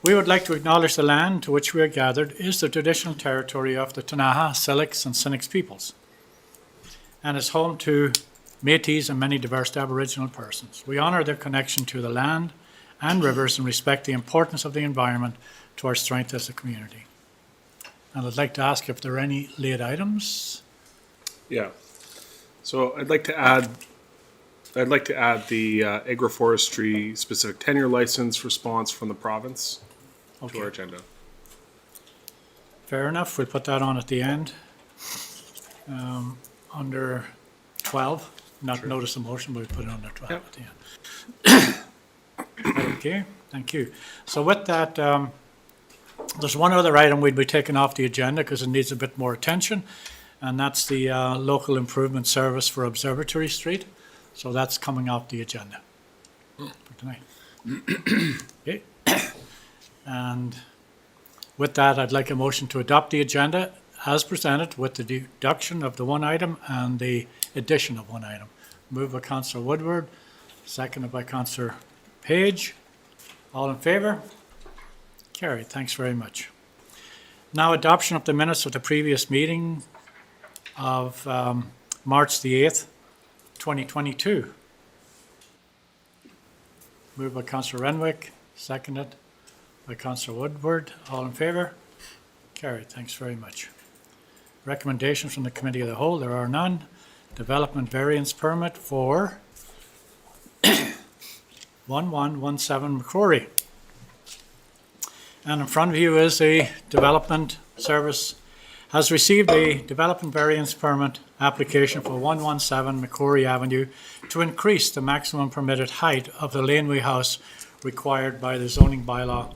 We would like to acknowledge the land to which we are gathered is the traditional territory of the Ktunaxa, Silix, and Sinix peoples, and is home to Métis and many diverse Aboriginal persons. We honour their connection to the land and rivers and respect the importance of the environment to our strength as a community. And I'd like to ask if there are any late items. Yeah. So I'd like to add the agroforestry specific tenure license response from the province to our agenda. Fair enough. We'll put that on at the end. Under 12, not notice of motion, but we put it under 12 at the end. Okay, thank you. So with that, there's one other item we'd be taking off the agenda because it needs a bit more attention, and that's the local improvement service for Observatory Street. So that's coming off the agenda for tonight. Okay. And with that, I'd like a motion to adopt the agenda as presented with the deduction of the one item and the addition of one item. Moved by Councillor Woodward, seconded by Councillor Page. All in favour? Carried. Thanks very much. Now, adoption of the minutes of the previous meeting of March the 8th, 2022. Moved by Councillor Renwick, seconded by Councillor Woodward. All in favour? Carried. Thanks very much. Recommendations from the Committee of the Whole, there are none. Development variance permit for 1117 McQuarrie. And in front of you is a development service, has received a development variance permit application for 117 McQuarrie Avenue to increase the maximum permitted height of the laneway house required by the zoning bylaw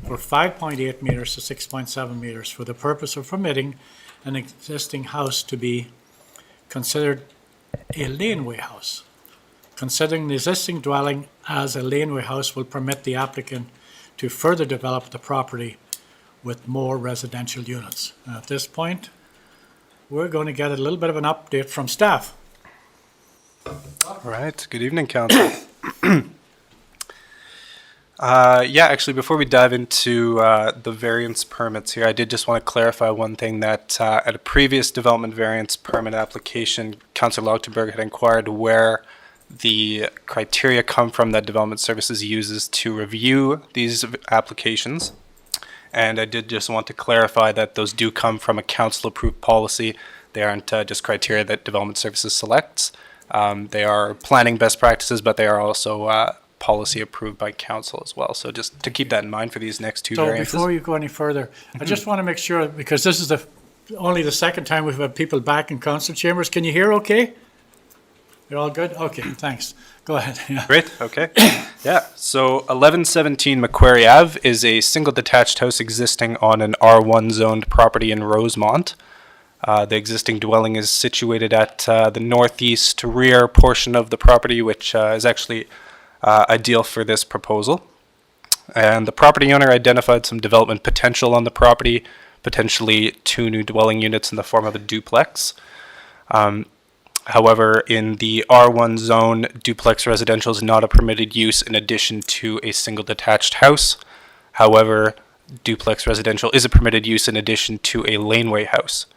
for 5.8 metres to 6.7 metres for the purpose of permitting an existing house to be considered a laneway house. Considering the existing dwelling as a laneway house will permit the applicant to further develop the property with more residential units. Now, at this point, we're going to get a little bit of an update from staff. All right. Good evening, Council. Actually, before we dive into the variance permits here, I did just want to clarify one thing that at a previous development variance permit application, Councillor Lauterberg had inquired where the criteria come from that Development Services uses to review these applications. And I did just want to clarify that those do come from a council-approved policy. They aren't just criteria that Development Services selects. They are planning best practices, but they are also policy approved by council as well. So just to keep that in mind for these next two variances. So before you go any further, I just want to make sure, because this is only the second time we've had people back in council chambers. Can you hear okay? You're all good? Okay, thanks. Go ahead. Yeah. Great, okay. Yeah, so 1117 McQuarrie Ave is a single detached house existing on an R1 zoned property in Rosemont. The existing dwelling is situated at the northeast rear portion of the property, which is actually ideal for this proposal. And the property owner identified some development potential on the property, potentially 2 new dwelling units in the form of a duplex. However, in the R1 zone, duplex residential is not a permitted use in addition to a single detached house. However, duplex residential is a permitted use in addition to a laneway house.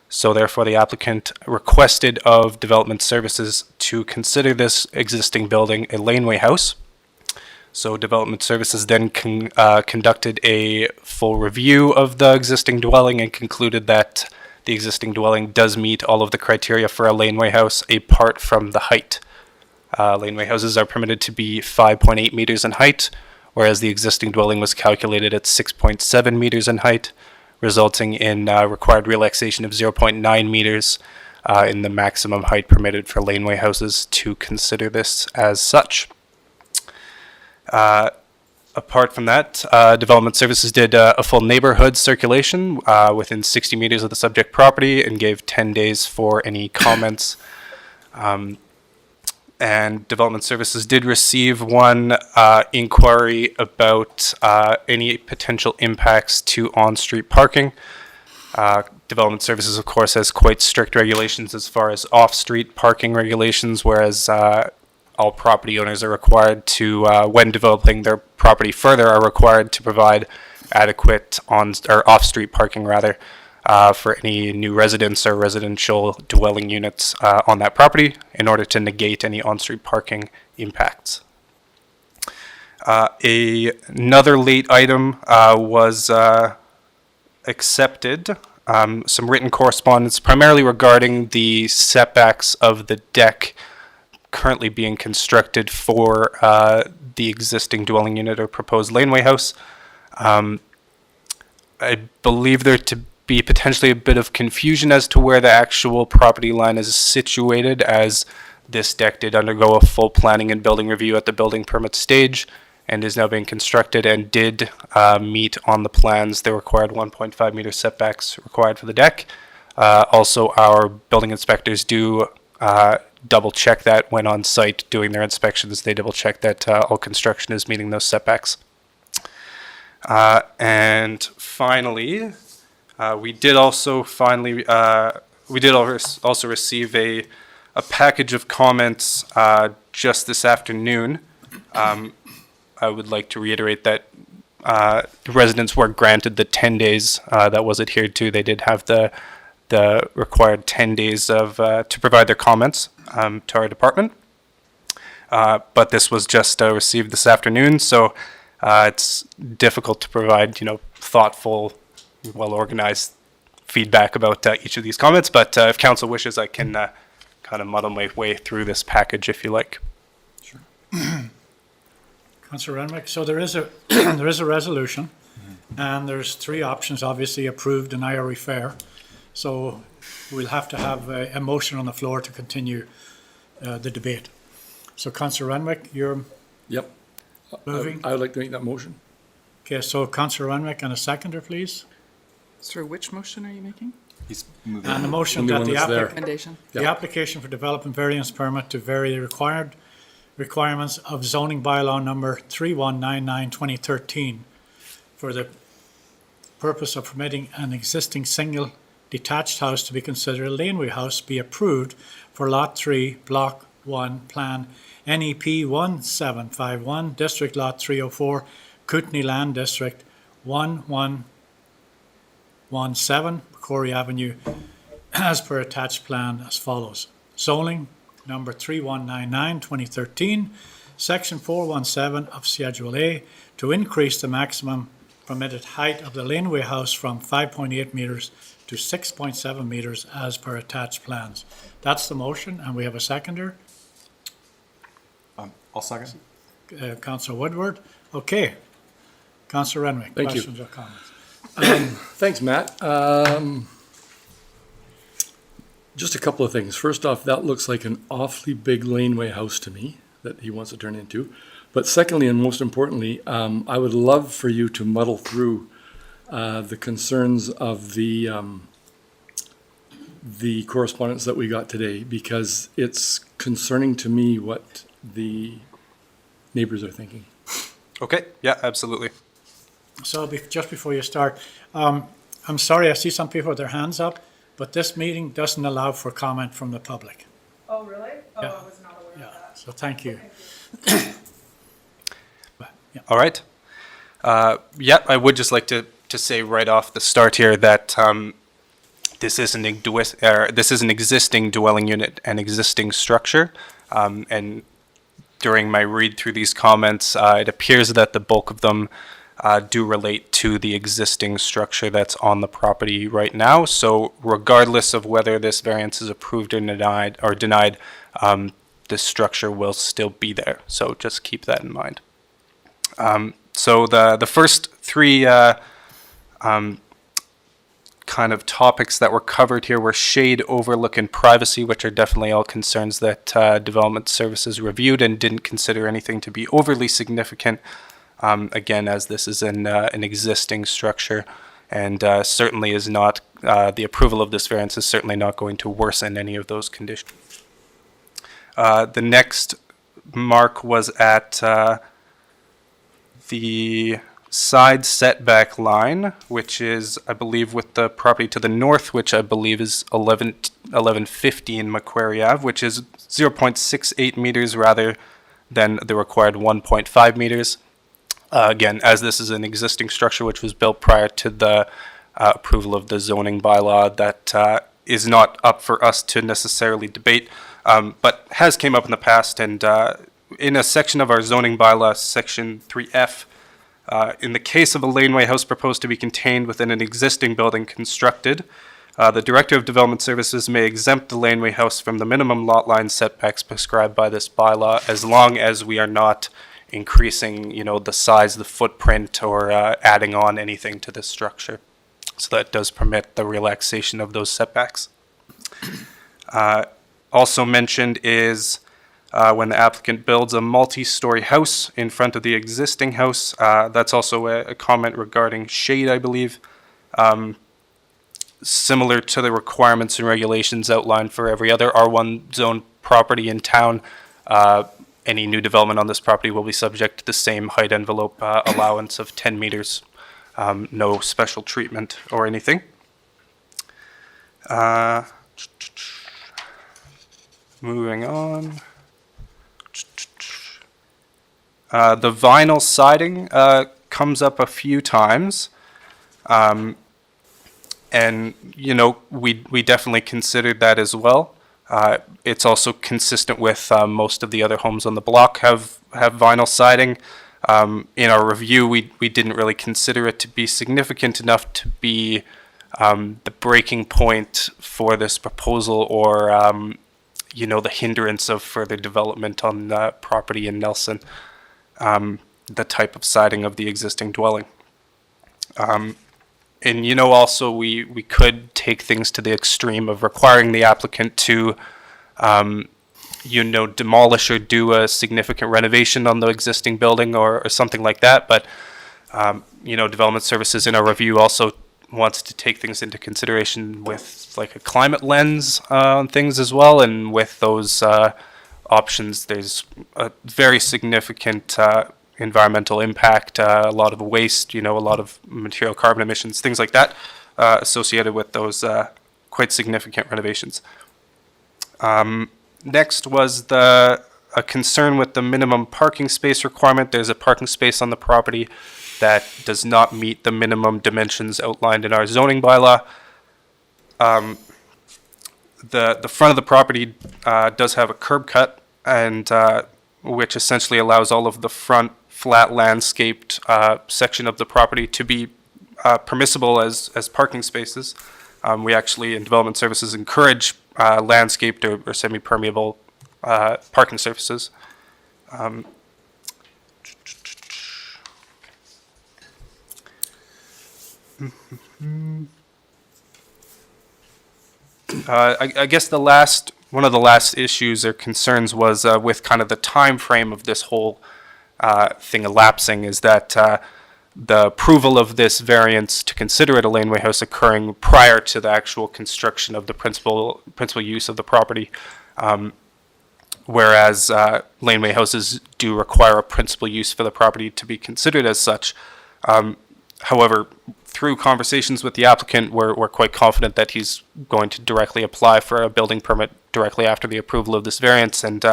So therefore, the applicant requested of Development Services to consider this existing building a laneway house. So Development Services then conducted a full review of the existing dwelling and concluded that the existing dwelling does meet all of the criteria for a laneway house apart from the height. Laneway houses are permitted to be 5.8 meters in height, whereas the existing dwelling was calculated at 6.7 meters in height, resulting in required relaxation of 0.9 meters in the maximum height permitted for laneway houses to consider this as such. Apart from that, Development Services did a full neighborhood circulation within 60 meters of the subject property and gave 10 days for any comments. And Development Services did receive one inquiry about any potential impacts to on-street parking. Development Services, of course, has quite strict regulations as far as off-street parking regulations, whereas all property owners are required to, when developing their property further, are required to provide adequate off-street parking rather, for any new residents or residential dwelling units on that property in order to negate any on-street parking impacts. Another late item was accepted, some written correspondence primarily regarding the setbacks of the deck currently being constructed for the existing dwelling unit or proposed laneway house. I believe there to be potentially a bit of confusion as to where the actual property line is situated, as this deck did undergo a full planning and building review at the building permit stage and is now being constructed and did meet on the plans the required 1.5 meter setbacks required for the deck. Also, our building inspectors do double check that when on site doing their inspections. They double check that all construction is meeting those setbacks. And finally, we did also receive a package of comments just this afternoon. I would like to reiterate that the residents were granted the 10 days that was adhered to. They did have the required 10 days of to provide their comments to our department. But this was just received this afternoon, so it's difficult to provide, thoughtful, well-organized feedback about each of these comments. But if council wishes, I can kind of muddle my way through this package if you like. Sure. Councillor Renwick, so there is a there is a resolution, and there's three options, obviously approved, deny, or refer. So we'll have to have a motion on the floor to continue the debate. So Councillor Renwick, you're Yep. moving? I would like to make that motion. Okay, so Councillor Renwick and a seconder, please. Sir, which motion are you making? He's moving. And the motion Only that one the that's there. Recommendation? The Yeah. application for development variance permit to vary the required requirements of zoning bylaw number 3199/2013 for the purpose of permitting an existing single detached house to be considered a laneway house be approved for Lot 3, Block 1, Plan NEP 1751, District Lot 304, Kootenay Land District 1117, McQuarrie Avenue, as per attached plan as follows. Zoning number 3199/2013, Section 417 of Schedule A, to increase the maximum permitted height of the laneway house from 5.8 meters to 6.7 meters as per attached plans. That's the motion, and we have a seconder, I'll second. Councillor Woodward. Okay. Councillor Renwick, Thank you. questions or comments? Thanks, Matt. Just a couple of things. First off, that looks like an awfully big laneway house to me that he wants to turn into. But secondly, and most importantly, I would love for you to muddle through the concerns of the correspondence that we got today, because it's concerning to me what the neighbors are thinking. Okay, yeah, absolutely. So just before you start, I'm sorry, I see some people with their hands up, but this meeting doesn't allow for comment from the public. Oh, really? Oh, Yeah. I was not aware Yeah, of that. so thank you. But, yeah. All right. Yeah, I would just like to say right off the start here that this is an existing dwelling unit and existing structure. And during my read through these comments, it appears that the bulk of them do relate to the existing structure that's on the property right now. So regardless of whether this variance is approved or denied, this structure will still be there. So just keep that in mind. So the first three kind of topics that were covered here were shade, overlook, and privacy, which are definitely all concerns that Development Services reviewed and didn't consider anything to be overly significant. Again, as this is an existing structure, and certainly is not, the approval of this variance is certainly not going to worsen any of those conditions. The next mark was at the side setback line, which is, I believe, with the property to the north, which I believe is 11 1115 McQuarrie Ave, which is 0.68 meters rather than the required 1.5 meters. Again, as this is an existing structure which was built prior to the approval of the zoning bylaw, that is not up for us to necessarily debate, but has came up in the past. And in a section of our zoning bylaw, section 3F, in the case of a laneway house proposed to be contained within an existing building constructed, the Director of Development Services may exempt the laneway house from the minimum lot line setbacks prescribed by this bylaw, as long as we are not increasing, the size, the footprint, or adding on anything to this structure. So that does permit the relaxation of those setbacks. Also mentioned is when the applicant builds a multi-story house in front of the existing house. That's also a comment regarding shade, I believe. Similar to the requirements and regulations outlined for every other R1 zone property in town, any new development on this property will be subject to the same height envelope allowance of 10 meters. No special treatment or anything. Moving on. The vinyl siding comes up a few times. And, we definitely considered that as well. It's also consistent with most of the other homes on the block have vinyl siding. In our review, we didn't really consider it to be significant enough to be the breaking point for this proposal or, the hindrance of further development on the property in Nelson, the type of siding of the existing dwelling. And, also we could take things to the extreme of requiring the applicant to, demolish or do a significant renovation on the existing building or something like that. But, Development Services in our review also wants to take things into consideration with like a climate lens on things as well. And with those options, there's a very significant environmental impact, a lot of waste, a lot of material carbon emissions, things like that associated with those quite significant renovations. Next was a concern with the minimum parking space requirement. There's a parking space on the property that does not meet the minimum dimensions outlined in our zoning bylaw. The front of the property does have a curb cut, and which essentially allows all of the front flat landscaped section of the property to be permissible as parking spaces. We actually, in Development Services, encourage landscaped or semi-permeable parking surfaces. I guess one of the last issues or concerns was with kind of the time frame of this whole thing elapsing, is that the approval of this variance to consider it a laneway house occurring prior to the actual construction of the principal use of the property, whereas laneway houses do require a principal use for the property to be considered as such. However, through conversations with the applicant, we're quite confident that he's going to directly apply for a building permit directly after the approval of this variance, and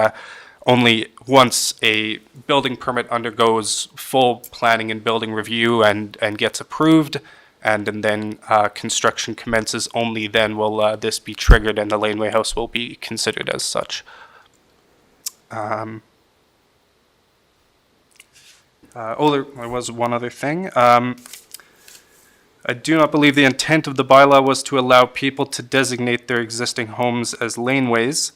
only once a building permit undergoes full planning and building review and gets approved, and then construction commences, only then will this be triggered and the laneway house will be considered as such. There was one other thing. I do not believe the intent of the bylaw was to allow people to designate their existing homes as laneways.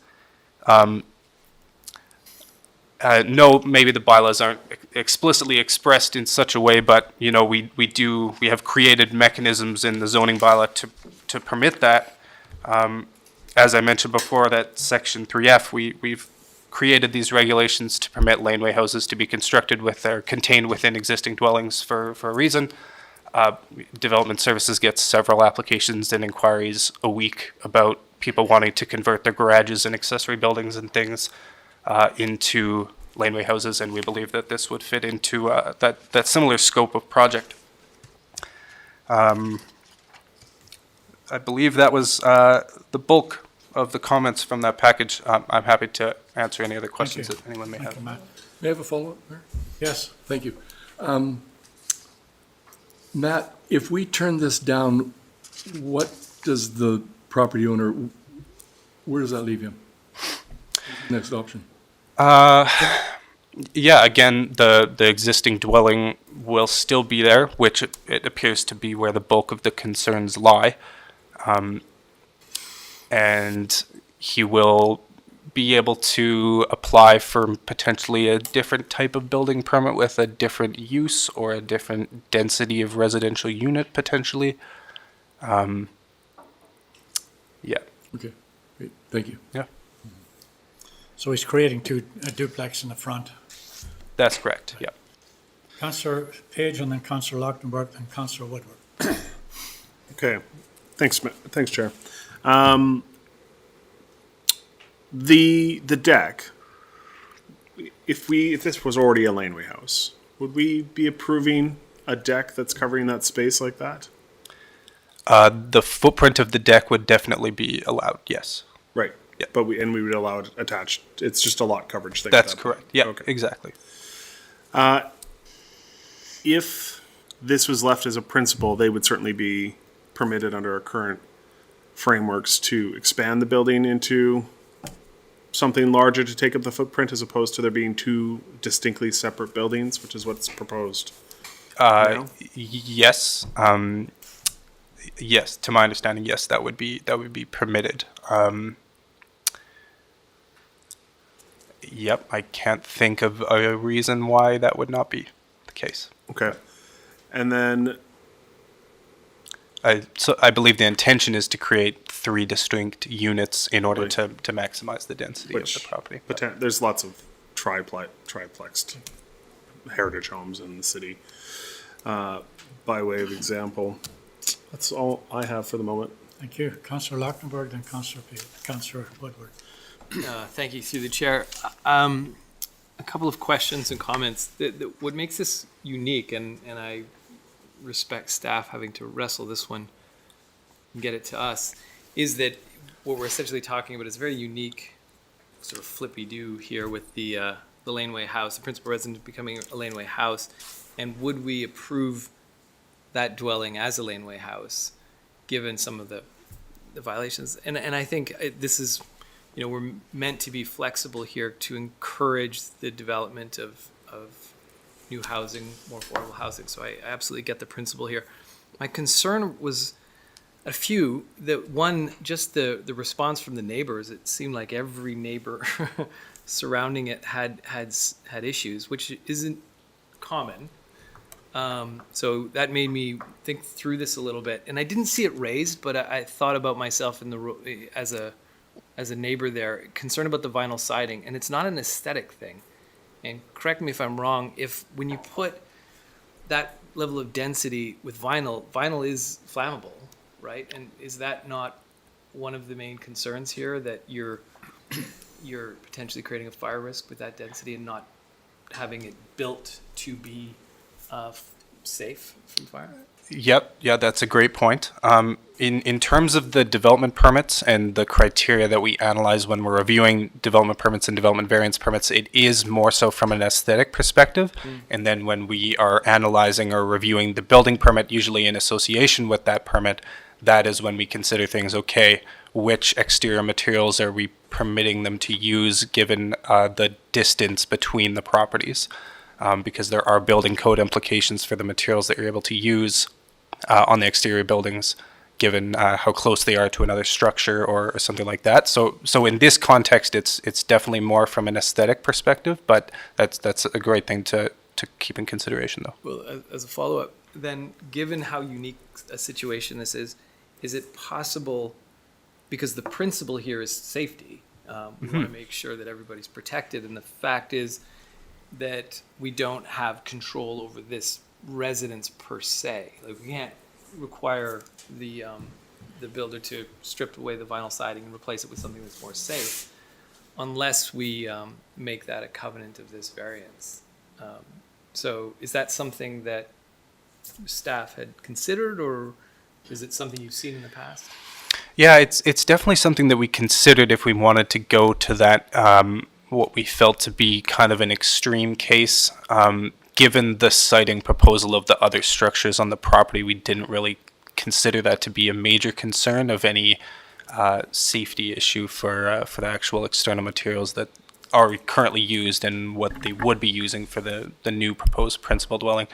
No, maybe the bylaws aren't explicitly expressed in such a way, but we have created mechanisms in the zoning bylaw to permit that. As I mentioned before, that section 3F, we've created these regulations to permit laneway houses to be constructed with or contained within existing dwellings for a reason. Development Services gets several applications and inquiries a week about people wanting to convert their garages and accessory buildings and things into laneway houses, and we believe that this would fit into that similar scope of project. I believe that was the bulk of the comments from that package. I'm happy to answer any other questions you. that anyone may Thank have. you, Matt. May I have a follow-up, Mayor? Yes, Thank you. Matt, if we turn this down, what does the property owner, where does that leave him? Next option. Yeah, again, the existing dwelling will still be there, which it appears to be where the bulk of the concerns lie. And he will be able to apply for potentially a different type of building permit with a different use or a different density of residential unit potentially. Yeah. Okay, great, thank you. Yeah, so he's creating a duplex in the front. that's correct. Yeah. Councillor Page and then Councillor Lochtenberg and Councillor Woodward. Okay, thanks, Chair. The deck, if this was already a laneway house, would we be approving a deck that's covering that space like that? The footprint of the deck would definitely be allowed, yes. Right. Yeah. But we would allow it attached. It's just a lot coverage thing. at That's that point. correct. Yeah, Okay. exactly. If this was left as a principle, they would certainly be permitted under our current frameworks to expand the building into something larger to take up the footprint, as opposed to there being two distinctly separate buildings, which is what's proposed. now? Yes. Yes, to my understanding, yes, that would be permitted. Yep, I can't think of a reason why that would not be the case. Okay. And then, So I believe the intention is to create 3 distinct units in order Right. to maximize the density which of the property. there's lots of triplexed heritage homes in the city. By way of example, that's all I have for the moment. Thank you. Councillor Lochtenberg, then Councillor Woodward. Thank you, through the chair. A couple of questions and comments. What makes this unique, and I respect staff having to wrestle this one and get it to us, is that what we're essentially talking about is a very unique sort of flippy-do here with the laneway house, the principal residence becoming a laneway house. And would we approve that dwelling as a laneway house, given some of the violations? And I think this is, we're meant to be flexible here to encourage the development of new housing, more affordable housing. So I absolutely get the principle here. My concern was a few. That one, just the response from the neighbors. It seemed like every neighbor surrounding it had issues, which isn't common. So that made me think through this a little bit, and I didn't see it raised, but I thought about myself as a neighbor there, concerned about the vinyl siding, and it's not an aesthetic thing. And correct me if I'm wrong, when you put that level of density with vinyl is flammable, right? And is that not one of the main concerns here, that you're potentially creating a fire risk with that density and not having it built to be safe from fire? Yep, yeah, that's a great point. In terms of the development permits and the criteria that we analyze when we're reviewing development permits and development variance permits, it is more so from an aesthetic perspective. And then when we are analyzing or reviewing the building permit, usually in association with that permit, that is when we consider things, okay, which exterior materials are we permitting them to use given the distance between the properties? Because there are building code implications for the materials that you're able to use on the exterior buildings, given how close they are to another structure or something like that. So in this context, it's definitely more from an aesthetic perspective, but that's a great thing to keep in consideration, though. Well, as a follow-up, then, given how unique a situation this is it possible, because the principle here is safety, we want to make sure that everybody's protected, and the fact is that we don't have control over this residence per se. Like, we can't require the builder to strip away the vinyl siding and replace it with something that's more safe, unless we make that a covenant of this variance. So is that something that staff had considered, or is it something you've seen in the past? Yeah, it's definitely something that we considered if we wanted to go to that, what we felt to be kind of an extreme case. Given the siting proposal of the other structures on the property, we didn't really consider that to be a major concern of any safety issue for the actual external materials that are currently used and what they would be using for the new proposed principal dwelling.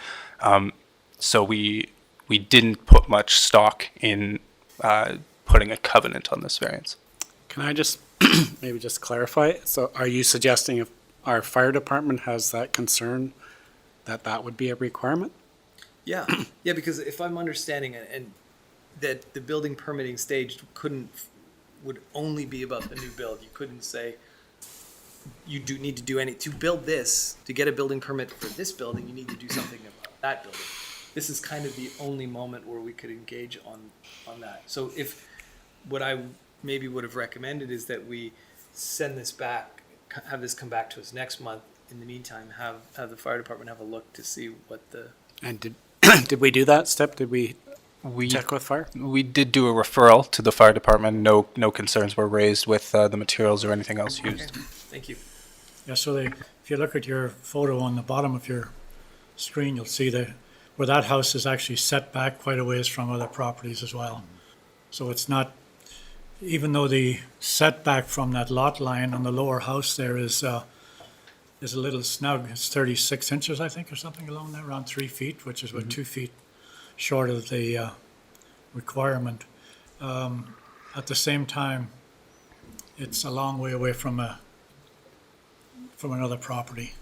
So we didn't put much stock in putting a covenant on this variance. Can I just maybe just clarify? So are you suggesting if our fire department has that concern, that would be a requirement? Yeah, yeah, because if I'm understanding it, and that the building permitting stage would only be about the new build. You couldn't say you do need to do to build this, to get a building permit for this building, you need to do something about that building. This is kind of the only moment where we could engage on that. So if what I maybe would have recommended is that we send this back, have this come back to us next month. In the meantime, have the fire department have a look to see what the. And did we do that step? Did we We check with fire? we did do a referral to the fire department. No concerns were raised with the materials or anything else used. Thank you. Yeah, so if you look at your photo on the bottom of your screen, you'll see where that house is actually set back quite a ways from other properties as well. So it's not, even though the setback from that lot line on the lower house there is a little snug. It's 36 inches, I think, or something along there, around 3 feet, which is about 2 feet short of the requirement. At the same time, it's a long way away from another property.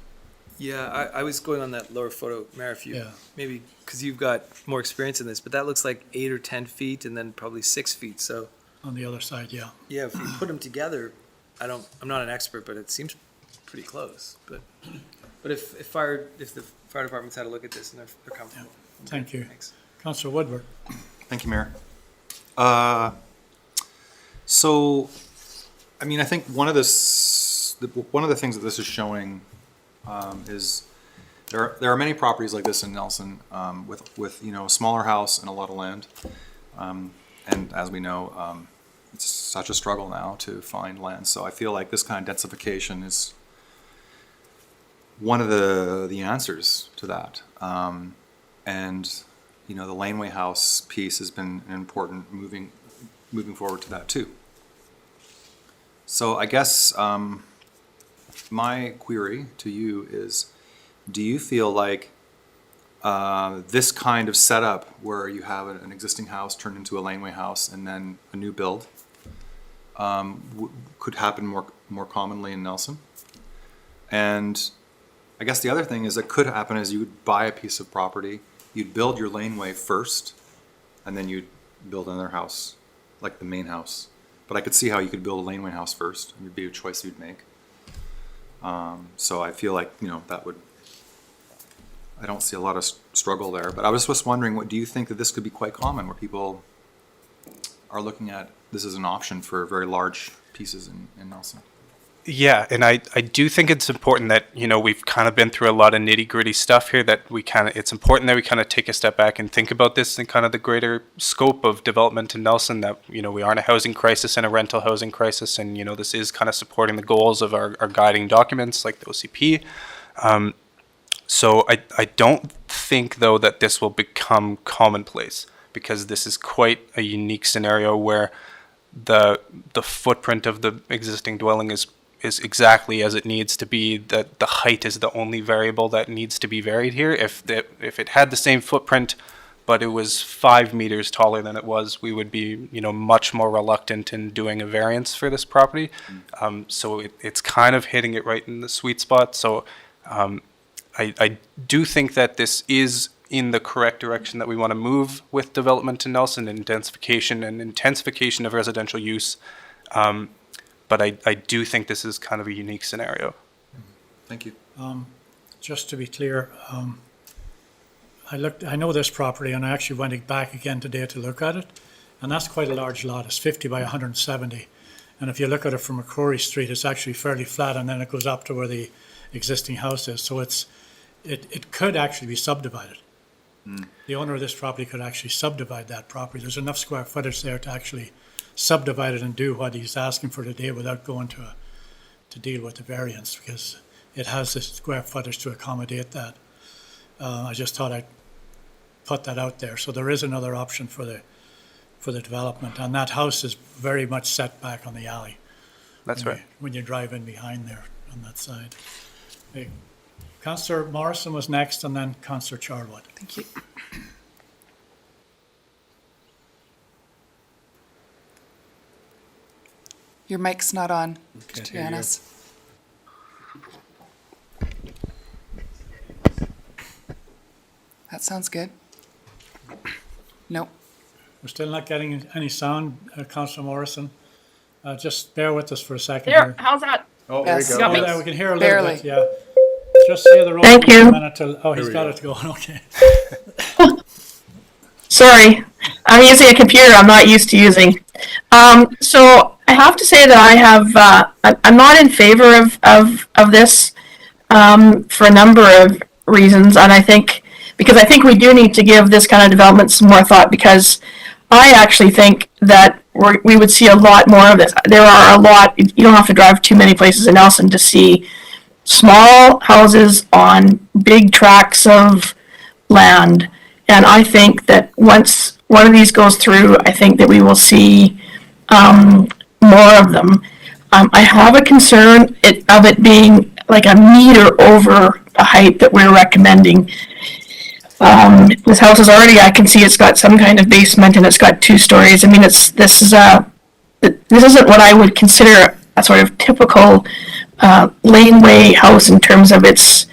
Yeah, I was going on that lower photo, Mayor, if you, Yeah. maybe, because you've got more experience in this, but that looks like 8 or 10 feet and then probably 6 feet, so. On the other side, yeah. Yeah, if you put them together, I'm not an expert, but it seems pretty close, but if the fire department's had a look at this and they're comfortable. Thank you. Thanks. Councillor Woodward. Thank you, Mayor. So, I mean, I think one of the things that this is showing is there are many properties like this in Nelson with a smaller house and a lot of land, and as we know, it's such a struggle now to find land. So I feel like this kind of densification is one of the answers to that, and the laneway house piece has been an important moving forward to that too. So I guess my query to you is, do you feel like this kind of setup where you have an existing house turned into a laneway house and then a new build could happen more commonly in Nelson? And I guess the other thing is that could happen is you would buy a piece of property, you'd build your laneway first, and then you'd build another house, like the main house. But I could see how you could build a laneway house first. It would be a choice you'd make. So I feel like, I don't see a lot of struggle there. But I was just wondering, do you think that this could be quite common, where people are looking at this as an option for very large pieces in Nelson? Yeah, and I do think it's important that, we've kind of been through a lot of nitty-gritty stuff here, that it's important that we kind of take a step back and think about this in kind of the greater scope of development in Nelson, that, we are in a housing crisis and a rental housing crisis, and, this is kind of supporting the goals of our guiding documents like the OCP. So I don't think, though, that this will become commonplace, because this is quite a unique scenario where the footprint of the existing dwelling is exactly as it needs to be, that the height is the only variable that needs to be varied here. If it had the same footprint, but it was 5 meters taller than it was, we would be, much more reluctant in doing a variance for this property. So it's kind of hitting it right in the sweet spot. So I do think that this is in the correct direction that we want to move with development in Nelson, and densification and intensification of residential use. But I do think this is kind of a unique scenario. Thank you. Just to be clear, I know this property, and I actually went back again today to look at it, and that's quite a large lot. It's 50 by 170. And if you look at it from McQuarrie Street, it's actually fairly flat, and then it goes up to where the existing house is. So it could actually be subdivided. The owner of this property could actually subdivide that property. There's enough square footage there to actually subdivide it and do what he's asking for today without going to deal with the variance, because it has the square footage to accommodate that. I just thought I'd put that out there. So there is another option for the development, and that house is very much set back on the alley. That's right. When you drive in behind there on that side. Okay. Councillor Morrison was next, and then Councillor Charwood. Thank you. Your mic's not on, Can't Mr. hear you. Yanis. That sounds good. Nope. We're still not getting any sound, Councillor Morrison. Just bear with us for a second There, here. how's that? Oh, there you Yes. go. Got me. Yeah, we can hear a little Barely. bit, yeah. Just say the roll. Thank for a you. minute till- Oh, he's got it going, okay. Sorry, I'm using a computer I'm not used to using. So I have to say that I have, I'm not in favor of this for a number of reasons, and because I think we do need to give this kind of development some more thought, because I actually think that we would see a lot more of this. There are a lot, you don't have to drive too many places in Nelson to see small houses on big tracts of land. And I think that once one of these goes through, I think that we will see more of them. I have a concern of it being like a meter over the height that we're recommending. This house is already, I can see it's got some kind of basement and it's got 2 stories. I mean, this isn't what I would consider a sort of typical laneway house in terms of its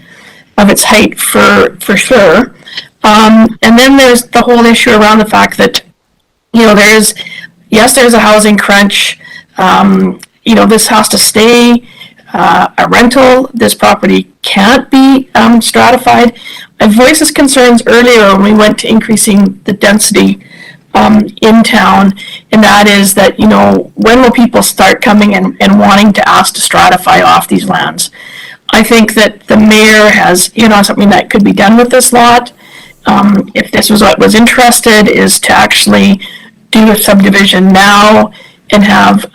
height for sure. And then there's the whole issue around the fact that, there's a housing crunch. This has to stay a rental. This property can't be stratified. I voiced this concerns earlier when we went to increasing the density in town, and that is that, when will people start coming and wanting to ask to stratify off these lands? I think that the mayor has, something that could be done with this lot. If this was what was interested, is to actually do a subdivision now and have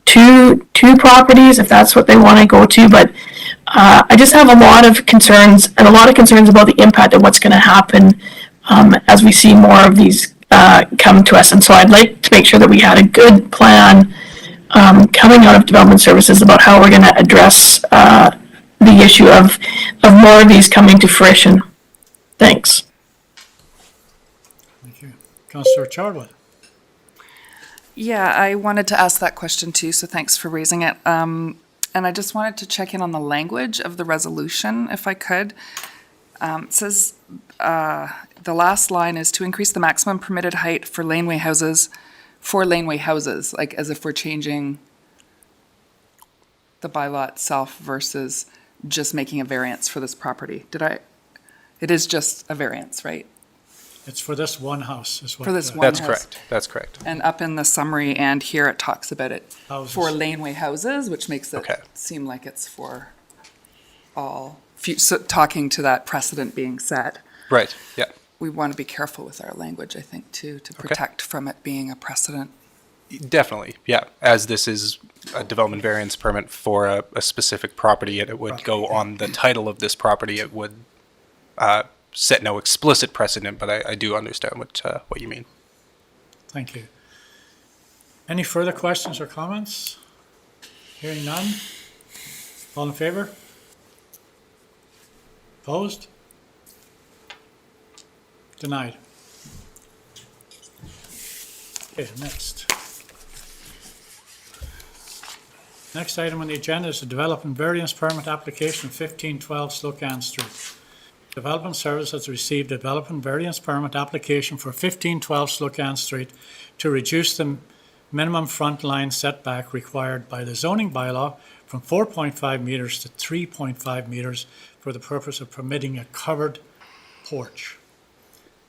two properties, if that's what they want to go to. But I just have a lot of concerns about the impact of what's going to happen as we see more of these come to us. And so I'd like to make sure that we had a good plan coming out of development services about how we're going to address the issue of more of these coming to fruition. Thanks. Thank you. Councillor Charwood. Yeah, I wanted to ask that question too, so thanks for raising it. And I just wanted to check in on the language of the resolution, if I could. It says, the last line is to increase the maximum permitted height for laneway houses, like as if we're changing the bylaw itself versus just making a variance for this property. It is just a variance, right? It's for this one house, is what. For this one That's house. correct. That's correct. And up in the summary and here it talks about it Houses. for laneway houses, which makes it Okay. seem like it's for all, so talking to that precedent being set. Right. Yeah. We want to be careful with our language, I think, too, to protect from it being a precedent. Definitely. Yeah. As this is a development variance permit for a specific property, and it would go on the title of this property, it would set no explicit precedent, but I do understand what you mean. Thank you. Any further questions or comments? Hearing none. All in favor? Opposed? Denied. Okay, next. Next item on the agenda is the development variance permit application 1512 Slocan Street. Development Service has received a development variance permit application for 1512 Slocan Street to reduce the minimum front line setback required by the zoning bylaw from 4.5 meters to 3.5 meters for the purpose of permitting a covered porch.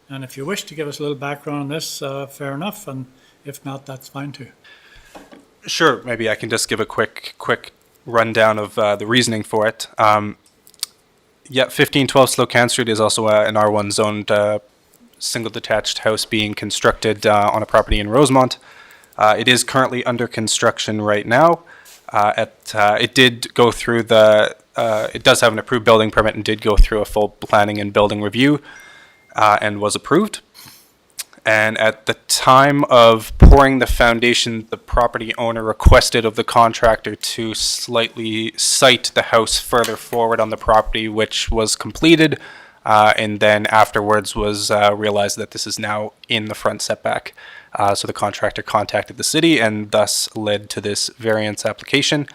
And if you wish to give us a little background on this, fair enough, and if not, that's fine too. Sure. Maybe I can just give a quick rundown of the reasoning for it. 1512 Slocan Street is also an R1 zoned single detached house being constructed on a property in Rosemont. It is currently under construction right now. It did go through it does have an approved building permit and did go through a full planning and building review and was approved. And at the time of pouring the foundation, the property owner requested of the contractor to slightly site the house further forward on the property, which was completed. And then afterwards was realized that this is now in the front setback. So the contractor contacted the city and thus led to this variance application.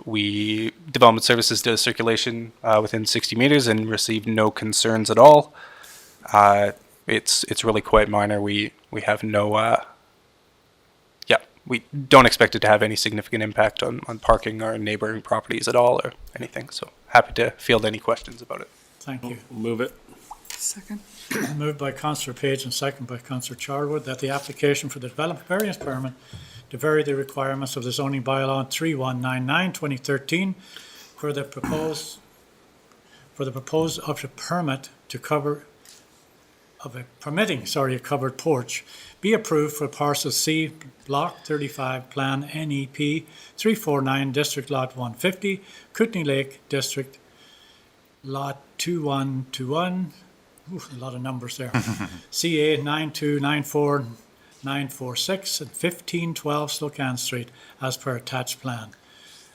Development Services did a circulation within 60 meters and received no concerns at all. It's really quite minor. We have no, we don't expect it to have any significant impact on parking or neighboring properties at all or anything. So happy to field any questions about it. Thank you. Move it. Second. Moved by Councillor Page and second by Councillor Charlwood that the application for the development variance permit to vary the requirements of the zoning bylaw 3199/2013 for the proposed of the permit to cover of a permitting, a covered porch, be approved for parcel C, block 35, plan NEP 349, district lot 150, Kootenay Lake District, lot 2121, a lot of numbers there, CA 9294946 and 1512 Slocan Street as per attached plan.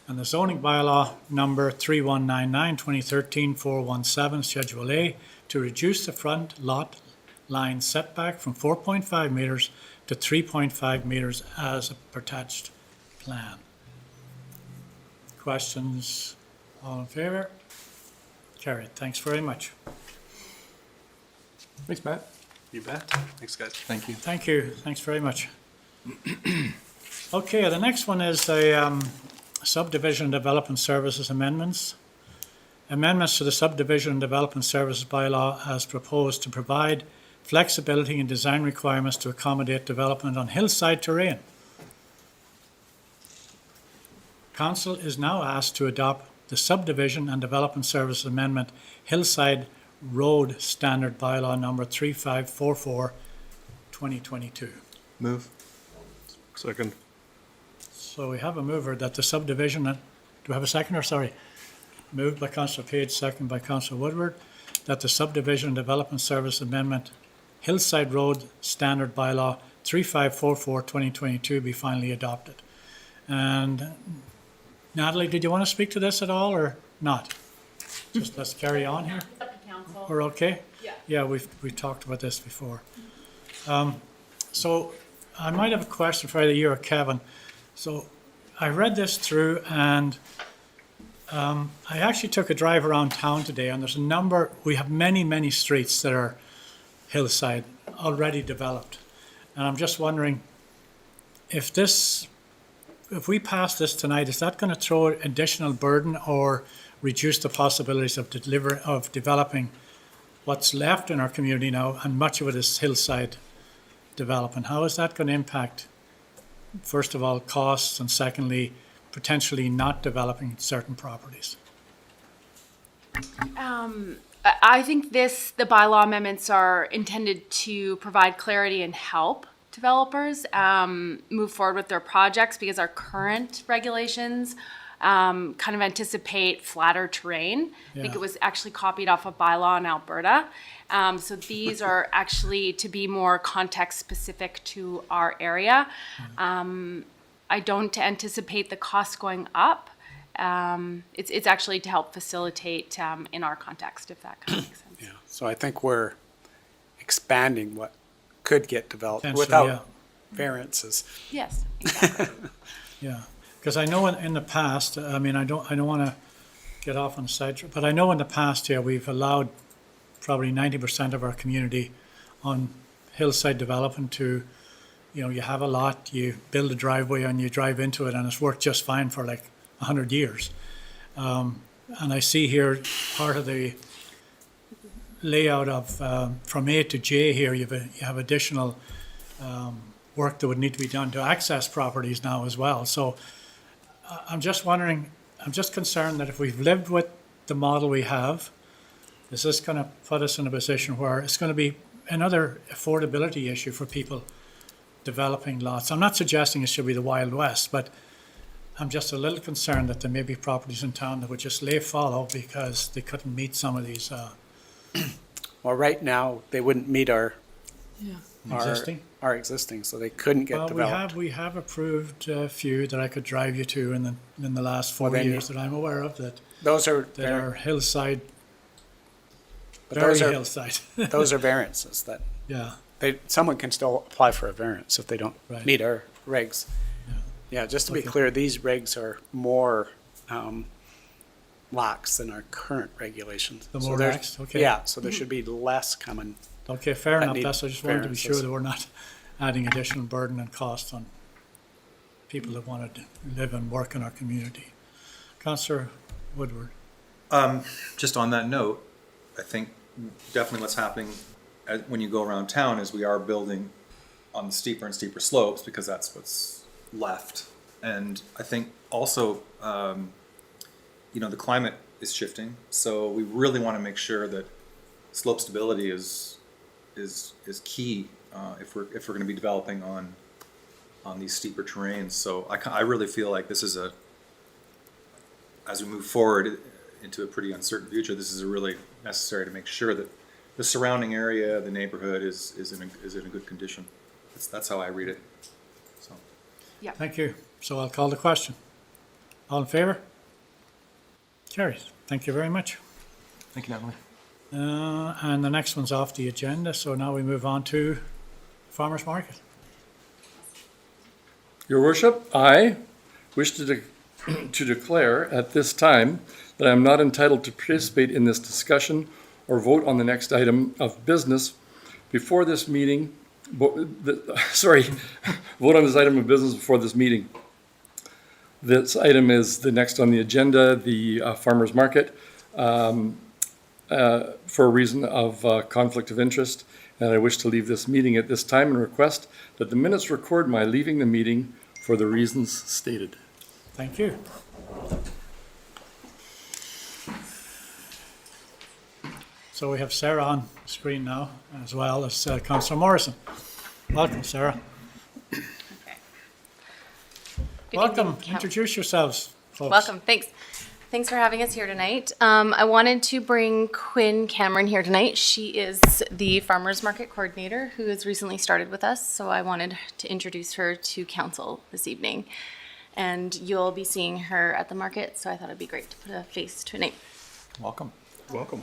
And the zoning bylaw number 3199/2013 417 Schedule A to reduce the front lot line setback from 4.5 meters to 3.5 meters as per attached plan. Questions? All in favor? Carried. Thanks very much. Thanks, Matt. You bet. Thanks, guys. Thank you. Thank you. Thanks very much. Okay, the next one is the Subdivision Development Services Amendments. Amendments to the Subdivision Development Services Bylaw as proposed to provide flexibility in design requirements to accommodate development on hillside terrain. Council is now asked to adopt the Subdivision and Development Services Amendment Hillside Road Standard Bylaw number 3544/2022. Move. Second. So we have a mover that the subdivision, do we have a second or sorry? Moved by Councillor Page, second by Councillor Woodward, that the Subdivision Development Service Amendment Hillside Road Standard Bylaw 3544/2022 be finally adopted. And Natalie, did you want to speak to this at all or not? Just let's carry on here. It's up to council. We're okay? Yeah. Yeah, we've talked about this before. So I might have a question for either you or Kevin. So I read this through and I actually took a drive around town today and there's a number, we have many, many streets that are hillside already developed. And I'm just wondering if we pass this tonight, is that going to throw additional burden or reduce the possibilities of developing what's left in our community now, and much of it is hillside development? How is that going to impact, first of all, costs, and secondly, potentially not developing certain properties? I think the bylaw amendments are intended to provide clarity and help developers move forward with their projects, because our current regulations kind of anticipate flatter terrain. I think Yeah. it was actually copied off a bylaw in Alberta. So these are actually to be more context specific to our area. I don't anticipate the cost going up. It's actually to help facilitate in our context, if that kind of makes sense. Yeah, so I think we're expanding what could get developed Potentially, without yeah. variances. Yes, exactly. Yeah, because I know in the past, I mean, I don't want to get off on a side trip, but I know in the past, yeah, we've allowed probably 90% of our community on hillside development to, you have a lot, you build a driveway and you drive into it and it's worked just fine for like 100 years. And I see here part of the layout of from A to J here, you have additional work that would need to be done to access properties now as well. So I'm just wondering, I'm just concerned that if we've lived with the model we have, is this going to put us in a position where it's going to be another affordability issue for people developing lots. I'm not suggesting it should be the Wild West, but I'm just a little concerned that there may be properties in town that would just lay fallow because they couldn't meet some of these Well, right now, they wouldn't meet our existing. our existing, so they couldn't get Well, developed. we have approved a few that I could drive you to in the last 4 then years that I'm aware of that Those are, are hillside, but very those are, hillside. those are variances that Yeah, someone can still apply for a variance if they don't Right. meet our regs. Yeah, just to be Okay. clear, these regs are more lax than our current regulations. The So more there's- lax, okay. Yeah, so there should be less coming. okay, fair That enough. need That's, I just wanted to be sure variances. that we're not adding additional burden and cost on people that want to live and work in our community. Councillor Woodward. Just on that note, I think definitely what's happening when you go around town is we are building on the steeper and steeper slopes because that's what's left. And I think also, the climate is shifting, so we really want to make sure that slope stability is key if we're going to be developing on these steeper terrains. So I really feel like this is as we move forward into a pretty uncertain future, this is really necessary to make sure that the surrounding area, the neighborhood is in a good condition. That's how I read it. So. Thank you. So I'll call the question. All in favor? Carries. Thank you very much. Thank you, Natalie. And the next one's off the agenda, so now we move on to farmer's market. Your worship, I wish to declare at this time that I am not entitled to participate in this discussion or vote on the next item of business before this meeting, vote on this item of business before this meeting. This item is the next on the agenda, the farmer's market, for a reason of conflict of interest, and I wish to leave this meeting at this time and request that the minutes record my leaving the meeting for the reasons stated. Thank you. So we have Sarah on screen now, as well as Councillor Morrison. Welcome, Sarah. Good Welcome. evening, Introduce yourselves, folks. Welcome. Thanks. Thanks for having us here tonight. I wanted to bring Quinn Cameron here tonight. She is the farmers market coordinator who has recently started with us. So I wanted to introduce her to council this evening. And you'll be seeing her at the market. So I thought it'd be great to put a face to a name. Welcome. Welcome.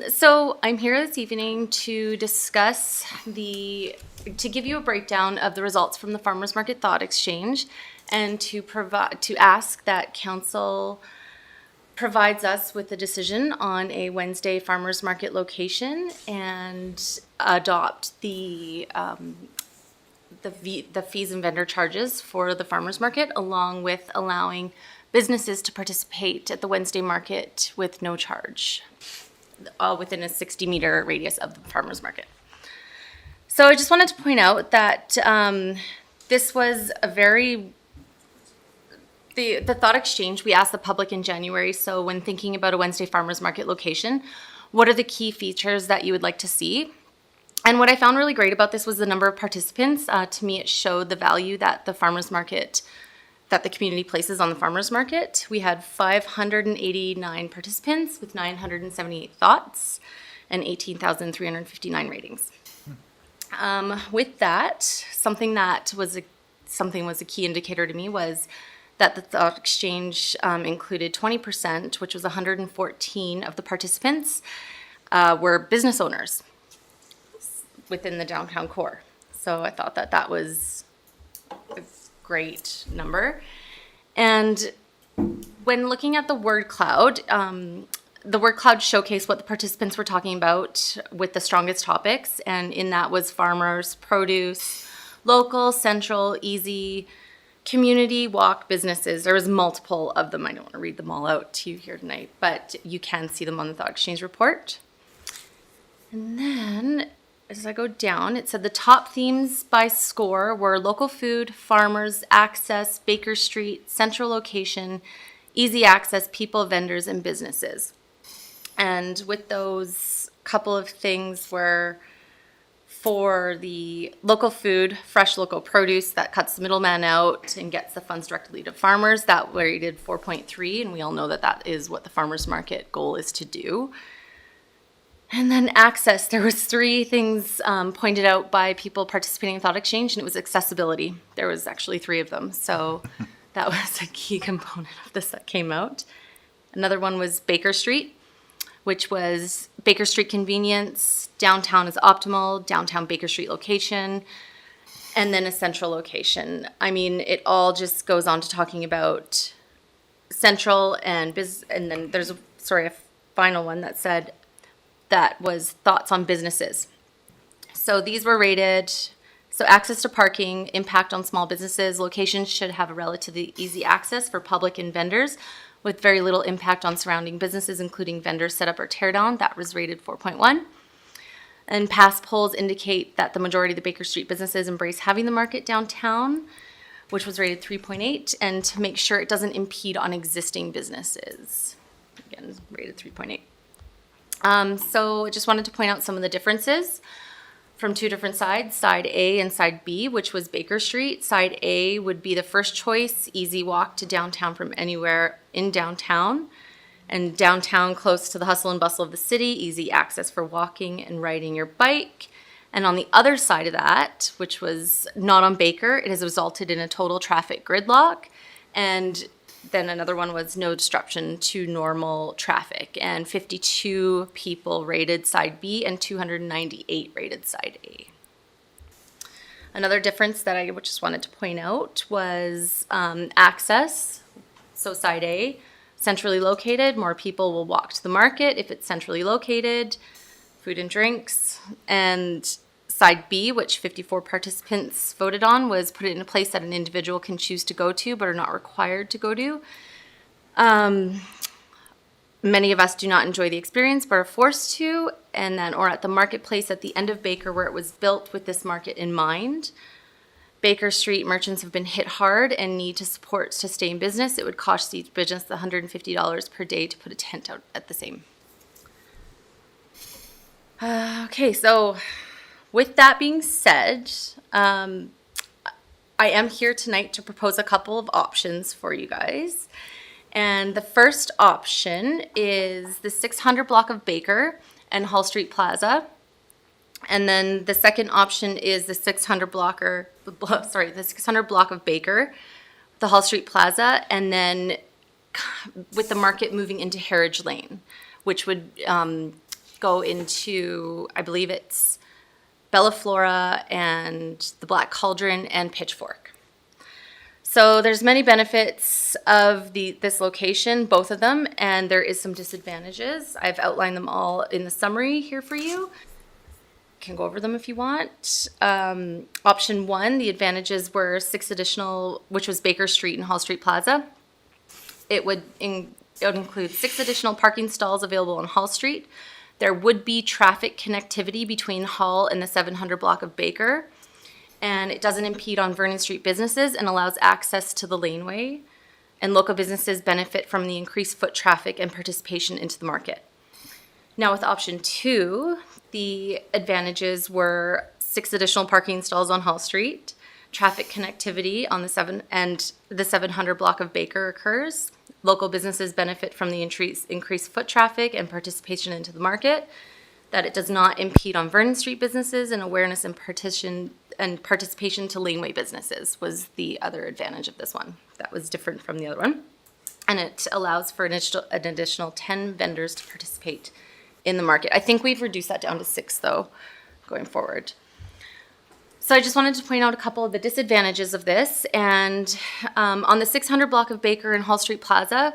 So I'm here this evening to discuss to give you a breakdown of the results from the farmers market thought exchange and to ask that council provides us with a decision on a Wednesday farmers market location and adopt the fees and vendor charges for the farmers market, along with allowing businesses to participate at the Wednesday market with no charge, all within a 60-meter radius of the farmers market. So I just wanted to point out that this was the thought exchange. We asked the public in January, so when thinking about a Wednesday farmers market location, what are the key features that you would like to see? And what I found really great about this was the number of participants. To me, it showed the value that the farmers market, that the community places on the farmers market. We had 589 participants with 978 thoughts and 18,359 ratings. With that, something was a key indicator to me was that the thought exchange included 20%, which was 114 of the participants were business owners within the downtown core. So I thought that was a great number. And when looking at the word cloud showcased what the participants were talking about with the strongest topics, and in that was farmers, produce, local, central, easy, community, walk, businesses. There was multiple of them. I don't want to read them all out to you here tonight, but you can see them on the Thought Exchange report. And then as I go down, it said the top themes by score were local food, farmers, access, Baker Street, central location, easy access, people, vendors, and businesses. And with those, couple of things were for the local food, fresh local produce that cuts the middleman out and gets the funds directly to farmers, that rated 4.3, and we all know that that is what the farmers market goal is to do. And then access, there was 3 things pointed out by people participating in Thought Exchange, and it was accessibility. There was actually 3 of them, so that was a key component of this that came out. Another one was Baker Street, which was Baker Street convenience, downtown is optimal, downtown Baker Street location, and then a central location. I mean, it all just goes on to talking about central and and then there's a final one that said that was thoughts on businesses. So these were rated, so access to parking, impact on small businesses, locations should have a relatively easy access for public and vendors, with very little impact on surrounding businesses, including vendor setup or tear down. That was rated 4.1. And past polls indicate that the majority of the Baker Street businesses embrace having the market downtown, which was rated 3.8, and to make sure it doesn't impede on existing businesses. Again, rated 3.8. So I just wanted to point out some of the differences from 2 different sides, side A and side B, which was Baker Street. Side A would be the first choice, easy walk to downtown from anywhere in downtown. And downtown close to the hustle and bustle of the city, easy access for walking and riding your bike. And on the other side of that, which was not on Baker, it has resulted in a total traffic gridlock. And then another one was no disruption to normal traffic. And 52 people rated side B and 298 rated side A. Another difference that I just wanted to point out was access. So side A, centrally located, more people will walk to the market if it's centrally located, food and drinks. And side B, which 54 participants voted on, was put in a place that an individual can choose to go to but are not required to go to. Many of us do not enjoy the experience but are forced to, and then or at the marketplace at the end of Baker where it was built with this market in mind. Baker Street merchants have been hit hard and need to support to stay in business. It would cost each business $150 per day to put a tent out at the same. Okay, so with that being said, I am here tonight to propose a couple of options for you guys. And the first option is the 600 block of Baker and Hall Street Plaza. And then the second option is the 600 block of Baker, the Hall Street Plaza, and then with the market moving into Heritage Lane, which would go into, I believe it's Bella Flora and the Black Cauldron and Pitchfork. So there's many benefits of this location, both of them, and there is some disadvantages. I've outlined them all in the summary here for you. Can go over them if you want. Option 1, the advantages were 6 additional, which was Baker Street and Hall Street Plaza. It would include 6 additional parking stalls available on Hall Street. There would be traffic connectivity between Hall and the 700 block of Baker, and it doesn't impede on Vernon Street businesses and allows access to the laneway, and local businesses benefit from the increased foot traffic and participation into the market. Now with option 2, the advantages were 6 additional parking stalls on Hall Street, traffic connectivity on the 700 block of Baker occurs. Local businesses benefit from the increased foot traffic and participation into the market, that it does not impede on Vernon Street businesses, and awareness and participation to laneway businesses was the other advantage of this one. That was different from the other one. And it allows for an additional 10 vendors to participate in the market. I think we've reduced that down to 6 though, going forward. So I just wanted to point out a couple of the disadvantages of this. And on the 600 block of Baker and Hall Street Plaza,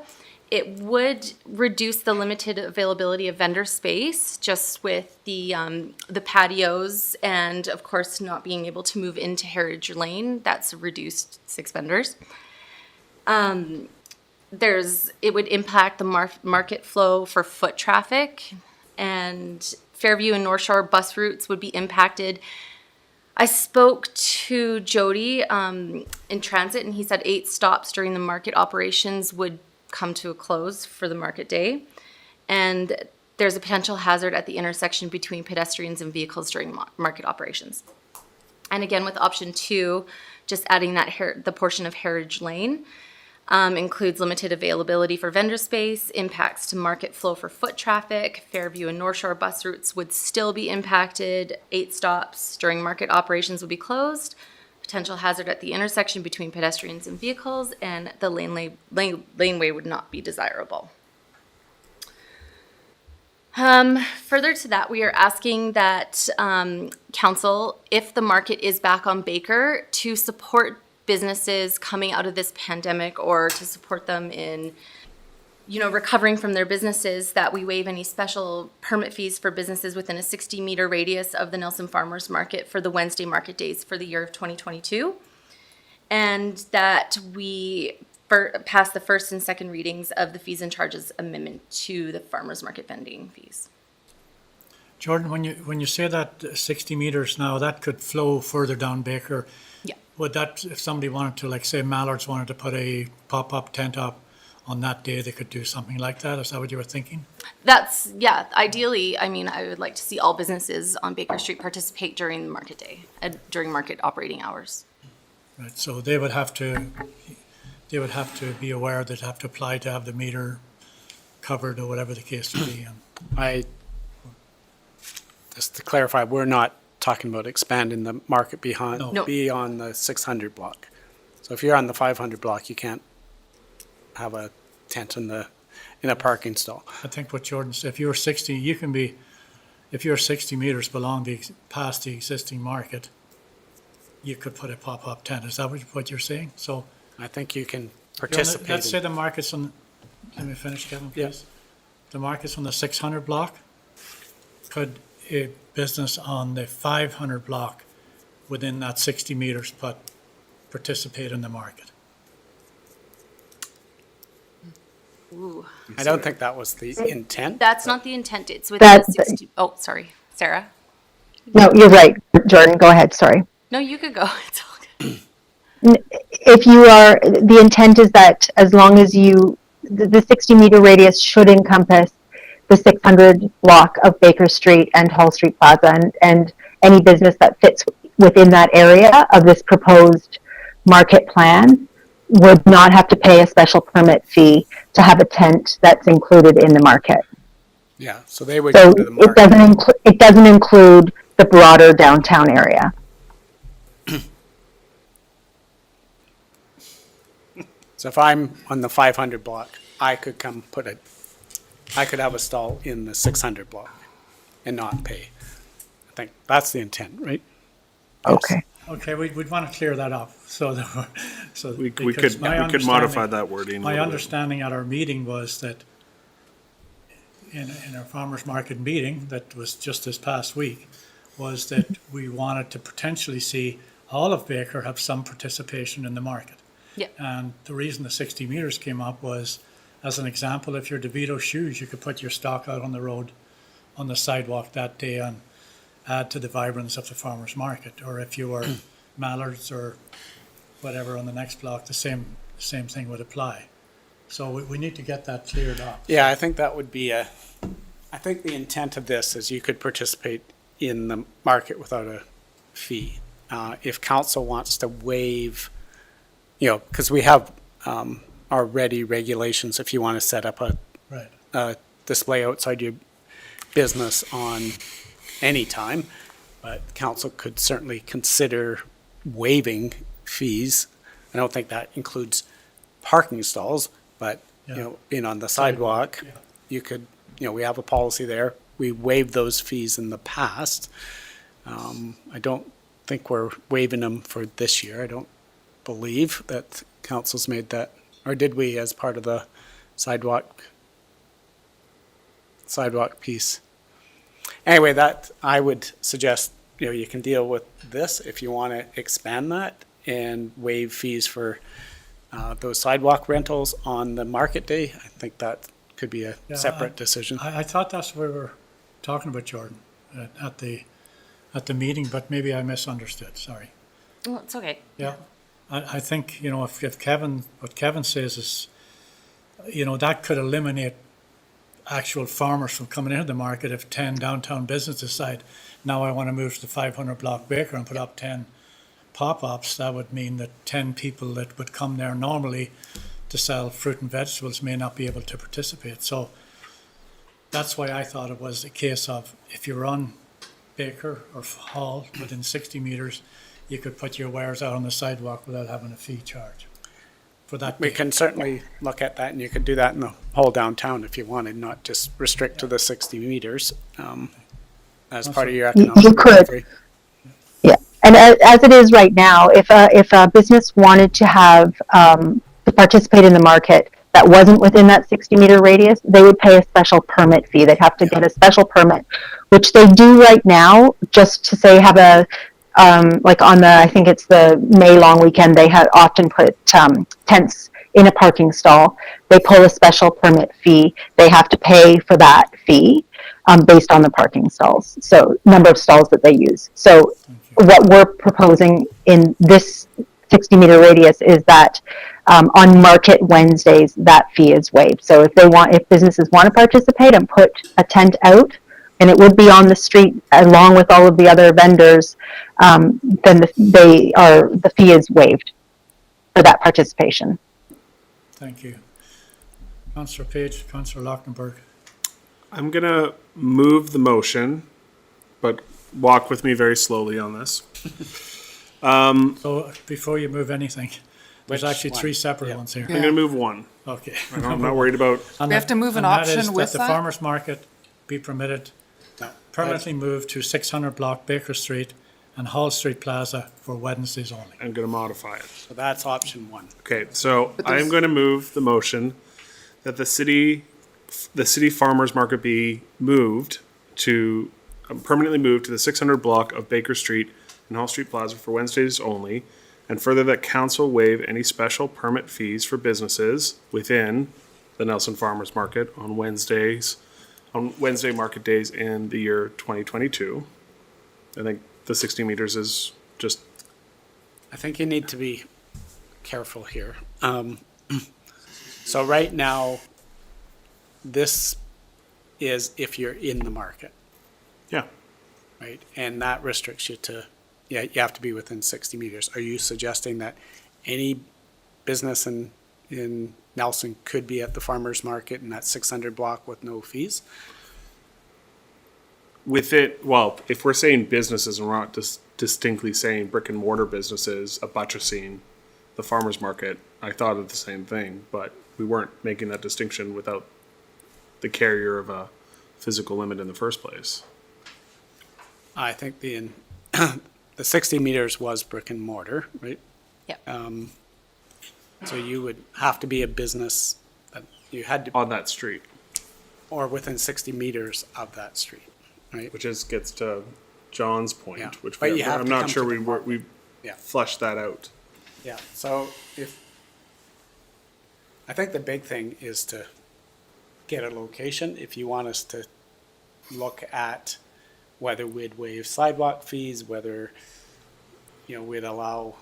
it would reduce the limited availability of vendor space, just with the patios and of course not being able to move into Heritage Lane. That's reduced 6 vendors. It would impact the market flow for foot traffic, and Fairview and North Shore bus routes would be impacted. I spoke to Jody in transit, and he said 8 stops during the market operations would come to a close for the market day. And there's a potential hazard at the intersection between pedestrians and vehicles during market operations. And again, with option 2, just adding that the portion of Heritage Lane, includes limited availability for vendor space, impacts to market flow for foot traffic. Fairview and North Shore bus routes would still be impacted. 8 stops during market operations would be closed. Potential hazard at the intersection between pedestrians and vehicles, and the laneway would not be desirable. Further to that, we are asking that council, if the market is back on Baker, to support businesses coming out of this pandemic, or to support them in, recovering from their businesses, that we waive any special permit fees for businesses within a 60-meter radius of the Nelson Farmers Market for the Wednesday market days for the year of 2022, and that we pass the first and second readings of the fees and charges amendment to the farmers market vending fees. Jordan, when you say that 60 meters now, that could flow further down Baker. Yeah. Would that, if somebody wanted to, like say Mallards wanted to put a pop-up tent up on that day, they could do something like that? Is that what you were thinking? That's, yeah, ideally, I mean, I would like to see all businesses on Baker Street participate during the market day, during market operating hours. Right, so they would have to be aware they'd have to apply to have the meter covered or whatever the case would be. And Just to clarify, we're not talking about expanding the market No. beyond the 600 block. So if you're on the 500 block, you can't have a tent in a parking stall. I think what Jordan said, if you're 60, you can be, if you're 60 meters past the existing market, you could put a pop-up tent. Is that what you're saying? So I think you can participate. let's say in- the market's on, let me finish, Kevin, please. Yes. The market's on the 600 block. Could a business on the 500 block within that 60 meters participate in the market? Ooh. I don't think that was the intent. That's not the intent, it's within the 60, oh, sorry, Sarah? No, you're right, Jordan. Go ahead. Sorry. No, you could go, it's all good. If you are, the intent is that as long as the 60-meter radius should encompass the 600 block of Baker Street and Hull Street Plaza, and any business that fits within that area of this proposed market plan would not have to pay a special permit fee to have a tent that's included in the market. Yeah, so they would So go to the it market. doesn't include the broader downtown area. So if I'm on the 500 block, I could have a stall in the 600 block and not pay. I think that's the intent, right? Okay. Okay, we'd want to clear that up, We because could my modify understanding- that wording. a My little bit. understanding at our meeting was that in our farmers market meeting that was just this past week, was that we wanted to potentially see all of Baker have some participation in the market. Yeah. And the reason the 60 meters came up was, as an example, if you're DeVito Shoes, you could put your stock out on the road, on the sidewalk that day and add to the vibrance of the farmers market. Or if you were Mallards or whatever on the next block, the same thing would apply. So we need to get that cleared up. Yeah, I think that would be I think the intent of this is you could participate in the market without a fee. If council wants to waive, because we have already regulations if you want to set up Right. a display outside your business on any time, but council could certainly consider waiving fees. I don't think that includes parking stalls, but, Yeah. being on the sidewalk, yeah. you could, we have a policy there. We waived those fees in the past. I don't think we're waiving them for this year. I don't believe that council's made that, or did we as part of the sidewalk piece? Anyway, that, I would suggest, you can deal with this if you want to expand that and waive fees for those sidewalk rentals on the market day. I think that could be a Yeah, separate decision. I thought that's what we were talking about, Jordan, at the meeting, but maybe I misunderstood, sorry. Well, it's okay. Yeah, I think, if what Kevin says is, that could eliminate actual farmers from coming into the market. If 10 downtown businesses decide, now I want to move to the 500 block baker and put up 10 pop-ups, that would mean that 10 people that would come there normally to sell fruit and vegetables may not be able to participate. So that's why I thought it was a case of, if you run baker or hall within 60 meters, you could put your wares out on the sidewalk without having a fee charge for that. We can certainly look at that, and you could do that in the whole downtown if you wanted, not just restrict to the 60 meters as part of your economic You could. recovery. Yeah, and as it is right now, if a business wanted to have, to participate in the market that wasn't within that 60-meter radius, they would pay a special permit fee. They'd have to get a special permit, which they do right now, just to say have a, like on the, I think it's the May long weekend, they often put tents in a parking stall. They pull a special permit fee. They have to pay for that fee based on the parking stalls, so number of stalls that they use. So what we're proposing in this 60-meter radius is that on market Wednesdays, that fee is waived. So if businesses want to participate and put a tent out, and it would be on the street along with all of the other vendors, then the fee is waived for that participation. Thank you. Councillor Page, Councillor Lochtenberg. I'm going to move the motion, but walk with me very slowly on this. So before you move anything, there's Which actually one? 3 separate ones here. I'm going to move one. Okay. I'm not worried about. And We have to move an and that option is with that that? the farmer's market be permitted, permanently moved to 600 block Baker Street and Hall Street Plaza for Wednesdays only. I'm going to modify it. So that's option one. Okay, so I'm going to move the motion that the city farmers market be moved to, permanently moved to the 600 block of Baker Street and Hall Street Plaza for Wednesdays only, and further that council waive any special permit fees for businesses within the Nelson Farmers Market on Wednesday market days in the year 2022. I think the 60 meters is just. I think you need to be careful here. So right now, this is if you're in the market, Yeah. right? And that restricts you to, you have to be within 60 meters. Are you suggesting that any business in Nelson could be at the farmer's market in that 600 block with no fees? With it, well, if we're saying businesses and we're not just distinctly saying brick and mortar businesses, buttressing the farmer's market, I thought of the same thing, but we weren't making that distinction without the carrier of a physical limit in the first place. I think the 60 meters was brick and mortar, right? Yep. So you would have to be a business that you had to, On that street, or within 60 meters of that street, right? which gets to John's point, Yeah, which but you have I'm to not come sure to the we Yeah. fleshed that out. Yeah, so I think the big thing is to get a location. If you want us to look at whether we'd waive sidewalk fees, whether, we'd allow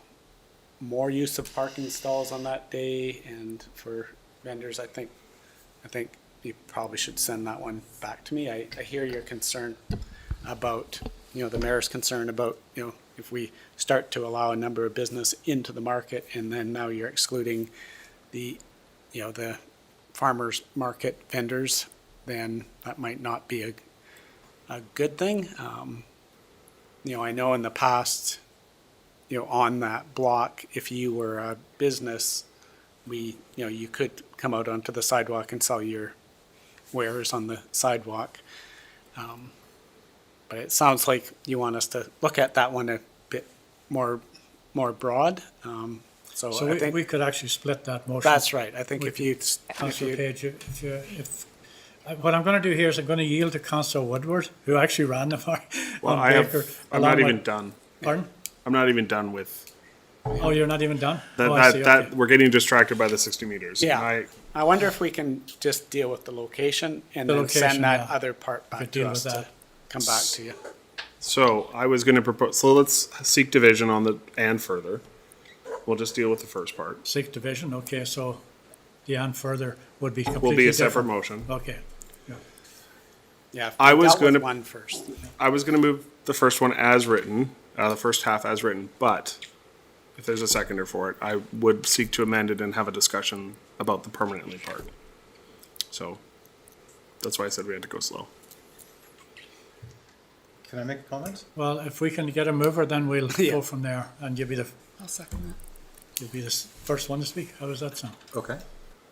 more use of parking stalls on that day and for vendors, I think you probably should send that one back to me. I hear your concern about, the mayor's concern about, if we start to allow a number of business into the market and then now you're excluding the farmers market vendors, then that might not be a good thing. I know in the past, on that block, if you were a business, you could come out onto the sidewalk and sell your wares on the sidewalk. But it sounds like you want us to look at that one a bit more broad. So I think we could actually split that motion. that's right. I think if you, Councillor Page, what I'm going to do here is I'm going to yield to Councillor Woodward, who actually ran the farm. Well, I'm not even done. Pardon? I'm not even done with Oh, you're not even done? Oh, I see, okay. we're getting distracted by the 60 meters. Yeah. I wonder if we can just deal with the location and The then location, send that yeah. other part back Could to deal us with to that. come back to you. So I was going to propose, so let's seek division on the and further. We'll just deal with the first part. Seek division, okay, so the and further would be completely Will be a separate different. motion. Okay, Yeah. I was dealt with gonna- one first. I was going to move the first one as written, the first half as written, but if there's a seconder for it, I would seek to amend it and have a discussion about the permanently part. So that's why I said we had to go slow. Can I make a comment? Well, if we can get a mover, then we'll Yeah. go from there, and you'll be the, I'll second you'll be the first one to speak. How does that sound? Okay.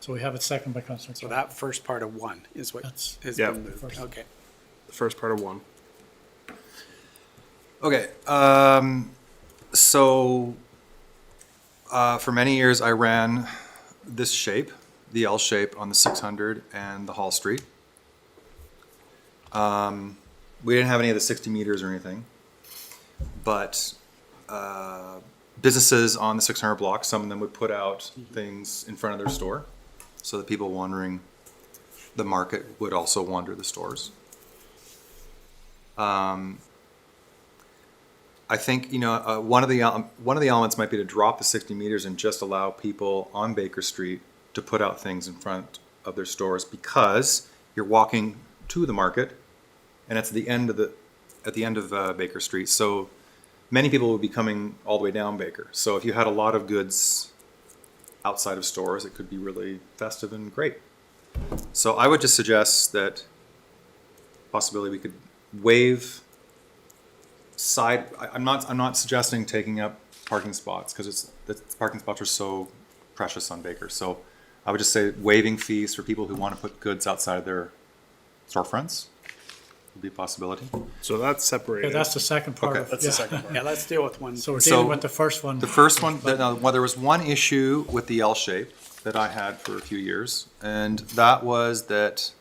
So we have it second by Councillor. So that first part of one is what That's- has Yeah. been moved. First. Okay. The first part of one. Okay, so for many years I ran this shape, the L shape on the 600 and the Hall Street. We didn't have any of the 60 meters or anything, but businesses on the 600 block, some of them would put out things in front of their store so that people wandering the market would also wander the stores. I think, one of the elements might be to drop the 60 meters and just allow people on Baker Street to put out things in front of their stores, because you're walking to the market and it's at the end of Baker Street. So many people would be coming all the way down Baker. So if you had a lot of goods outside of stores, it could be really festive and great. So I would just suggest that possibly we could waive side. I'm not suggesting taking up parking spots, because the parking spots are so precious on Baker. So I would just say waiving fees for people who want to put goods outside of their storefronts would be a possibility. So that's Okay, separated. that's the second part Okay, of. That's yeah. the second part. Yeah, let's deal with one. So we're So dealing with the first one. The first one, there was one issue with the L shape that I had for a few years, and that was that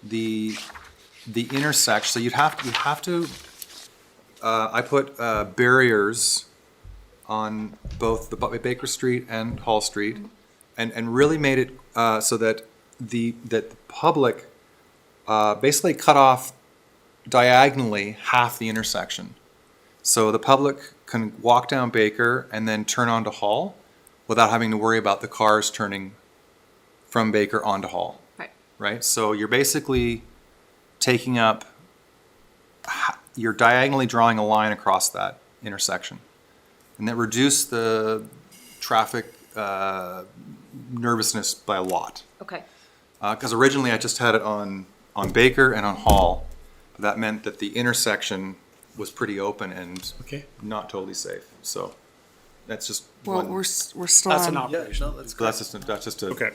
the intersection. So you have to. I put barriers on both the Baker Street and Hall Street, and really made it so that the public basically cut off diagonally half the intersection. So the public can walk down Baker and then turn onto Hall without having to worry about the cars turning from Baker onto Hall. Right. Right? So you're basically taking up, you're diagonally drawing a line across that intersection. And that reduced the traffic nervousness by a lot. Okay. Because originally I just had it on Baker and on Hall. But that meant that the intersection was pretty open and Okay. not totally safe. So that's just Well, one. we're still That's an on. operation. So that's just Okay,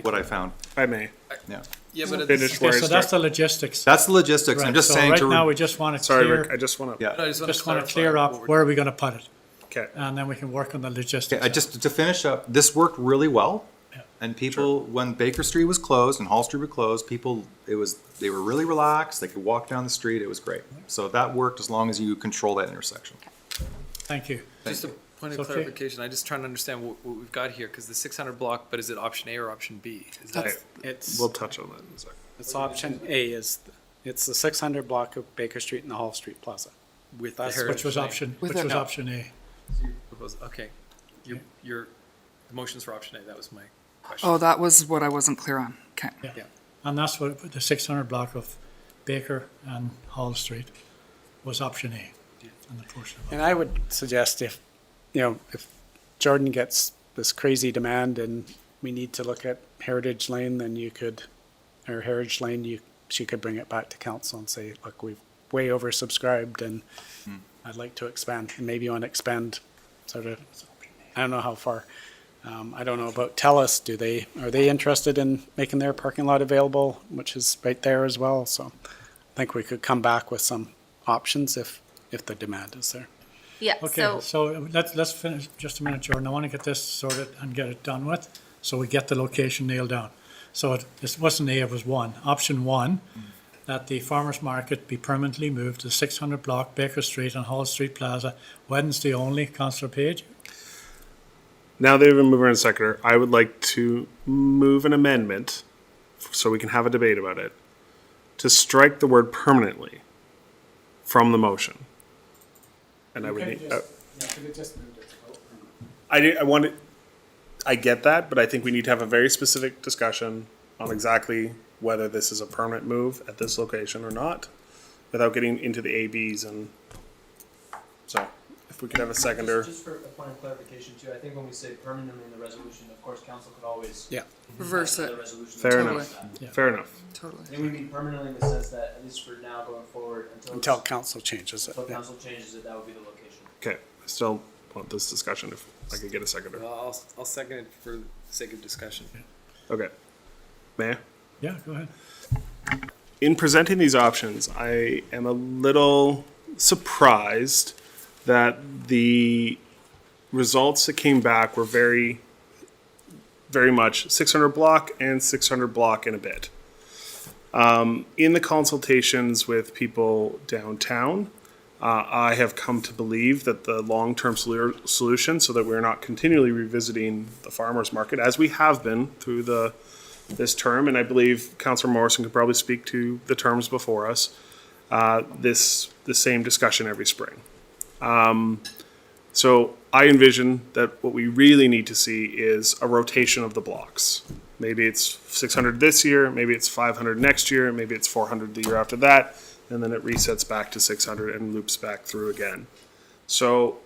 what I found. I may. Yeah. Yeah, but Finish Okay, where I so that's start. the logistics. That's the logistics. I'm Right, just so saying right to. now, we just want to Sorry, Rick, I clear, just want to. Yeah. just want to clear up where are we going to put it, Okay. and then we can work on the Okay, logistics. just to finish up, this worked really well. Yeah. And people, when Baker Street was closed and Hall Street was closed, they were really relaxed. They could walk down the street. It was great. So that worked as long as you control that intersection. Thank you. Just a point of It's okay. clarification, I just trying to understand what we've got here, because the 600 block, but is it option A or option B? Is that, It's, We'll touch on that in a second. it's option A it's the 600 block of Baker Street and the Hall Street Plaza. with the That's heritage Which was lane? option, With which it was now. option A. Okay, the motion's for option A, that was my question. Oh, that was what I wasn't clear on. Okay. Yeah. And that's what, the 600 block of Baker and Hall Street was option A. And the portion of And I would suggest if Jordan gets this crazy demand and we need to look at Heritage Lane, then she could bring it back to council and say, look, we've way oversubscribed and I'd like to expand. And maybe you want to expand sort of, I don't know how far. I don't know about Telus. Are they interested in making their parking lot available, which is right there as well? So I think we could come back with some options if the demand is there. Yeah, Okay, so, so let's finish, just a minute, Jordan. I want to get this sorted and get it done with, so we get the location nailed down. So this wasn't A, it was one. Option one, that the farmer's market be permanently moved to 600 block Baker Street and Hall Street Plaza, Wednesday only. Councillor Page? Now that we have a mover and seconder, I would like to move an amendment, so we can have a debate about it, to strike the word permanently from the motion. And I would need, I get that, but I think we need to have a very specific discussion on exactly whether this is a permanent move at this location or not, without getting into the ABs. And so if we could have a seconder. Just for a point of clarification too, I think when we say permanently in the resolution, of course, council could always. Yeah. Reverse pass it. another resolution Fair that Totally. enough. covers that. Yeah. Fair enough. Totally. I think we mean permanently in the sense that, at least for now going forward, Until council changes it. until Yeah. council changes it, that would be the location. Okay, I still want this discussion if I could get a seconder. I'll second it for the sake of discussion. Okay. May I? Yeah, go ahead. In presenting these options, I am a little surprised that the results that came back were very much 600 block and 600 block and a bit. In the consultations with people downtown, I have come to believe that the long-term solution, so that we're not continually revisiting the farmers market, as we have been through this term, and I believe Councillor Morrison could probably speak to the terms before us, the same discussion every spring. So I envision that what we really need to see is a rotation of the blocks. Maybe it's 600 this year, maybe it's 500 next year, maybe it's 400 the year after that, and then it resets back to 600 and loops back through again. So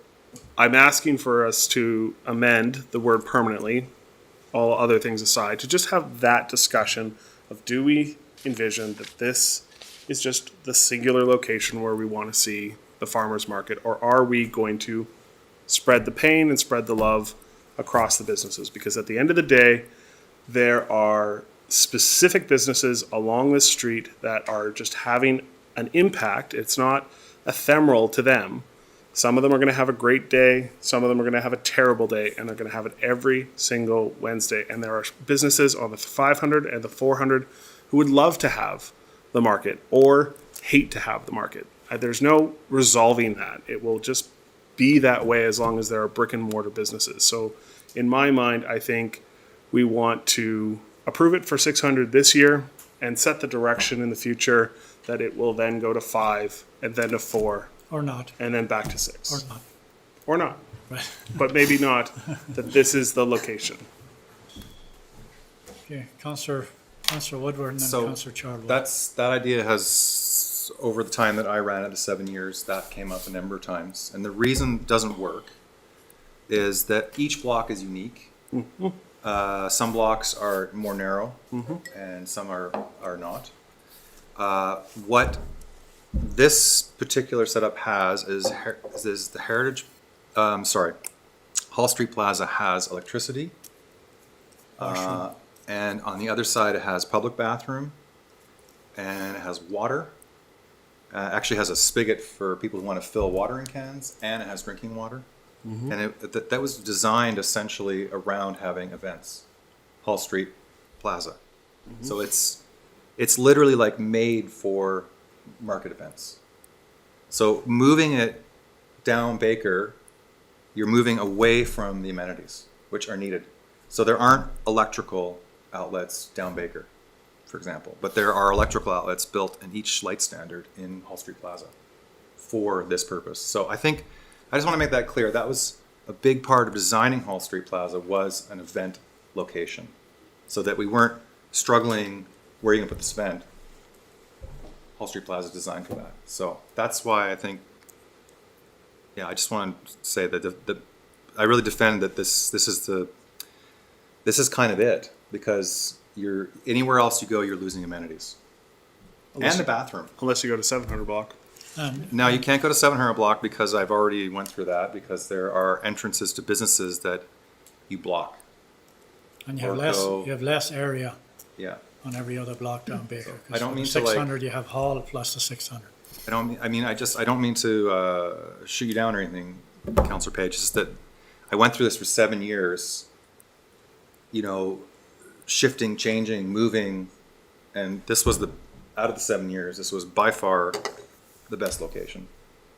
I'm asking for us to amend the word permanently, all other things aside, to just have that discussion of, do we envision that this is just the singular location where we want to see the farmers market, or are we going to spread the pain and spread the love across the businesses? Because at the end of the day, there are specific businesses along this street that are just having an impact. It's not ephemeral to them. Some of them are going to have a great day. Some of them are going to have a terrible day, and they're going to have it every single Wednesday. And there are businesses on the 500 and the 400 who would love to have the market or hate to have the market. There's no resolving that. It will just be that way as long as there are brick and mortar businesses. So in my mind, I think we want to approve it for 600 this year and set the direction in the future that it will then go to 5 and then to 4 Or not, and then back to 6. or not. Or not. Right. But maybe not, that this is the location. Okay, Councillor Woodward and then So Councillor Charbel. that idea has, over the time that I ran it, the 7 years, that came up a number of times. And the reason it doesn't work is that each block is unique. Some blocks are more narrow and some are not. What this particular setup has is the Heritage, Hall Street Plaza has electricity. And on the other side, it has public bathroom and it has water. Actually has a spigot for people who want to fill watering cans, and it has drinking water. And that was designed essentially around having events. Hall Street Plaza. So it's literally like made for market events. So moving it down Baker, you're moving away from the amenities, which are needed. So there aren't electrical outlets down Baker, for example, but there are electrical outlets built in each light standard in Hall Street Plaza for this purpose. So I just want to make that clear. That was a big part of designing Hall Street Plaza, was an event location, so that we weren't struggling where you're going to put this event. Hall Street Plaza is designed for that. So that's why I think, I just want to say that I really defend that this is kind of it, because anywhere else you go, you're losing amenities. And the bathroom. Unless you go to 700 block. Now, you can't go to 700 block because I've already went through that, because there are entrances to businesses that you block. And or you have less area Yeah. on every other block down Baker. 'cause I don't for mean the to, like- 600, you have Hall plus the 600. I don't mean to shoot you down or anything, Councillor Page. It's just that I went through this for 7 years, shifting, changing, moving, and this was out of the 7 years, this was by far the best location.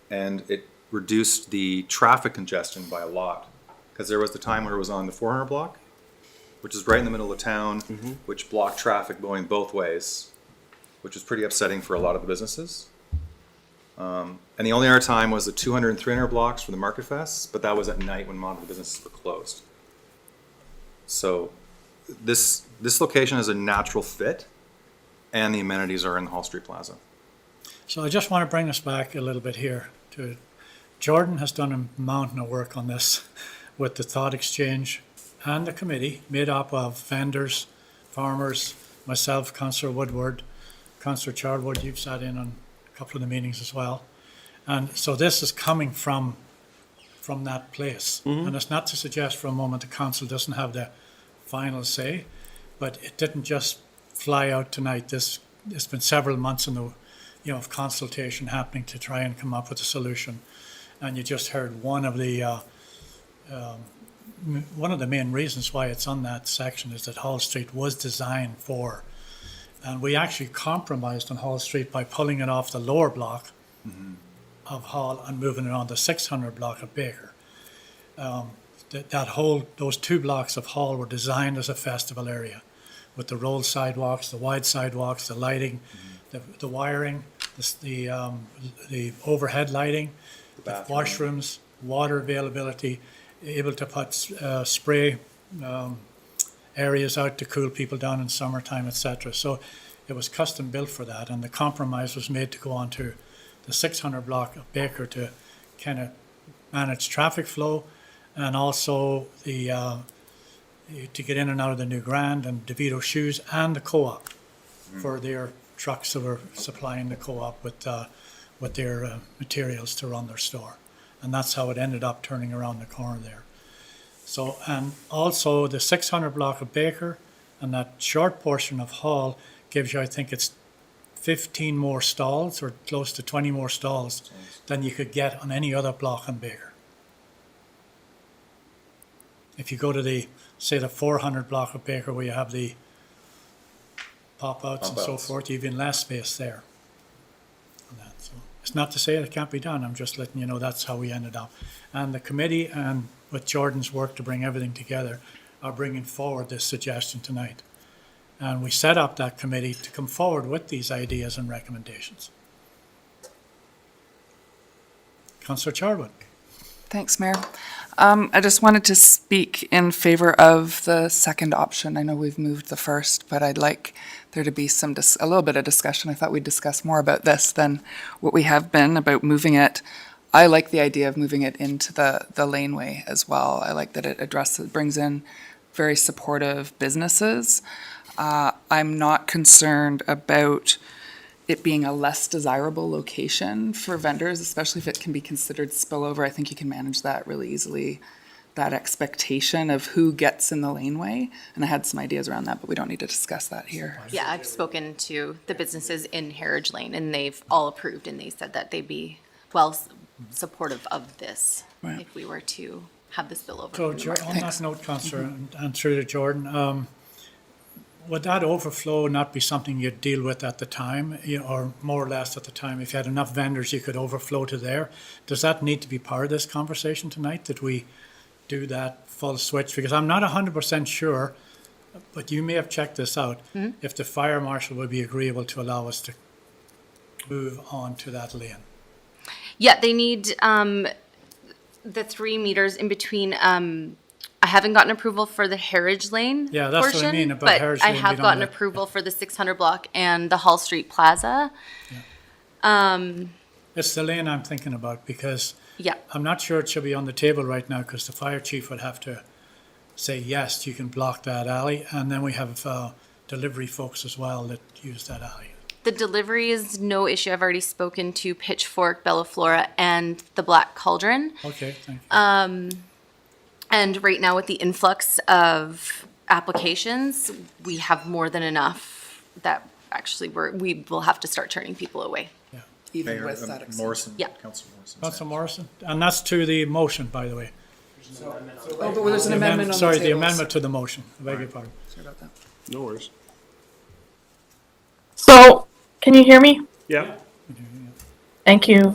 And it reduced the traffic congestion by a lot, because there was the time where it was on the 400 block, which is right in the middle of town, which blocked traffic going both ways, which was pretty upsetting for a lot of the businesses. And the only other time was the 200 and 300 blocks for the Market Fest, but that was at night when a lot of the businesses were closed. So this location is a natural fit, and the amenities are in the Hall Street Plaza. So I just want to bring us back a little bit here to, Jordan has done a mountain of work on this with the thought exchange and the committee made up of vendors, farmers, myself, Councillor Woodward, Councillor Charwood, you've sat in on a couple of the meetings as well. And so this is coming from that place. And it's not to suggest for a moment the council doesn't have the final say, but it didn't just fly out tonight. It's been several months in the, of consultation happening to try and come up with a solution. And you just heard one of the main reasons why it's on that section is that Hall Street was designed for, and we actually compromised on Hall Street by pulling it off the lower block of Hall and moving it on the 600 block of Baker. Those 2 blocks of Hall were designed as a festival area with the rolled sidewalks, the wide sidewalks, the lighting, the wiring, the overhead lighting, the washrooms, water availability, able to put spray areas out to cool people down in summertime, etc. So it was custom built for that, and the compromise was made to go on to the 600 block of Baker to kind of manage traffic flow, and also to get in and out of the New Grand and DeVito Shoes and the co-op for their trucks that were supplying the co-op with their materials to run their store. And that's how it ended up turning around the corner there. So, and also the 600 block of Baker and that short portion of Hall gives you, I think it's 15 more stalls or close to 20 more stalls than you could get on any other block on Baker. If you go to the 400 block of Baker where you have the pop-outs and so forth, you've even less space there. So it's not to say it can't be done, I'm just letting you know that's how we ended up. And the committee, and with Jordan's work to bring everything together, are bringing forward this suggestion tonight. And we set up that committee to come forward with these ideas and recommendations. Councillor Charwood. Thanks, Mayor. I just wanted to speak in favor of the second option. I know we've moved the first, but I'd like there to be a little bit of discussion. I thought we'd discuss more about this than what we have been about moving it. I like the idea of moving it into the laneway as well. I like that it brings in very supportive businesses. I'm not concerned about it being a less desirable location for vendors, especially if it can be considered spillover. I think you can manage that really easily, that expectation of who gets in the laneway. And I had some ideas around that, but we don't need to discuss that here. Yeah, I've spoken to the businesses in Heritage Lane, and they've all approved, and they said that they'd be supportive of this if we were to have the spillover. So on that note, Councillor, and through to Jordan, would that overflow not be something you'd deal with at the time, or more or less at the time? If you had enough vendors, you could overflow to there. Does that need to be part of this conversation tonight, that we do that full switch? Because I'm not 100% sure, but you may have checked this out, if the fire marshal would be agreeable to allow us to move on to that lane. Yeah, they need the 3 meters in between. I haven't gotten approval for the Heritage Lane portion. Yeah, that's what I mean about but Heritage I Lane have being on gotten the- approval for the 600 block and the Hall Street Plaza. It's the lane I'm thinking about, because Yeah, I'm not sure it should be on the table right now, because the fire chief would have to say, yes, you can block that alley, and then we have delivery folks as well that use that alley. the delivery is no issue. I've already spoken to Pitchfork, Bella Flora, and the Black Cauldron. Okay, thank you. And right now with the influx of applications, we have more than enough that actually we will have to start turning people away. Even Mayor, with that Morrison, Yeah. Councillor Morrison. Councillor Morrison, and that's to the motion, by the way. Oh, but there's an amendment on the Sorry, the table. amendment to the motion, I beg your pardon. Sorry about that. No worries. So, can you hear me? Yeah. Thank you,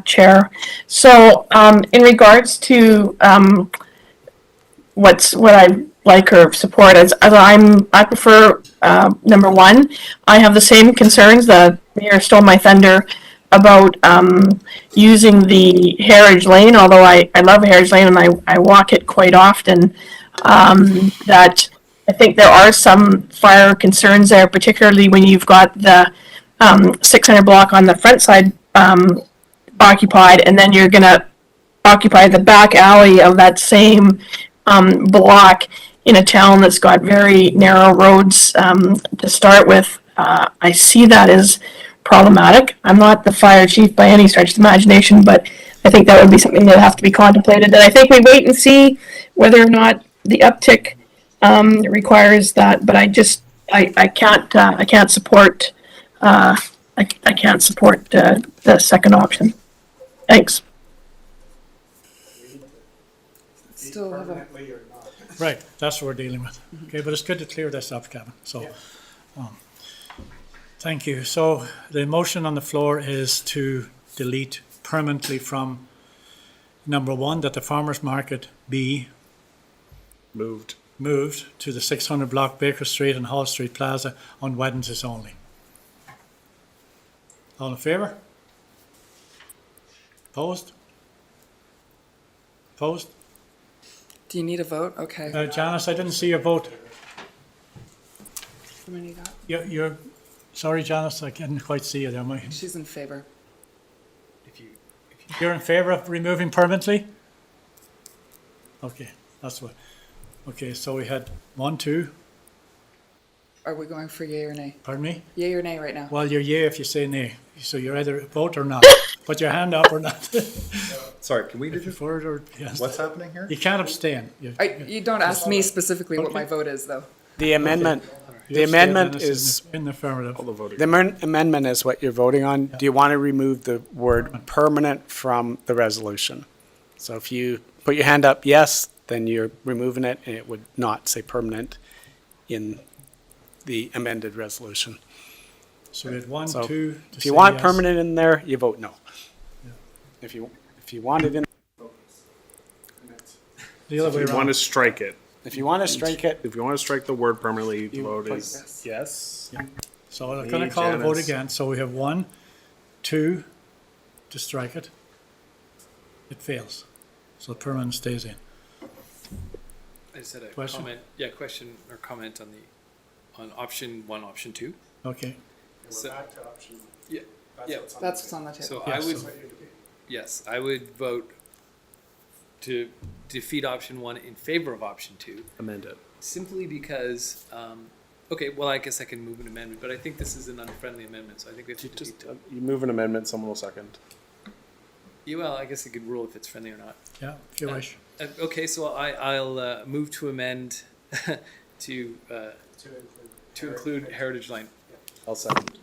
Chair. So, in regards to what I like or support, as I prefer number 1. I have the same concerns that Mayor stole my thunder about using the Heritage Lane, although I love Heritage Lane and I walk it quite often. That I think there are some fire concerns there, particularly when you've got the 600 block on the front side occupied, and then you're going to occupy the back alley of that same block in a town that's got very narrow roads to start with. I see that as problematic. I'm not the fire chief by any stretch of the imagination, but I think that would be something that would have to be contemplated. And I think we wait and see whether or not the uptick requires that. But I can't support I can't support the second option. Thanks. Still have a, Right, that's what we're dealing with. Okay, but it's good to clear this up, Kevin, so. Thank you. So the motion on the floor is to delete permanently from number 1, that the farmer's market be moved to the 600 block Baker Street and Hall Street Plaza on Wednesdays only. All in favour? Opposed? Opposed? do you need a vote? Okay. Janice, I didn't see your vote. How many you got? You're, sorry, Janice, I couldn't quite see you there. She's in favor. You're in favour of removing permanently? Okay, that's what. Okay, so we had 1, 2. Are we going for yay or nay? Pardon me? Yay or nay right now? Well, you're yay if you say nay. So you're either vote or not. Put your hand up or not. Sorry, can we do this? For it or yes. What's happening here? You can't abstain. You don't ask me specifically what my vote is, though. The amendment, You the abstain, amendment then is, in the affirmative. the amendment is what you're voting on. Do you want to remove the word permanent from the resolution? So if you put your hand up yes, then you're removing it, and it would not say permanent in the amended resolution. So we had 1, So 2. If you want permanent in there, you vote no. If you want it in, The other way If you want around. to strike it, if you want to strike it, if you want to strike the word permanently, the you vote put is yes. yes. So I'm Me, going to call the vote Janice. again. So we have 1, 2 to strike it. It fails. So permanent stays in. I just had a Question? question or comment on option 1, option 2. Okay. So, yeah, That's what's on the table. so Yes. I would vote to defeat option 1 in favor of option 2. Amend it. Simply because, okay, well, I guess I can move an amendment, but I think this is an unfriendly amendment, so I think we have to Just defeat you move an amendment, someone will second. Yeah, well, I guess I could rule if it's friendly or not. Yeah, if you wish. Okay, so I'll move to amend to include Heritage Lane. I'll second.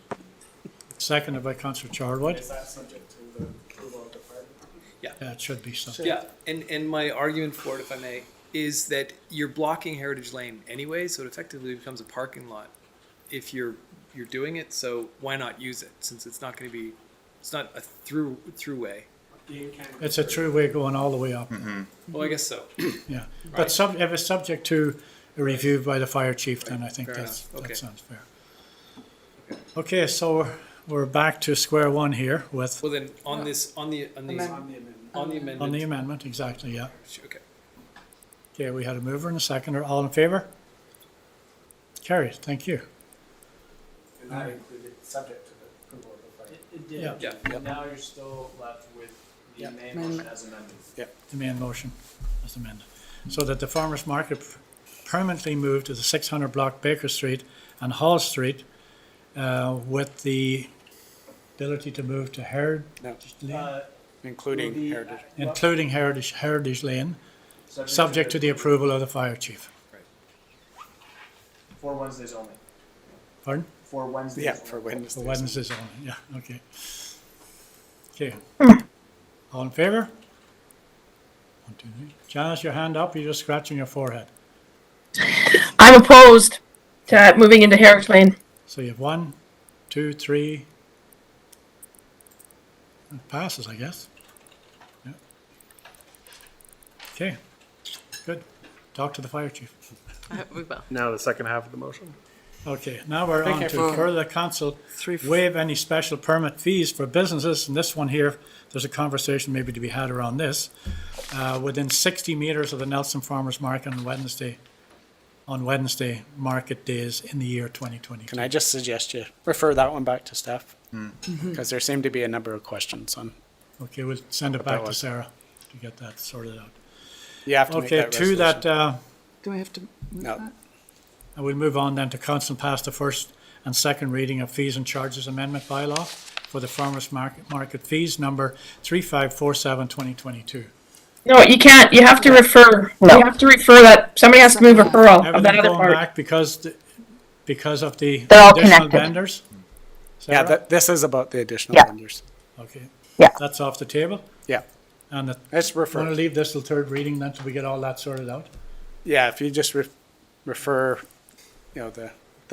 Seconded by Councillor Charwood. Is that subject to the approval of the fire department? Yeah, it should be so. Yeah, and my argument for it, if I may, is that you're blocking Heritage Lane anyway, so it effectively becomes a parking lot if you're doing it. So why not use it, since it's not going to be, it's not a throughway. It's a true way going all the way up. Well, I guess so. Yeah, but if it's subject to a review by the fire chief, then I think Fair that enough. sounds fair. Okay, so we're back to square one here with, Well, then on the amendment. on the amendment, exactly, yeah. Okay. Okay, we had a mover and a seconder. All in favor? Carried, thank you. And that included subject to the approval of the fire. It did. Yeah. Yeah. And now you're still left with the Yeah. main motion as amended. The main motion as amended. So that the farmer's market permanently moved to the 600 block Baker Street and Hall Street with the ability to move to Heritage Lane, Including Will the- heritage. including Heritage Lane, subject to the approval of the fire chief. For Wednesdays only. Pardon? For Wednesdays. Yeah, only. for Wednesdays. For Wednesdays only, yeah, okay. Okay. All in favor? 1, 2, 3. Janice, your hand up, you're just scratching your forehead. I'm opposed to moving into Heritage Lane. So you have 1, 2, 3. It passes, I guess. Yeah. Okay, good. Talk to the fire chief. We will. Now the second half of the motion. Okay, now we're Thank on you to for- further council waive any special permit fees for businesses. And this one here, there's a conversation maybe to be had around this. Within 60 meters of the Nelson Farmers Market on on Wednesday market days in the year 2022. Can I just suggest you refer that one back to staff? Because there seem to be a number of questions on, Okay, we'll send it But back that to was- Sarah to get that sorted out. you have to make Okay, that to that, resolution. Do I have to move No. that? and we'll move on then to council pass the first and second reading of fees and charges amendment bylaw for the farmers market fees number 3547/2022. No, you can't. You have to refer. No. You have to refer that. Somebody has to move referral of that Everything other going part. back because of the They're all additional connected. vendors? Yeah, Sarah? this is about the additional Yeah. vendors. Okay. Yeah. That's off the table? Yeah. And the, Let's want to refer, leave this till third reading then till we get all that sorted out? yeah, if you just refer, you know, Can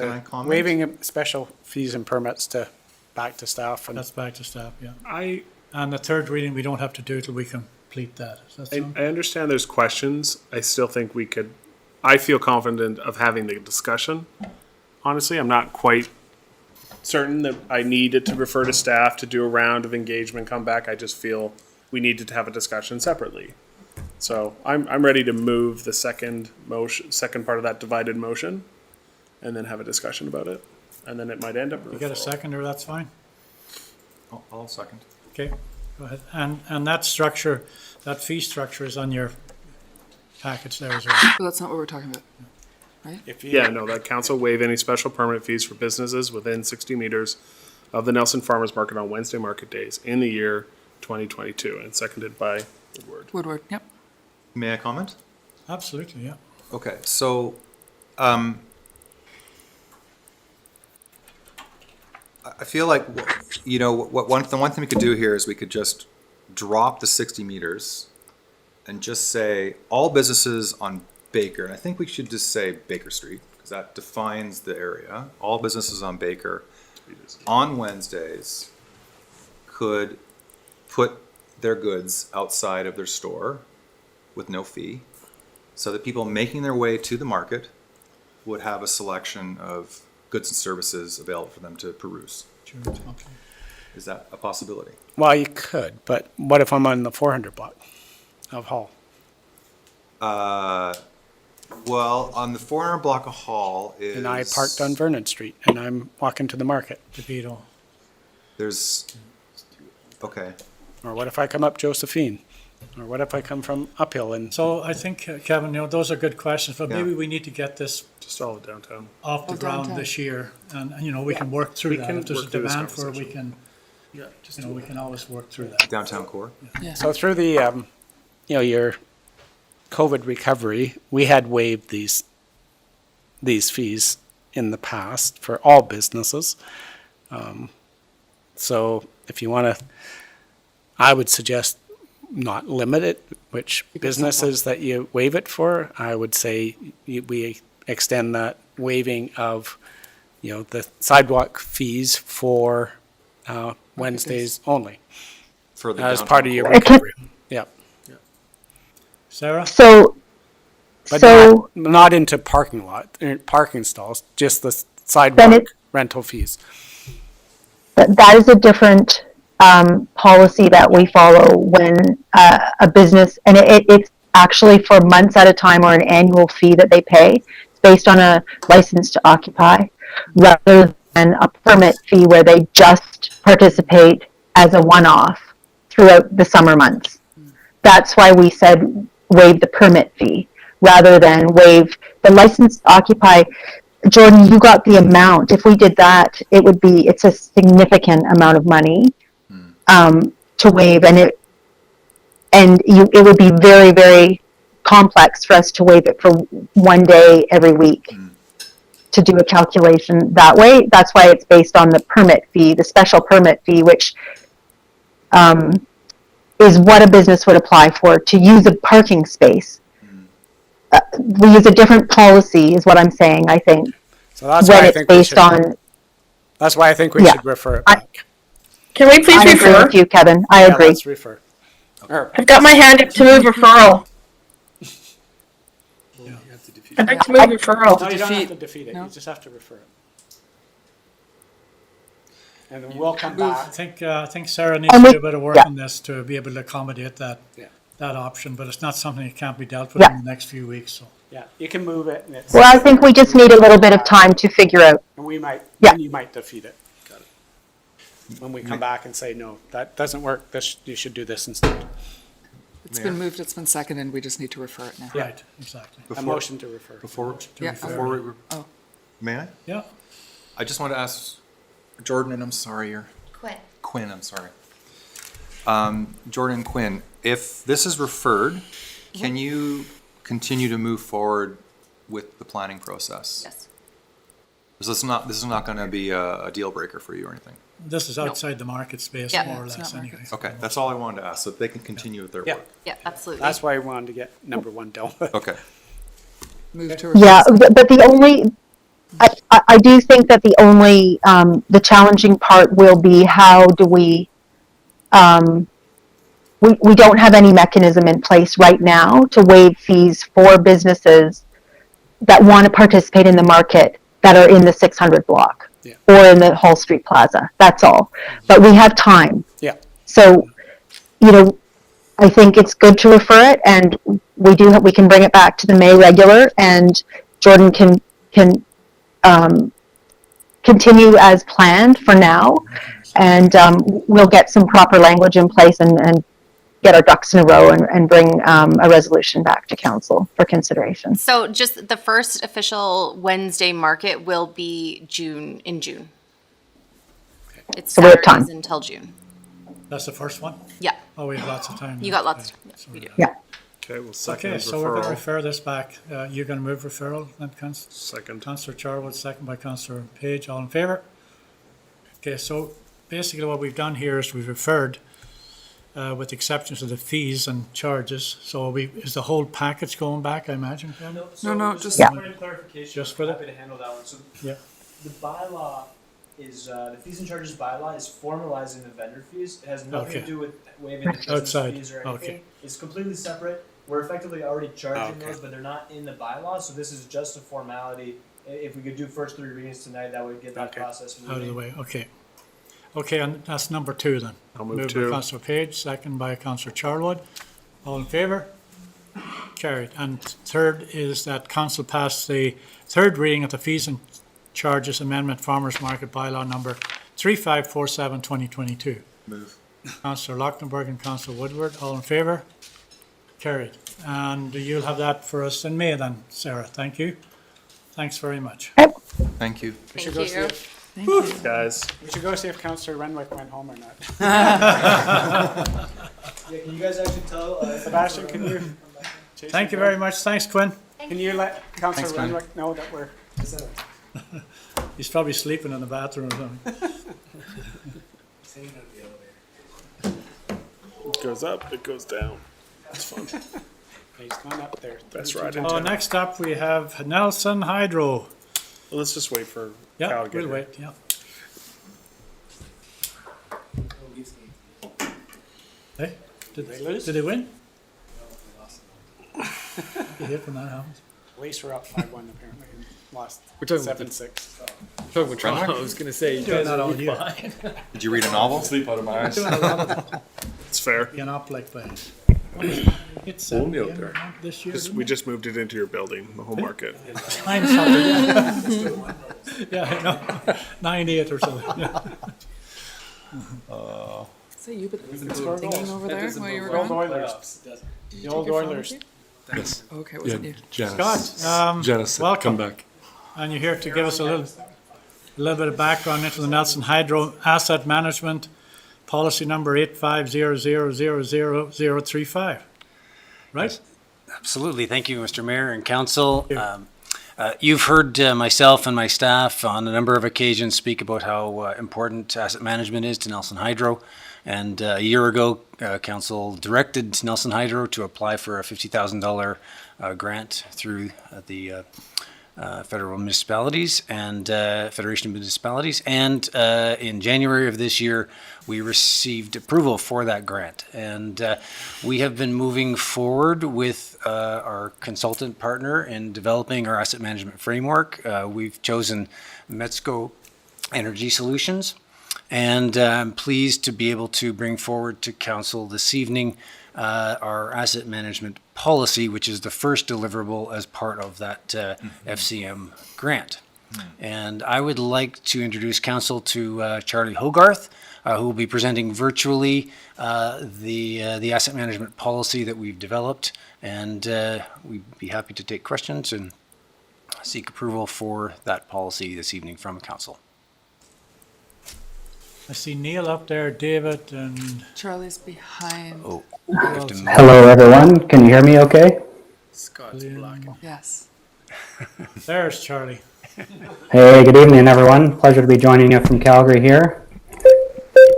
I the comment? waiving of special fees and permits to, back to staff and That's back to staff, yeah. I And the third reading, we don't have to do till we complete that. Does that I, sound? I understand there's questions. I still think we could, I feel confident of having the discussion. Honestly, I'm not quite certain that I needed to refer to staff to do a round of engagement, come back. I just feel we needed to have a discussion separately. So I'm ready to move the second part of that divided motion and then have a discussion about it. And then it might end up. You get a seconder, that's fine. I'll second. Okay, go ahead. And that structure, that fee structure is on your package there as well. But that's not what we're talking about. if you. Yeah, no, that council waive any special permit fees for businesses within 60 meters of the Nelson Farmers Market on Wednesday market days in the year 2022, and seconded by Woodward. Woodward, yep. May I comment? Absolutely, yeah. Okay, so, I feel like, you know, the one thing we could do here is we could just drop the 60 meters and just say all businesses on Baker, and I think we should just say Baker Street, because that defines the area. All businesses on Baker on Wednesdays could put their goods outside of their store with no fee, so that people making their way to the market would have a selection of goods and services available for them to peruse. Sure, okay. Is that a possibility? Well, you could, but what if I'm on the 400 block of Hall? Well, on the 400 block of Hall is... And I parked on Vernon Street and I'm walking to the market. DeVito. There's... Okay. Or what if I come up Josephine? Or what if I come from uphill and, So I think, Kevin, you know, those are good questions, but Yeah. maybe we need to get this Just all of downtown. off the Oh, ground downtown. this year. And, you know, we can work through We that. can If there's a work through this demand for it, we conversation. can, Yeah, just you know, we can always work through that. Downtown core? so through the, you know, your COVID recovery, we had waived these fees in the past for all businesses. So if you want to, I would suggest not limit it, which businesses that you waive it for. I would say we extend that waiving of, you know, the sidewalk fees for Wednesdays only For the as downtown part of your core. recovery. Yeah, Sarah? So, but so not into parking parking stalls, just the Then sidewalk it- rental fees. that is a different policy that we follow when a business, and it's actually for months at a time or an annual fee that they pay. It's based on a license to occupy rather than a permit fee where they just participate as a one-off throughout the summer months. That's why we said waive the permit fee rather than waive the license to occupy. Jordan, you got the amount. If we did that, it's a significant amount of money to waive, and it would be very, very complex for us to waive it for one day every week to do a calculation that way. That's why it's based on the permit fee, the special permit fee, which is what a business would apply for to use a parking space. We use a different policy, is what I'm saying, I think. So that's When why I it's think we based should, on, that's why I think we Yeah. should refer it I- back. Can we please I agree refer? with you, Kevin. I Yeah, agree. let's refer. Or, I've got my hand up to move referral. I'd like to move referral. no, you don't have defeat- to defeat it, no. you just have to refer it. And then we'll come I back. think Sarah needs And to we- do a bit of work yeah. on this to be able to accommodate that, Yeah. that option, but it's not something that can't be dealt with Yeah. in the next few weeks, so. Yeah, you can move it and it's. Well, I think we just need a little bit of time to figure out. And we might, Yeah. you might defeat it. When we come back and say, no, that doesn't work, you should do this instead. It's been moved, it's been seconded, we just need to refer it now. Right, exactly. A motion to refer. Yeah. Oh. May I? Yeah. I just want to ask Jordan, and I'm sorry, you're Quinn, I'm sorry. Jordan and Quinn, if this is referred, can you continue to move forward with the planning process? Yes. This is not going to be a deal breaker for you or anything? This is outside the market space, Yeah. more or It's less, not anyway. Okay, that's all I wanted to ask, so they can continue with their Yeah. work. Yeah, absolutely. That's why I wanted to get number one dealt with. Okay. Move to refer. Yeah, but the only, I do think that the only, the challenging part will be how do we don't have any mechanism in place right now to waive fees for businesses that want to participate in the market that are in the 600 block or in the Hall Street Plaza. That's all. But we have time. Yeah. So, I think it's good to refer it, and we can bring it back to the May regular, and Jordan can continue as planned for now, and we'll get some proper language in place and get our ducks in a row and bring a resolution back to council for consideration. So just the first official Wednesday market will be in June. It's So we have time. Saturdays until June. That's the first one? Yeah, Oh, we have lots of time. you then. got lots of Okay. time. Yeah, we do. Yeah. Okay, well, second Okay, is so we're going to referral. refer this back. You're going to move referral, then Second. Councillor Charwood, second by Councillor Page. All in favour? Okay, so basically what we've done here is we've referred with exceptions of the fees and charges. So is the whole package going back, I imagine? Ken? No, Just just- a point of clarification. Just for the- Happy to handle that one. So Yeah. the bylaw is, the fees and charges bylaw is formalizing the vendor fees. It has nothing Okay. to do with waiving the business Outside, fees or okay. anything. It's completely separate. We're effectively already charging Okay. those, but they're not in the bylaw, so this is just a formality. If we could do first 3 readings tonight, that would get that Okay. process moving. Out of the way, okay. Okay, and that's number 2 then. I'll move Moved 2. by Councillor Page, second by Councillor Charwood. All in favour? Carried. And third is that council passed the third reading of the fees and charges amendment Farmers Market Bylaw number 3547 2022. Move. Councillor Lochtenberg and Councillor Woodward, all in favour? Carried. And you'll have that for us in May then, Sarah. Thank you. Thanks very much. Thank you. We should Thank go you. see if, Guys, we should go see if Councillor Renwick went home or not. Yeah, can you guys actually tell? Sebastian, can you? chase Thank you him very down? much. Thanks, Quinn. Can you let Councillor Thanks, man. Renwick know that we're? He's probably sleeping in the bathroom or something. it goes up, it goes down. That's fun. He's gone up there. That's right. Oh, next up, we have Nelson Hydro. Well, let's just wait for Yeah, Cal to get we'll here. wait, yeah. Hey, did they lose? Did they win? You hate when that happens. Police were up 5-1 apparently and lost We're talking about 7-6. Talking about Toronto, I was gonna say, you guys Not are all really you. fine. Did you read a novel? Sleep out of my eyes. It's fair. You're not like that. It's Only out there. this year. We just moved it into your building, the whole market. Time something. Yeah, I know. 98 or something. Yeah. So you been thinking over there while you were The old gone? Oilers. The old Oilers. Yes. Okay, Yeah, wasn't you? Janice. Scott, Janice, welcome. come back. And you're here to give us a little bit of background into the Nelson Hydro Asset Management Policy number 85000035. Right? Absolutely. Thank you, Mr. Mayor and Council. You've heard myself and my staff on a number of occasions speak about how important asset management is to Nelson Hydro. And a year ago, Council directed Nelson Hydro to apply for a $50,000 grant through the federal municipalities and Federation of Municipalities. And in January of this year, we received approval for that grant. And we have been moving forward with our consultant partner in developing our asset management framework. We've chosen Metzco Energy Solutions And I'm pleased to be able to bring forward to council this evening our asset management policy, which is the first deliverable as part of that FCM grant. And I would like to introduce council to Charlie Hogarth, who will be presenting virtually the asset management policy that we've developed. And we'd be happy to take questions and seek approval for that policy this evening from council. I see Neil up there, David, and Charlie's behind. Oh, Hello, everyone. Can you hear me okay? Scott's blocking. Yes. there's Charlie. Hey, good evening, everyone. Pleasure to be joining you from Calgary here.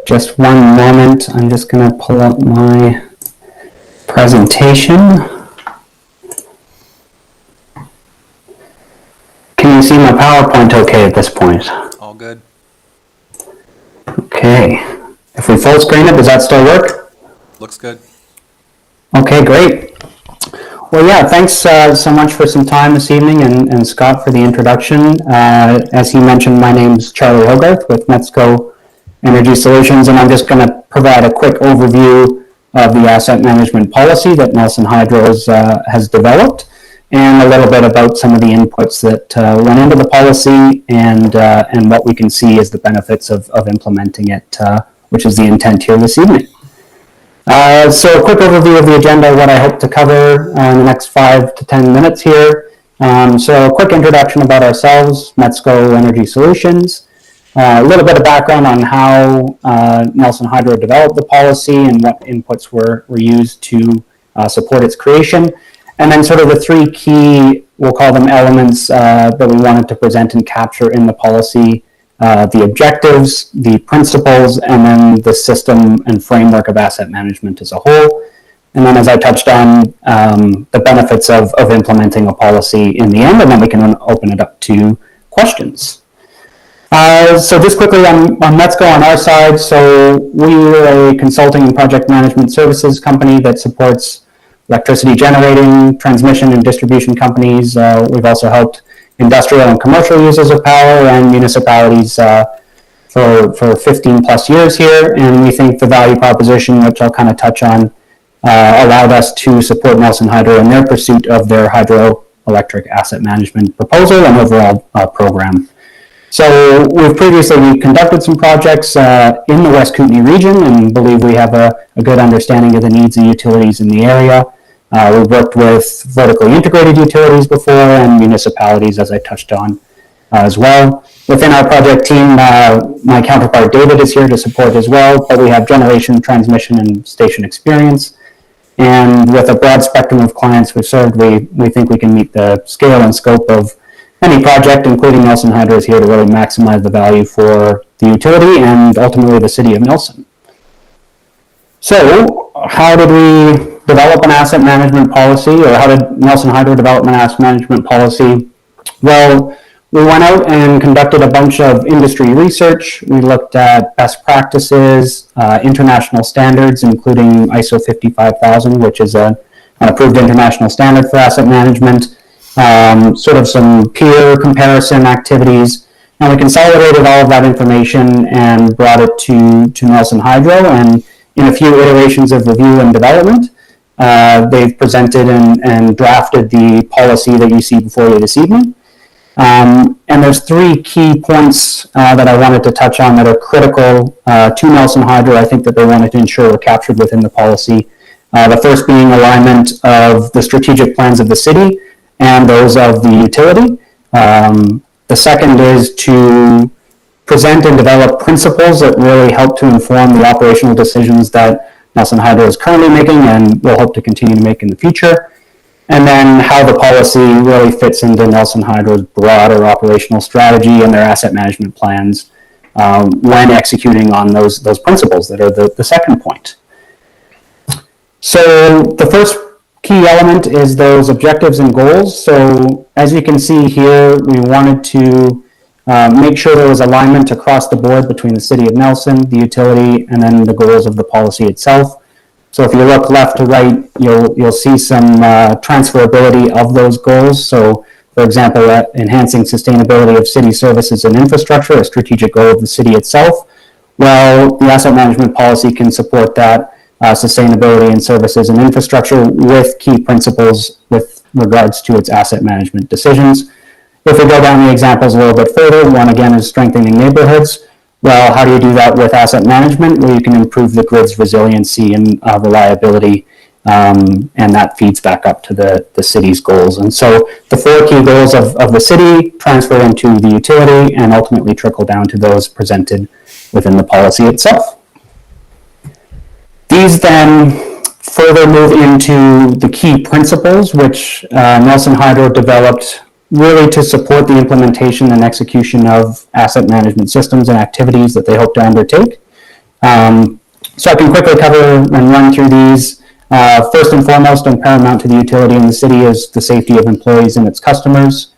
Just one moment. I'm just going to pull up my presentation. Can you see my PowerPoint okay at this point? All good. Okay. If we full screen it, does that still work? Looks good. Okay, great. Well, yeah, thanks so much for some time this evening, and Scott for the introduction. As he mentioned, my name's Charlie Hogarth with Metzco Energy Solutions, and I'm just going to provide a quick overview of the asset management policy that Nelson Hydro has developed, and a little bit about some of the inputs that went into the policy, and what we can see as the benefits of implementing it, which is the intent here this evening. So a quick overview of the agenda, what I hope to cover in the next 5 to 10 minutes here. So a quick introduction about ourselves, Metzco Energy Solutions, a little bit of background on how Nelson Hydro developed the policy and what inputs were used to support its creation, and then sort of the 3 key, we'll call them elements that we wanted to present and capture in the policy. The objectives, the principles, and then the system and framework of asset management as a whole. And then as I touched on, the benefits of implementing a policy in the end, and then we can open it up to questions. So just quickly on Metzco on our side, so we are a consulting and project management services company that supports electricity generating, transmission, and distribution companies. We've also helped industrial and commercial users of power and municipalities for 15 plus years here, and we think the value proposition, which I'll kind of touch on, allowed us to support Nelson Hydro in their pursuit of their hydroelectric asset management proposal and overall program. So we've previously conducted some projects in the West Kootenay region and believe we have a good understanding of the needs of utilities in the area. We've worked with vertically integrated utilities before and municipalities, as I touched on as well. Within our project team, my counterpart David is here to support as well, but we have generation, transmission, and station experience. And with a broad spectrum of clients we've served, we think we can meet the scale and scope of any project, including Nelson Hydro is here to really maximize the value for the utility and ultimately the city of Nelson. So how did we develop an asset management policy, or how did Nelson Hydro develop an asset management policy? Well, we went out and conducted a bunch of industry research. We looked at best practices, international standards, including ISO 55000, which is an approved international standard for asset management, sort of some peer comparison activities, and we consolidated all of that information and brought it to Nelson Hydro, and in a few iterations of review and development, they've presented and drafted the policy that you see before you this evening. And there's 3 key points that I wanted to touch on that are critical to Nelson Hydro. I think that they wanted to ensure were captured within the policy. The first being alignment of the strategic plans of the city and those of the utility. The second is to present and develop principles that really help to inform the operational decisions that Nelson Hydro is currently making and will hope to continue to make in the future. And then how the policy really fits into Nelson Hydro's broader operational strategy and their asset management plans when executing on those principles that are the second point. So the first key element is those objectives and goals. So as you can see here, we wanted to make sure there was alignment across the board between the City of Nelson, the utility, and then the goals of the policy itself. So if you look left to right, you'll see some transferability of those goals. So for example, enhancing sustainability of city services and infrastructure, a strategic goal of the city itself, well, the asset management policy can support that sustainability in services and infrastructure with key principles with regards to its asset management decisions. If we go down the examples a little bit further, one again is strengthening neighborhoods. Well, how do you do that with asset management? Well, you can improve the grid's resiliency and reliability, and that feeds back up to the city's goals. And so the 4 key goals of the city transfer into the utility and ultimately trickle down to those presented within the policy itself. These then further move into the key principles, which Nelson Hydro developed really to support the implementation and execution of asset management systems and activities that they hope to undertake. So I can quickly cover and run through these. First and foremost and paramount to the utility in the city is the safety of employees and its customers.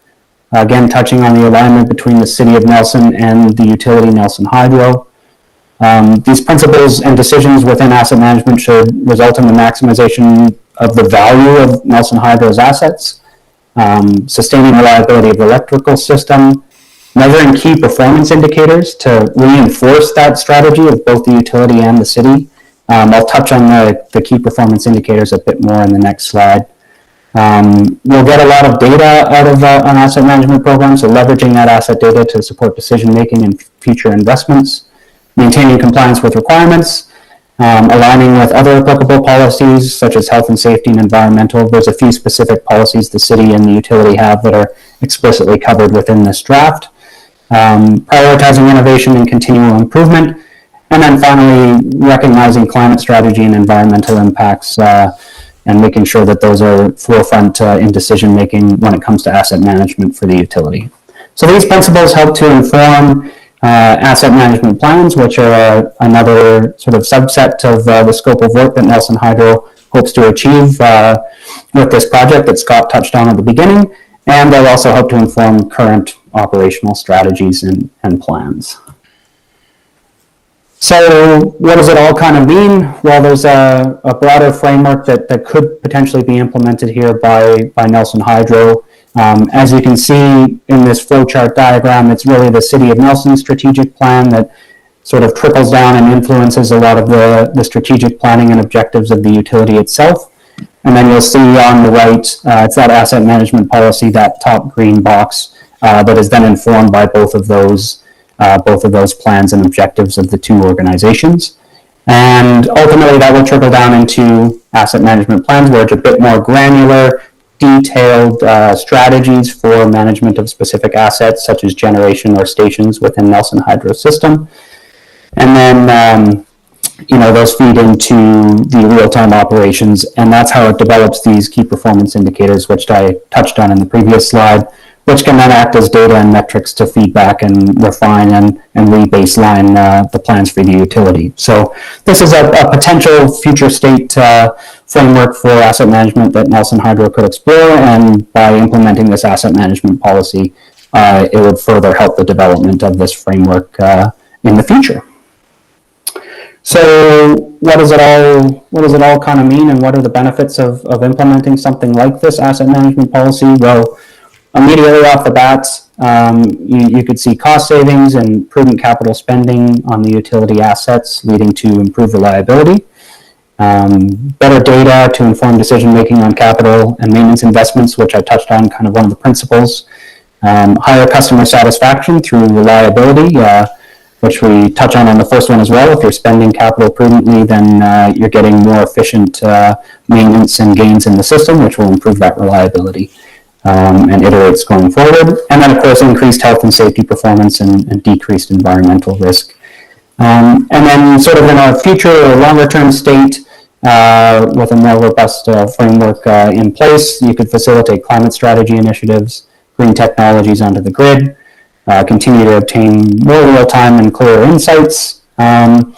Again, touching on the alignment between the City of Nelson and the utility Nelson Hydro. These principles and decisions within asset management should result in the maximization of the value of Nelson Hydro's assets, sustaining reliability of the electrical system, measuring key performance indicators to reinforce that strategy of both the utility and the city. I'll touch on the key performance indicators a bit more in the next slide. We'll get a lot of data out of an asset management program, so leveraging that asset data to support decision-making and future investments, maintaining compliance with requirements, aligning with other applicable policies such as health and safety and environmental. There's a few specific policies the city and the utility have that are explicitly covered within this draft. Prioritizing innovation and continual improvement. And then finally, recognizing climate strategy and environmental impacts and making sure that those are forefront in decision-making when it comes to asset management for the utility. So these principles help to inform asset management plans, which are another sort of subset of the scope of work that Nelson Hydro hopes to achieve with this project that Scott touched on at the beginning. And they'll also help to inform current operational strategies and plans. So what does it all kind of mean? Well, there's a broader framework that could potentially be implemented here by Nelson Hydro. As you can see in this flowchart diagram, it's really the City of Nelson strategic plan that sort of trickles down and influences a lot of the strategic planning and objectives of the utility itself. And then you'll see on the right, it's that asset management policy, that top green box, that is then informed by both of those plans and objectives of the two organizations. And ultimately that will trickle down into asset management plans where it's a bit more granular, detailed strategies for management of specific assets such as generation or stations within Nelson Hydro's system. And then, those feed into the real-time operations, and that's how it develops these key performance indicators, which I touched on in the previous slide, which can then act as data and metrics to feedback and refine and re-baseline the plans for the utility. So this is a potential future state framework for asset management that Nelson Hydro could explore, and by implementing this asset management policy, it would further help the development of this framework in the future. So what does it all kind of mean, and what are the benefits of implementing something like this asset management policy? Well, immediately off the bat, you could see cost savings and prudent capital spending on the utility assets, leading to improved reliability, better data to inform decision-making on capital and maintenance investments, which I touched on, kind of one of the principles, higher customer satisfaction through reliability, which we touch on the first one as well. If you're spending capital prudently, then you're getting more efficient maintenance and gains in the system, which will improve that reliability. And iterates going forward. And then, of course, increased health and safety performance and decreased environmental risk. And then sort of in a future or longer-term state, with a more robust framework in place, you could facilitate climate strategy initiatives, green technologies onto the grid, continue to obtain more real-time and clearer insights, and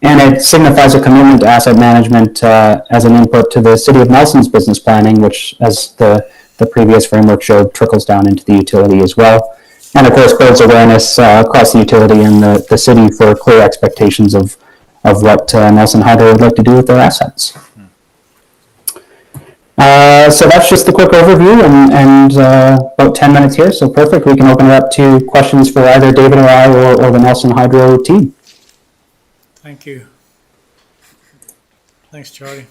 it signifies a commitment to asset management as an input to the City of Nelson's business planning, which, as the previous framework showed, trickles down into the utility as well. And of course, builds awareness across the utility and the city for clear expectations of what Nelson Hydro would like to do with their assets. So that's just the quick overview, and about 10 minutes here, so perfect. We can open it up to questions for either David or I or the Nelson Hydro team. Thank you. Thanks, Charlie.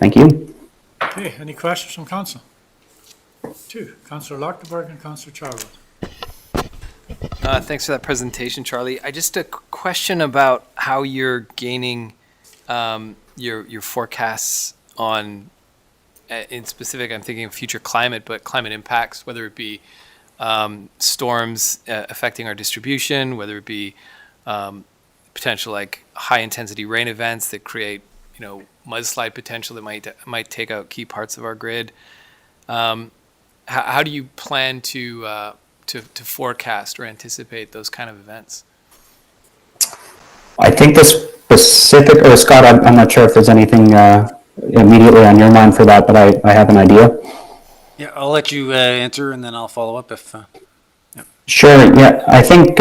Thank you. Okay, any questions from council? Two, Councillor Lochtenberg and Councillor Charles. Thanks for that presentation, Charlie. I just a question about how you're gaining your forecasts on, in specific, I'm thinking of future climate, but climate impacts, whether it be storms affecting our distribution, whether it be potential like high intensity rain events that create, mudslide potential that might take out key parts of our grid. How do you plan to forecast or anticipate those kind of events? I think the specific, or Scott, I'm not sure if there's anything immediately on your mind for that, but I have an idea. Yeah, I'll let you answer and then I'll follow up if. Sure. Yeah, I think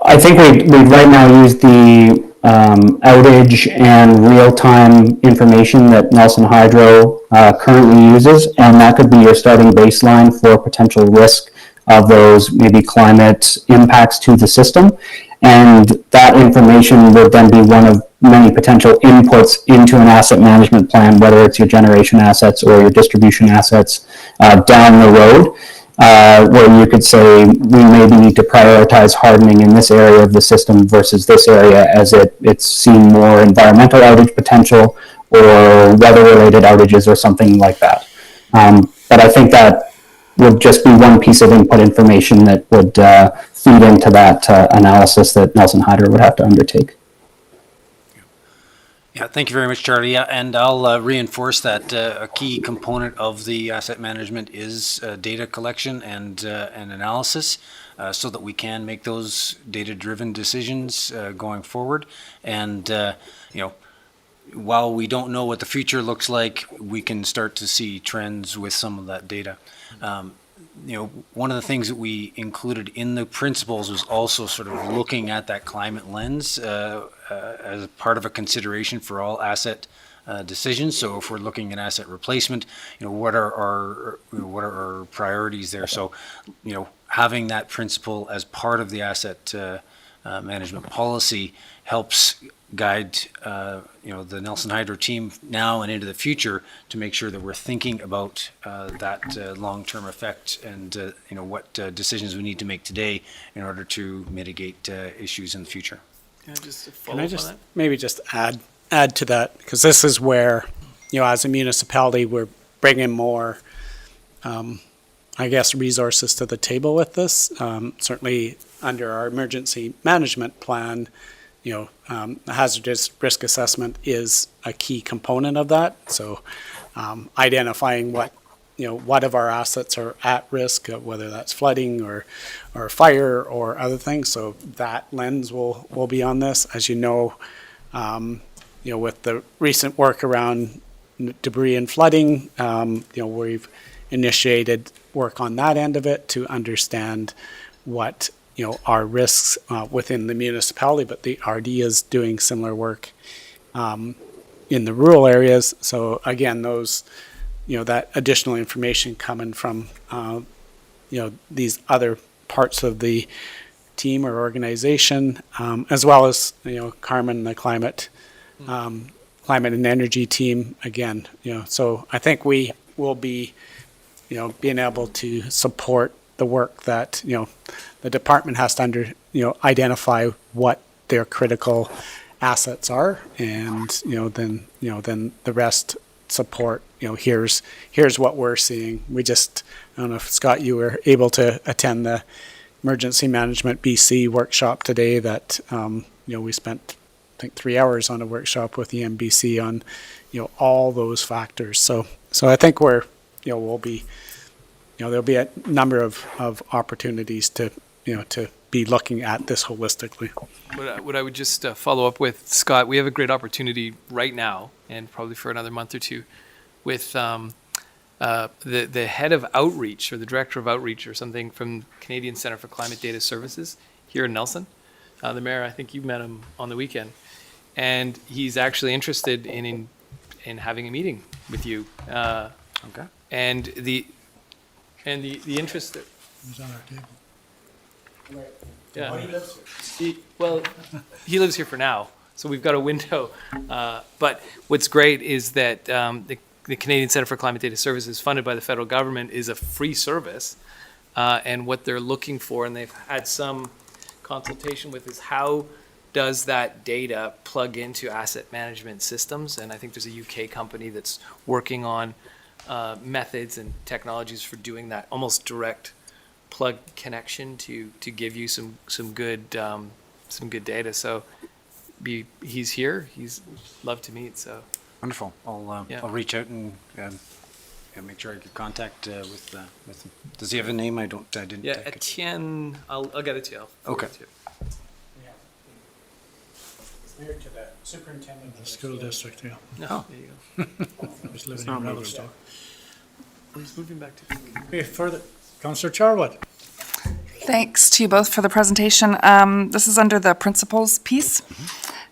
we right now use the outage and real-time information that Nelson Hydro currently uses, and that could be your starting baseline for potential risk of those maybe climate impacts to the system. And that information would then be one of many potential inputs into an asset management plan, whether it's your generation assets or your distribution assets down the road. Where you could say we maybe need to prioritize hardening in this area of the system versus this area as it's seen more environmental outage potential or weather-related outages or something like that. But I think that would just be one piece of input information that would feed into that analysis that Nelson Hydro would have to undertake. Yeah, thank you very much, Charlie. Yeah, and I'll reinforce that a key component of the asset management is data collection and analysis, so that we can make those data-driven decisions going forward. And while we don't know what the future looks like, we can start to see trends with some of that data. One of the things that we included in the principles was also sort of looking at that climate lens as part of a consideration for all asset decisions. So if we're looking at asset replacement, what are our priorities there? So, having that principle as part of the asset management policy helps guide the Nelson Hydro team now and into the future to make sure that we're thinking about that long-term effect and what decisions we need to make today in order to mitigate issues in the future. Can I just follow up on that? Maybe just add to that, because this is where, as a municipality, we're bringing more, resources to the table with this. Certainly under our emergency management plan, hazardous risk assessment is a key component of that. So identifying what of our assets are at risk, whether that's flooding or fire or other things. So that lens will be on this. As with the recent work around debris and flooding, we've initiated work on that end of it to understand what our risks within the municipality, but the RD is doing similar work in the rural areas. So again, those, that additional information coming from, these other parts of the team or organization, as well as, Carmen, the climate and energy team again, so I think we will be, being able to support the work that, the department has to identify what their critical assets are, and then the rest support. Here's what we're seeing. I don't know if Scott, you were able to attend the Emergency Management BC workshop today. That we spent, I think, 3 hours on a workshop with the MBC on all those factors. So I think we'll be. There'll be a number of opportunities to be looking at this holistically. What I would just follow up with, Scott, we have a great opportunity right now, and probably for another month or two, with the head of outreach or the director of outreach or something from Canadian Centre for Climate Data Services here in Nelson. The mayor, I think you met him on the weekend, and he's actually interested in having a meeting with you. Okay. And the interest that It's on our table. Yeah. Oh, he lives here. He lives here for now, so we've got a window. But what's great is that the Canadian Centre for Climate Data Services, funded by the federal government, is a free service. And what they're looking for, and they've had some consultation with, is how does that data plug into asset management systems? And I think there's a UK company that's working on methods and technologies for doing that, almost direct plug connection to give you some good data. So he's here. He's love to meet. So Wonderful. I'll Yeah. I'll reach out and make sure I get contact with him. Does he have a name? I didn't. yeah, take it. Etienne. I'll get it to you. I'll forward Okay. it to you. Yeah. It's near to the superintendent of the school district, yeah. No, Oh. there you go. He's living not in moving. Revelstoke. He's moving back to. Okay, further, Councillor Charwood. Thanks to you both for the presentation. This is under the principles piece.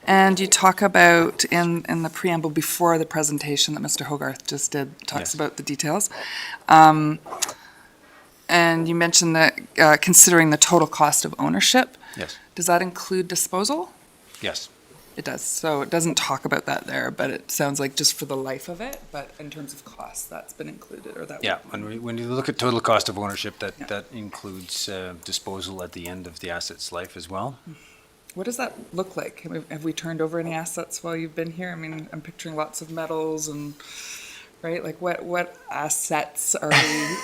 And you talk about, in the preamble before the presentation that Mr. Hogarth just did, talks Yes. about the details. And you mentioned that considering the total cost of ownership. Yes. Does that include disposal? Yes. It does. So it doesn't talk about that there, but it sounds like just for the life of it. But in terms of costs, that's been included, or that. Yeah. When you look at total cost of ownership, that Yeah. that includes disposal at the end of the asset's life as well. What does that look like? Have we turned over any assets while you've been here? I mean, I'm picturing lots of metals and, right? Like what assets are we,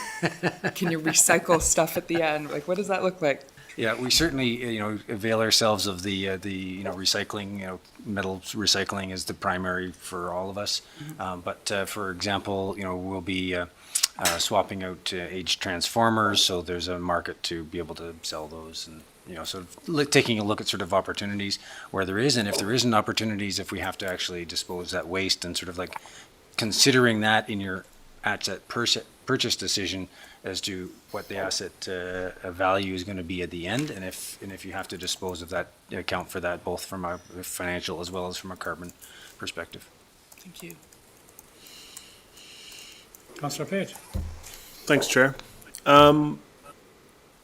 can you recycle stuff at the end? Like, what does that look like? Yeah, we certainly, avail ourselves of the recycling, metals recycling is the primary for all of us. But for example, we'll be swapping out aged transformers, so there's a market to be able to sell those, and, sort of taking a look at sort of opportunities where there is, and if there isn't opportunities, if we have to actually dispose that waste, and sort of like considering that in your asset purchase decision as to what the asset value is going to be at the end, and if you have to dispose of that, account for that both from a financial as well as from a carbon perspective. Thank you. Councillor Page. Thanks, Chair. When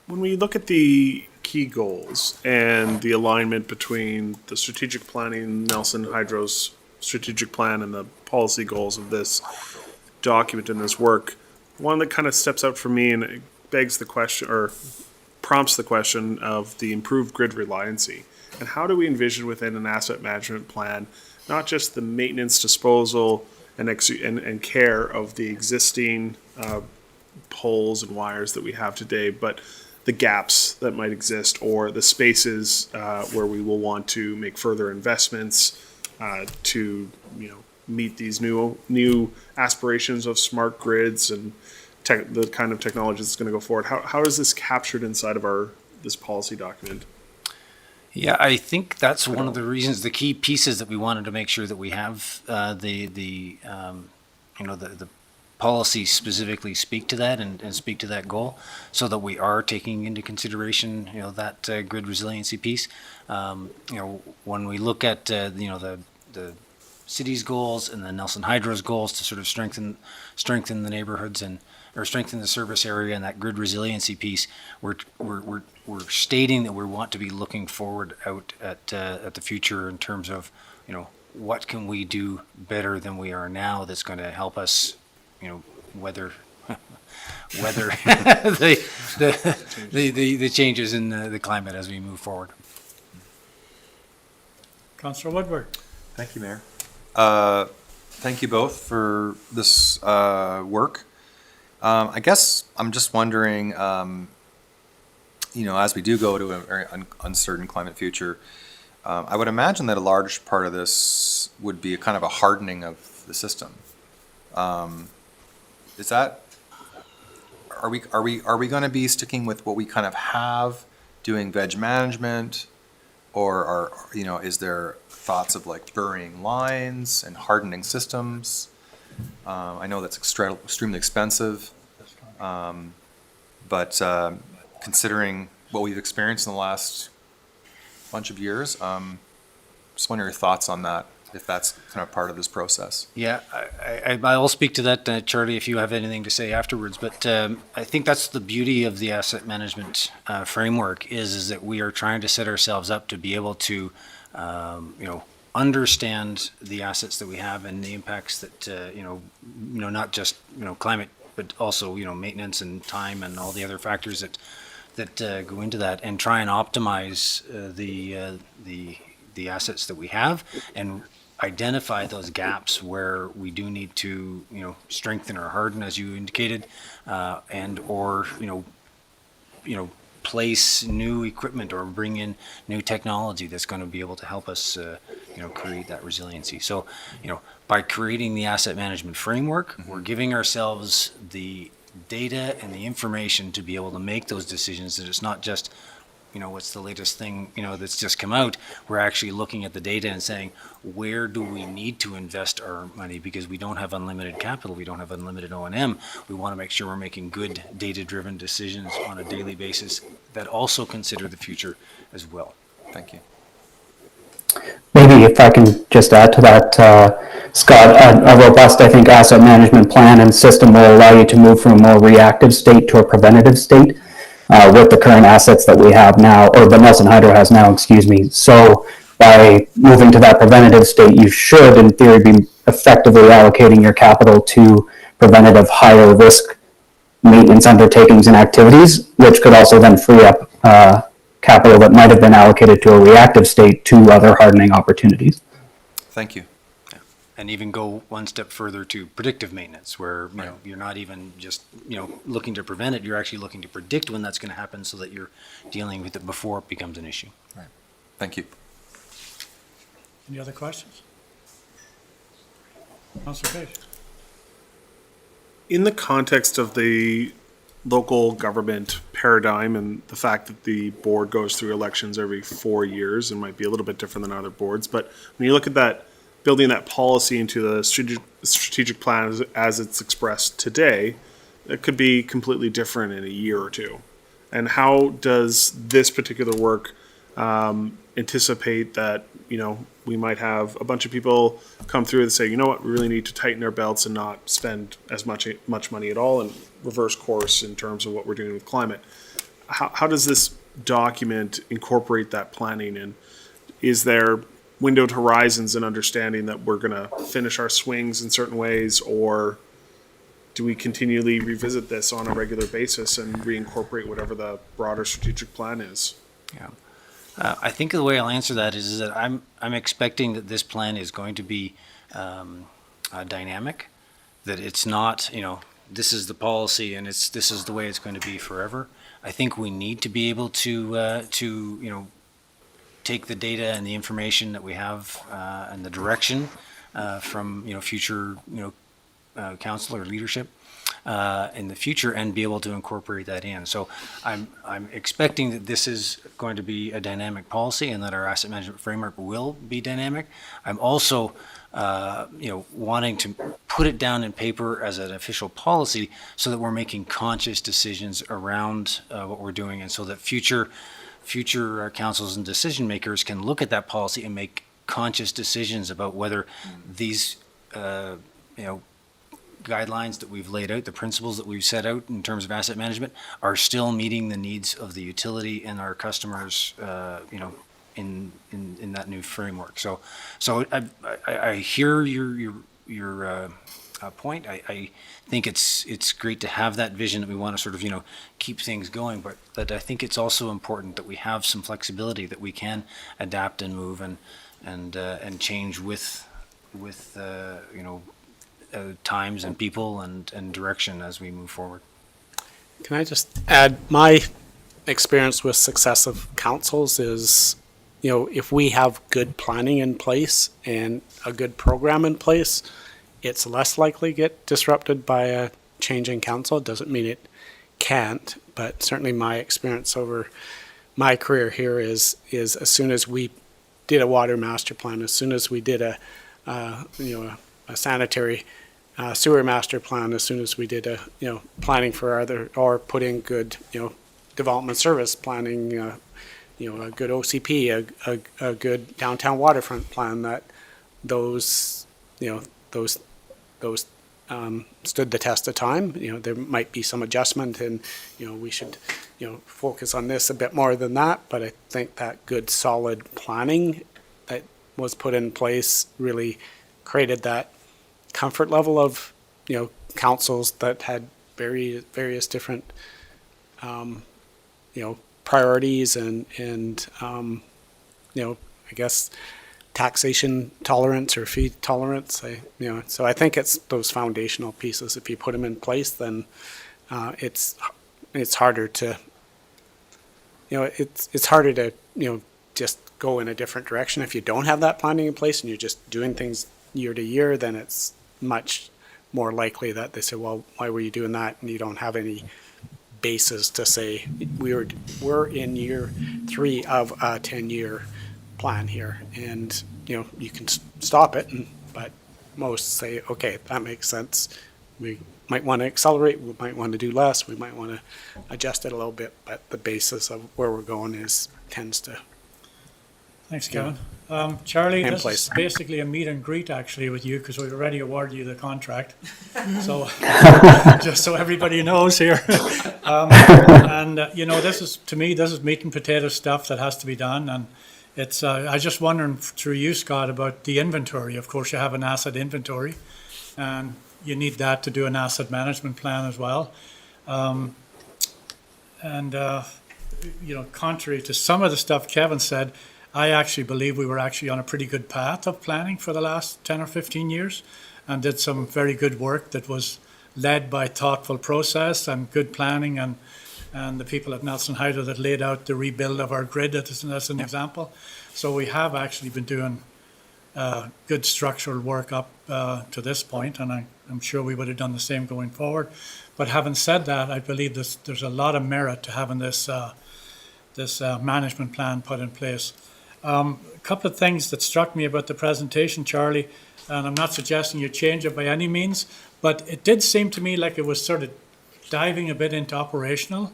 we look at the key goals and the alignment between the strategic planning, Nelson Hydro's strategic plan, and the policy goals of this document and this work, one that kind of steps out for me and it begs the question, or prompts the question, of the improved grid reliancy. And how do we envision within an asset management plan, not just the maintenance, disposal, and care of the existing poles and wires that we have today, but the gaps that might exist, or the spaces where we will want to make further investments to meet these new aspirations of smart grids and the kind of technology that's going to go forward. How is this captured inside of this policy document? Yeah, I think that's one of the reasons, the key pieces that we wanted to make sure that we have the policy specifically speak to that and speak to that goal, so that we are taking into consideration that grid resiliency piece. When we look at the city's goals and the Nelson Hydro's goals to sort of strengthen the neighborhoods or strengthen the service area and that grid resiliency piece, we're stating that we want to be looking forward out at the future in terms of what can we do better than we are now that's going to help us weather the changes in the climate as we move forward. Councillor Woodward. Thank you, Mayor. Thank you both for this work. I guess I'm just wondering, as we do go to a very uncertain climate future, I would imagine that a large part of this would be a kind of a hardening of the system. Are we going to be sticking with what we kind of have, doing veg management, or is there thoughts of like burying lines and hardening systems? I know that's extremely expensive, but considering what we've experienced in the last bunch of years, just wondering your thoughts on that. if that's kind of part of this process. Yeah, I'll speak to that, Charlie, if you have anything to say afterwards. But I think that's the beauty of the asset management framework is that we are trying to set ourselves up to be able to, understand the assets that we have and the impacts that, not just, climate, but also, maintenance and time and all the other factors that go into that, and try and optimize the assets that we have and identify those gaps where we do need to, strengthen or harden, as you indicated, and or place new equipment or bring in new technology that's going to be able to help us, create that resiliency. So, by creating the asset management framework, we're giving ourselves the data and the information to be able to make those decisions. That it's not just, what's the latest thing, that's just come out. We're actually looking at the data and saying, where do we need to invest our money? Because we don't have unlimited capital. We don't have unlimited O&M. We want to make sure we're making good data-driven decisions on a daily basis that also consider the future as well. Thank you. Maybe if I can just add to that, Scott, a robust, I think, asset management plan and system will allow you to move from a more reactive state to a preventative state with the current assets that we have now, or that Nelson Hydro has now, excuse me. So by moving to that preventative state, you should, in theory, be effectively allocating your capital to preventative higher risk maintenance undertakings and activities, which could also then free up capital that might have been allocated to a reactive state to other hardening opportunities. Thank you. And even go one step further to predictive maintenance, where you're not even just looking to prevent it. You're actually looking to predict when that's going to happen, so that you're dealing with it before it becomes an issue. Right. Thank you. Any other questions? Councillor Page. In the context of the local government paradigm and the fact that the board goes through elections every 4 years and might be a little bit different than other boards, but when you look at that, building that policy into the strategic plan as it's expressed today, it could be completely different in a year or two. And how does this particular work anticipate that, we might have a bunch of people come through and say, you know what, we really need to tighten our belts and not spend as much money at all and reverse course in terms of what we're doing with climate. How does this document incorporate that planning? And is there windowed horizons and understanding that we're going to finish our swings in certain ways, or do we continually revisit this on a regular basis and reincorporate whatever the broader strategic plan is? Yeah. I think the way I'll answer that is that I'm expecting that this plan is going to be dynamic, that it's not, this is the policy and this is the way it's going to be forever. I think we need to be able to take the data and the information that we have and the direction from future council or leadership in the future and be able to incorporate that in. So I'm expecting that this is going to be a dynamic policy and that our asset management framework will be dynamic. I'm also wanting to put it down in paper as an official policy so that we're making conscious decisions around what we're doing, and so that future councils and decision makers can look at that policy and make conscious decisions about whether these guidelines that we've laid out, the principles that we've set out in terms of asset management, are still meeting the needs of the utility and our customers, in that new framework. So I hear your point. I think it's great to have that vision that we want to sort of keep things going, but I think it's also important that we have some flexibility, that we can adapt and move and change with times and people and direction as we move forward. Can I just add, my experience with successive councils is, if we have good planning in place and a good program in place, it's less likely to get disrupted by a changing council. It doesn't mean it can't, but certainly my experience over my career here is as soon as we did a water master plan, as soon as we did a sanitary sewer master plan, as soon as we did a planning for or put in good development service planning, a good OCP, a good downtown waterfront plan, that those, stood the test of time. There might be some adjustment and, we should, focus on this a bit more than that. But I think that good solid planning that was put in place really created that comfort level of, councils that had various different, priorities and I guess taxation tolerance or fee tolerance. So I think it's those foundational pieces. If you put them in place, then it's harder to, it's harder to, just go in a different direction. If you don't have that planning in place and you're just doing things year to year, then it's much more likely that they say, well, why were you doing that? And you don't have any basis to say we're in year 3 of a 10-year plan here, and you can stop it. But most say, okay, that makes sense. We might want to accelerate. We might want to do less. We might want to adjust it a little bit. But the basis of where we're going tends to. Thanks, Kevin. Charlie, In this place. is basically a meet and greet actually with you because we already awarded you the contract. So just so everybody knows here. This is, to me, this is meat and potato stuff that has to be done. And it's, I just wondering through you, Scott, about the inventory. Of course, you have an asset inventory and you need that to do an asset management plan as well. Contrary to some of the stuff Kevin said, I actually believe we were actually on a pretty good path of planning for the last 10 or 15 years and did some very good work that was led by thoughtful process and good planning and the people at Nelson Hydro that laid out the rebuild of our grid as an example. So we have actually been doing good structural work up to this point, and I'm sure we would have done the same going forward. But having said that, I believe there's a lot of merit to having this management plan put in place. A couple of things that struck me about the presentation, Charlie, and I'm not suggesting you change it by any means, but it did seem to me like it was sort of diving a bit into operational.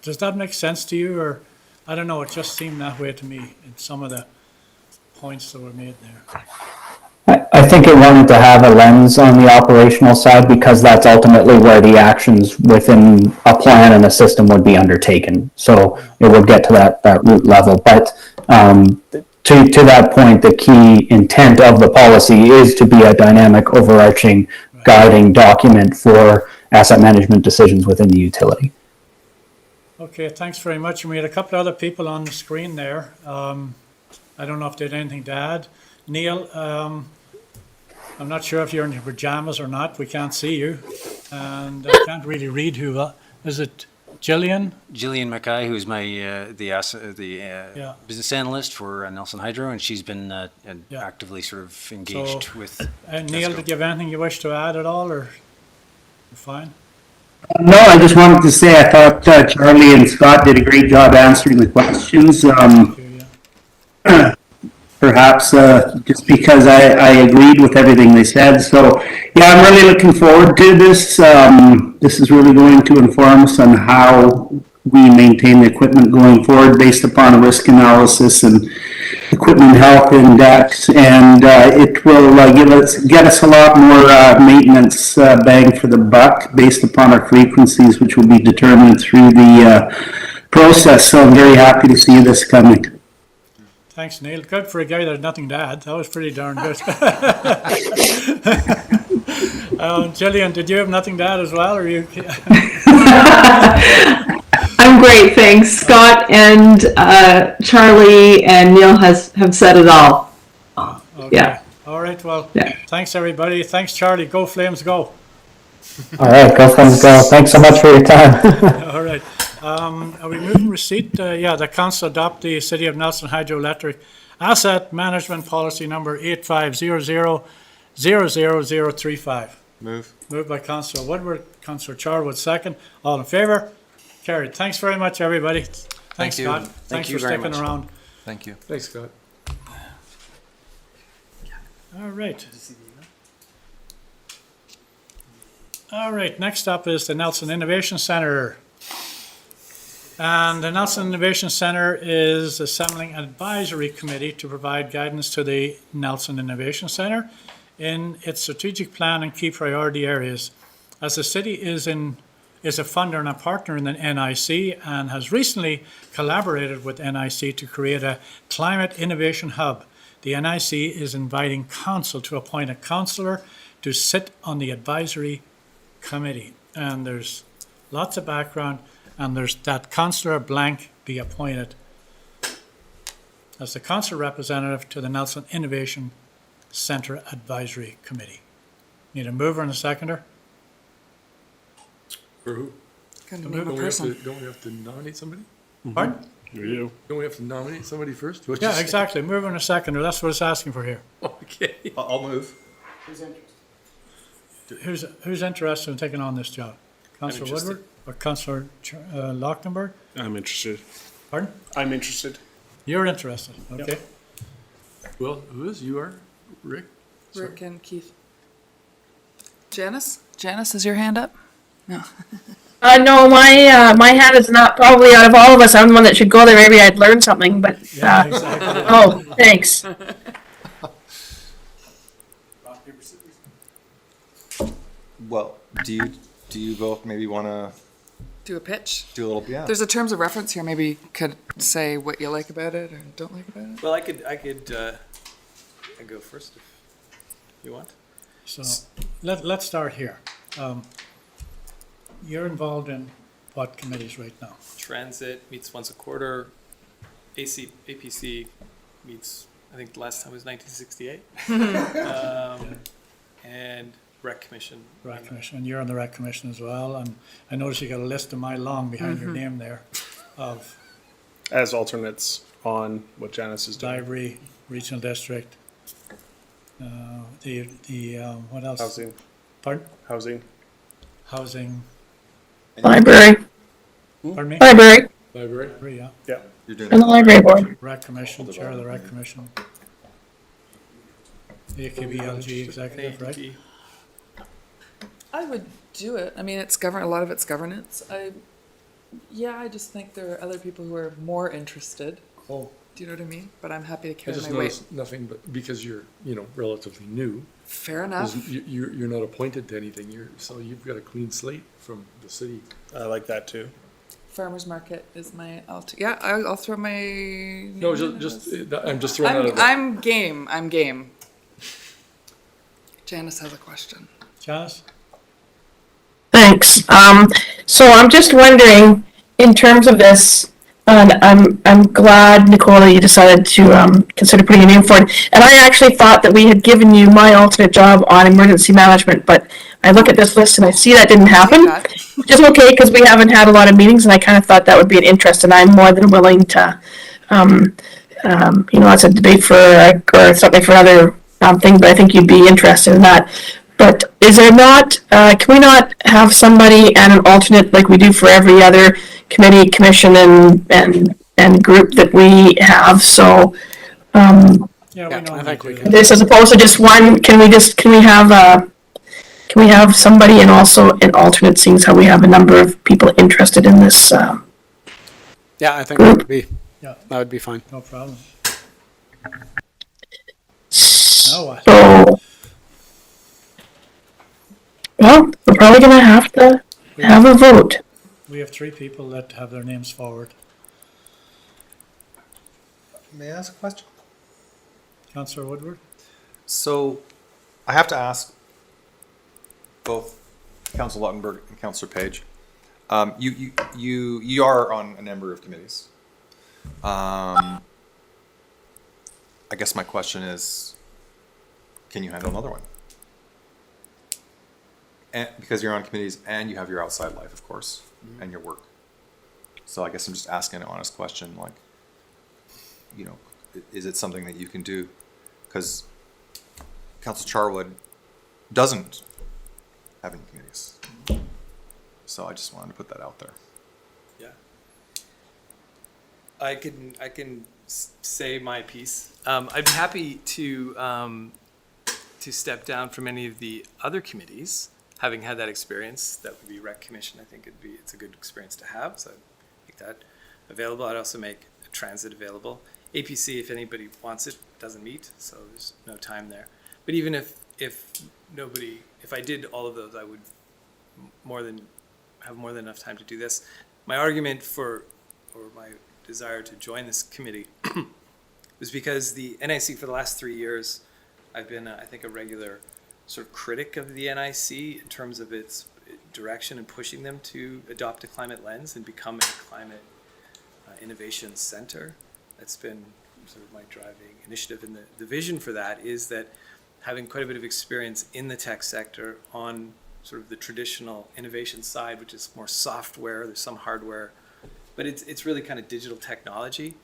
Does that make sense to you? Or, I don't know, it just seemed that way to me in some of the points that were made there. I think it wanted to have a lens on the operational side because that's ultimately where the actions within a plan and a system would be undertaken. So it would get to that root level. But to that point, the key intent of the policy is to be a dynamic, overarching, guiding document for asset management decisions within the utility. Okay, thanks very much. And we had a couple of other people on the screen there. I don't know if they had anything to add. Neil, I'm not sure if you're in your pajamas or not. We can't see you. And I can't really read who. Is it Gillian? Gillian McKay, who's my business analyst for Nelson Hydro, and she's been actively sort of engaged with. Neil, did you have anything you wish to add at all, or you're fine? No, I just wanted to say I thought Charlie and Scott did a great job answering the questions. Perhaps just because I agreed with everything they said. So, yeah, I'm really looking forward to this. This is really going to inform us on how we maintain the equipment going forward based upon a risk analysis and equipment health index, and it will get us a lot more maintenance bang for the buck based upon our frequencies, which will be determined through the process. So I'm very happy to see this coming. Thanks, Neil. Good for a guy that had nothing to add. That was pretty darn good. Gillian, did you have nothing to add as well, or you? I'm great, thanks. Scott and Charlie and Neil have said it all. Okay. Yeah. All right. Well, Thanks everybody. Thanks, Charlie. Go Flames, go. All right, go Flames, go. Thanks so much for your time. All right. Are we moving receipt? The council adopt the City of Nelson Hydroelectric Asset Management Policy number 85000035. Move. Moved by Councillor Woodward, Councillor Charwood second. All in favour? Carried. Thanks very much, everybody. Thanks, you. Scott. Thank Thanks you for very sticking much. around. Thank you. Thanks, Scott. All right. All right, next up is the Nelson Innovation Centre. And the Nelson Innovation Center is assembling an advisory committee to provide guidance to the Nelson Innovation Center in its strategic plan and key priority areas. As the city is a funder and a partner in the NIC and has recently collaborated with NIC to create a climate innovation hub, the NIC is inviting council to appoint a councillor to sit on the advisory committee. And there's lots of background, and there's that councillor blank be appointed as the council representative to the Nelson Innovation Center Advisory Committee. Need a mover and a seconder? For who? Gotta Don't name a person. we have to nominate somebody? Pardon? You. Don't we have to nominate somebody first? What'd you Yeah, say? exactly, mover and a seconder, that's what it's asking for here. Okay. I'll move. Who's interested in taking on this job? Councillor interested. Woodward or Councillor Lochtenberg? I'm interested. Pardon? I'm interested. You're interested, okay. Well, who is? You are? Rick? Rick and Keith. Janice? Janice, is your hand up? No. No, my hand is not, probably out of all of us, I'm the one that should go there, maybe I'd learn something, but, Yeah, exactly. oh, thanks. Well, do you both maybe want to Do a pitch? do a little, yeah? There's a terms of reference here. Maybe you could say what you like about it or don't like about it. Well, I could go first if you want. So, let's start here. You're involved in what committees right now? Transit meets once a quarter. APC meets, I think the last time was 1968. And Rec Commission. Rec Commission, and you're on the Rec Commission as well, and I noticed you got a list of my long behind your name there of As alternates on what Janice is doing. Library, Regional District, what else? Housing. Pardon? Housing. Housing, Library, pardon me? library, Library? Yeah. Yeah. You're doing and the library board. Rec Commission, Chair of the Rec Commission. AKBLG Executive, right? ADT. I would do it. I mean, a lot of it's governance. I just think there are other people who are more interested. Oh. Do you know what I mean? But I'm happy to I carry just my weight. noticed nothing, but because you're, relatively new. Fair enough. You're not appointed to anything, so you've got a clean slate from the city. I like that too. Farmers Market is my yeah. I'll throw my. No, I'm just throwing out. I'm game. I'm game. Janice has a question. Janice? Thanks. So I'm just wondering, in terms of this, and I'm glad, Nicole, you decided to consider putting a name for it. And I actually thought that we had given you my alternate job on emergency management, but I look at this list and I see that didn't happen, which is okay because we haven't had a lot of meetings, and I kind of thought that would be an interest, and I'm more than willing to, it's a debate or something for another thing, but I think you'd be interested in that. But is there not, can we not have somebody and an alternate like we do for every other committee, commission, and group that we have? So, Yeah, we know. I think we can. this as opposed to just one, can we have somebody and also an alternate, seeing as how we have a number of people interested in this? Yeah, I think that would be, Yeah. that would be fine. No problem. Now what? So, well, we're probably gonna have to have a vote. We have 3 people that have their names forward. May I ask a question? Councillor Woodward? So, I have to ask both Councillor Luttenberg and Councillor Page. You are on a number of committees. I guess my question is, can you handle another one? And because you're on committees and you have your outside life, of course, and your work. So I guess I'm just asking an honest question, like, is it something that you can do? Because Councillor Charwood doesn't have any committees. So I just wanted to put that out there. Yeah. I can say my piece. I'd be happy to step down from any of the other committees. Having had that experience, that would be Rec Commission. I think it's a good experience to have. So I think that. available. I'd also make transit available. APC, if anybody wants it, doesn't meet, so there's no time there. But even if I did all of those, I would have more than enough time to do this. My argument or my desire to join this committee was because the NIC for the last 3 years, I've been, I think, a regular sort of critic of the NIC in terms of its direction and pushing them to adopt a climate lens and become a climate innovation center. That's been sort of my driving initiative. And the vision for that is that having quite a bit of experience in the tech sector on sort of the traditional innovation side, which is more software, there's some hardware, but it's really kind of digital technology.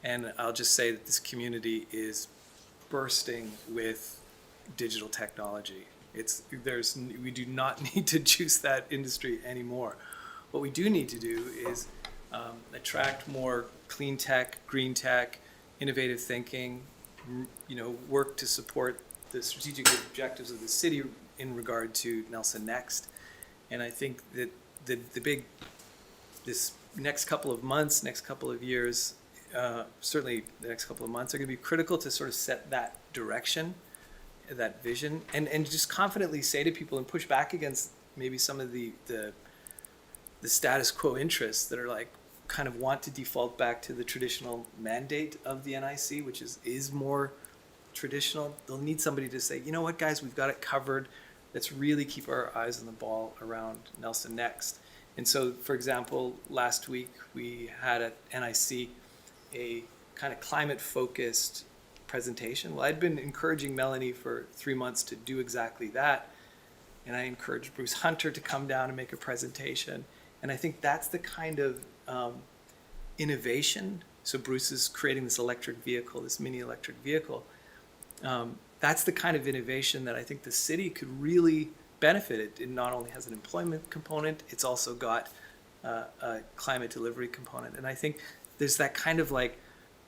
And I'll just say that this community is bursting with digital technology. We do not need to juice that industry anymore. What we do need to do is attract more clean tech, green tech, innovative thinking, work to support the strategic objectives of the city in regard to Nelson Next. And I think that this next couple of months, next couple of years, certainly the next couple of months are going to be critical to sort of set that direction, that vision, and just confidently say to people and push back against maybe some of the status quo interests that are like kind of want to default back to the traditional mandate of the NIC, which is more traditional. They'll need somebody to say, you know what, guys, we've got it covered. Let's really keep our eyes on the ball around Nelson Next. And so, for example, last week we had at NIC a kind of climate-focused presentation. Well, I'd been encouraging Melanie for 3 months to do exactly that. And I encouraged Bruce Hunter to come down and make a presentation. And I think that's the kind of innovation. So Bruce is creating this electric vehicle, this mini electric vehicle. That's the kind of innovation that I think the city could really benefit. It not only has an employment component, it's also got a climate delivery component. And I think there's that kind of like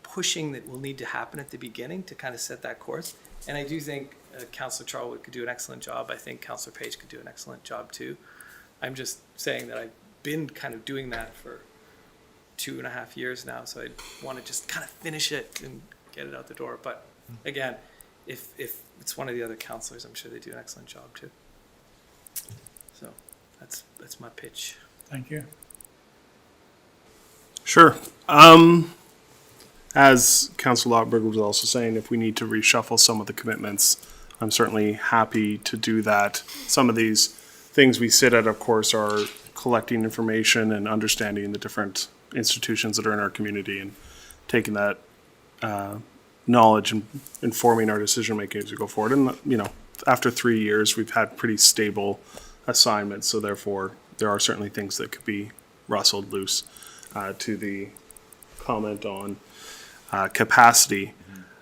pushing that will need to happen at the beginning to kind of set that course. And I do think Councillor Charlwood could do an excellent job. I think Councillor Page could do an excellent job too. I'm just saying that I've been kind of doing that for 2.5 years now, so I want to just kind of finish it and get it out the door. But again, if it's one of the other councillors, I'm sure they do an excellent job too. So that's my pitch. Thank you. Sure. As Councillor Lochberg was also saying, if we need to reshuffle some of the commitments, I'm certainly happy to do that. Some of these things we sit at, of course, are collecting information and understanding the different institutions that are in our community and taking that knowledge and informing our decision making as we go forward. And after 3 years, we've had pretty stable assignments, so therefore there are certainly things that could be rustled loose. To the comment on capacity,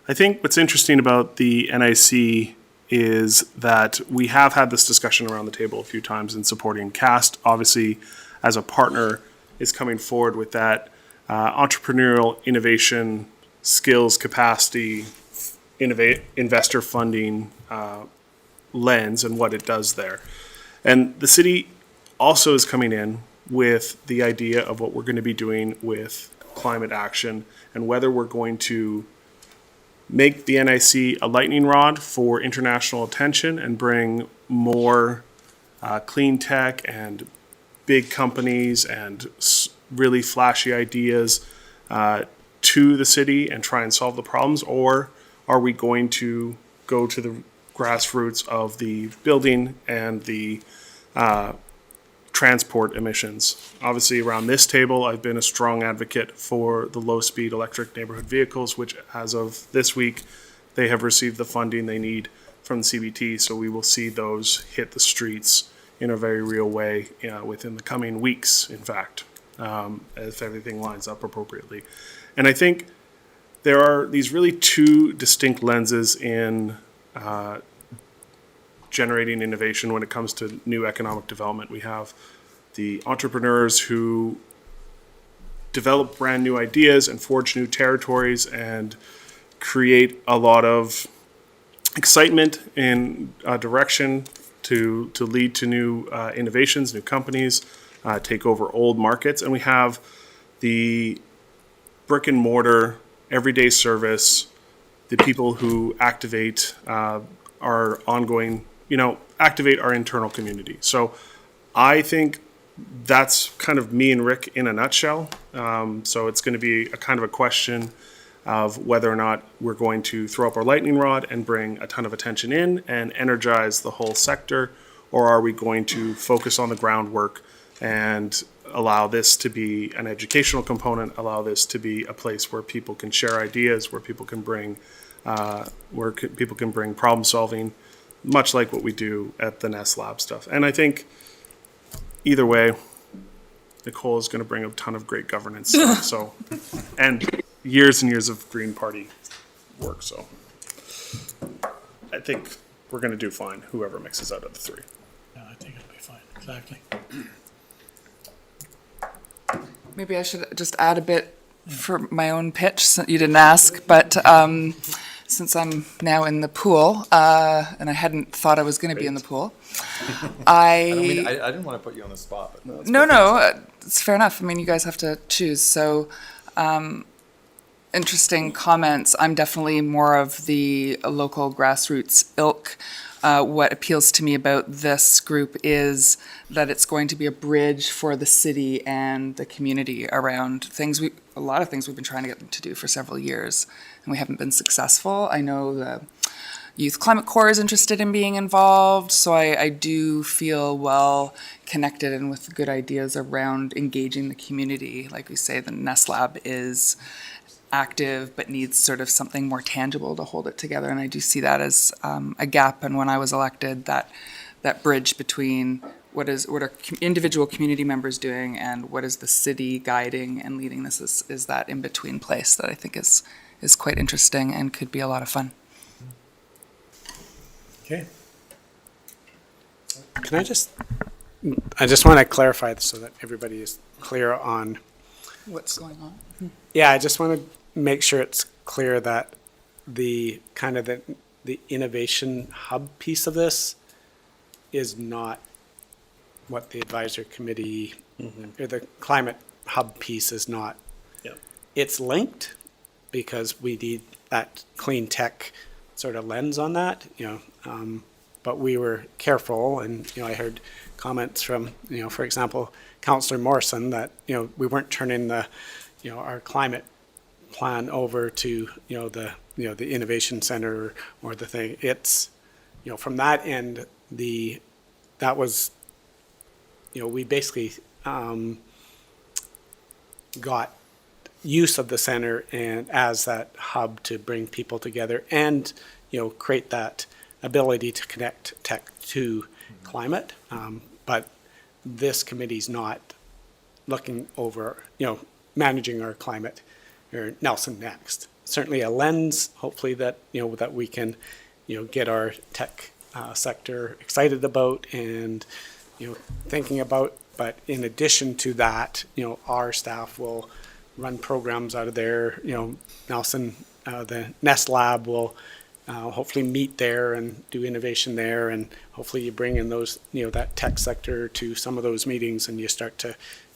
I think what's interesting about the NIC is that we have had this discussion around the table a few times in supporting CAST. Obviously, as a partner, is coming forward with that entrepreneurial innovation, skills, capacity, investor funding lens and what it does there. And the city also is coming in with the idea of what we're going to be doing with climate action and whether we're going to make the NIC a lightning rod for international attention and bring more clean tech and big companies and really flashy ideas to the city and try and solve the problems, or are we going to go to the grassroots of the building and the transport emissions? Obviously, around this table, I've been a strong advocate for the low-speed electric neighborhood vehicles, which as of this week, they have received the funding they need from the CBT, so we will see those hit the streets in a very real way within the coming weeks, in fact, if everything lines up appropriately. And I think there are these really two distinct lenses in generating innovation when it comes to new economic development. We have the entrepreneurs who develop brand new ideas and forge new territories and create a lot of excitement in a direction to lead to new innovations, new companies, take over old markets. And we have the brick and mortar, everyday service, the people who activate our ongoing, activate our internal community. So I think that's kind of me and Rick in a nutshell. So it's going to be a kind of a question of whether or not we're going to throw up our lightning rod and bring a ton of attention in and energize the whole sector, or are we going to focus on the groundwork and allow this to be an educational component, allow this to be a place where people can share ideas, where people can bring problem solving, much like what we do at the Nest Lab stuff. And I think either way, Nicole is going to bring a ton of great governance stuff, so, and years and years of Green Party work. So I think we're going to do fine, whoever mixes out of the three. Yeah, I think it'll be fine, exactly. Maybe I should just add a bit for my own pitch, since you didn't ask, but since I'm now in the pool, and I hadn't thought I was going to be in the pool, I didn't want to put you on the spot. But No, it's fair enough. I mean, you guys have to choose. So, interesting comments. I'm definitely more of the local grassroots ilk. What appeals to me about this group is that it's going to be a bridge for the city and the community around a lot of things we've been trying to get them to do for several years, and we haven't been successful. I know the Youth Climate Corps is interested in being involved, so I do feel well connected and with good ideas around engaging the community. Like we say, the Nest Lab is active but needs sort of something more tangible to hold it together, and I do see that as a gap. And when I was elected, that bridge between what are individual community members doing and what is the city guiding and leading this is that in-between place that I think is quite interesting and could be a lot of fun. Okay. Can I just want to clarify this so that everybody is clear on What's going on? Yeah, I just want to make sure it's clear that the kind of the innovation hub piece of this is not what the advisory committee or the climate hub piece is not. Yeah. It's linked because we need that clean tech sort of lens on that, but we were careful, and I heard comments from for example Councillor Morrison that we weren't turning the our climate plan over to the innovation center or the thing. It's from that end that was we basically got use of the center and as that hub to bring people together and create that ability to connect tech to climate, but this committee's not looking over managing our climate or Nelson Next. Certainly a lens, hopefully that that we can get our tech sector excited about and thinking about. But in addition to that, our staff will run programs out of there. Nelson, the Nest Lab will hopefully meet there and do innovation there, and hopefully you bring in those that tech sector to some of those meetings, and you start to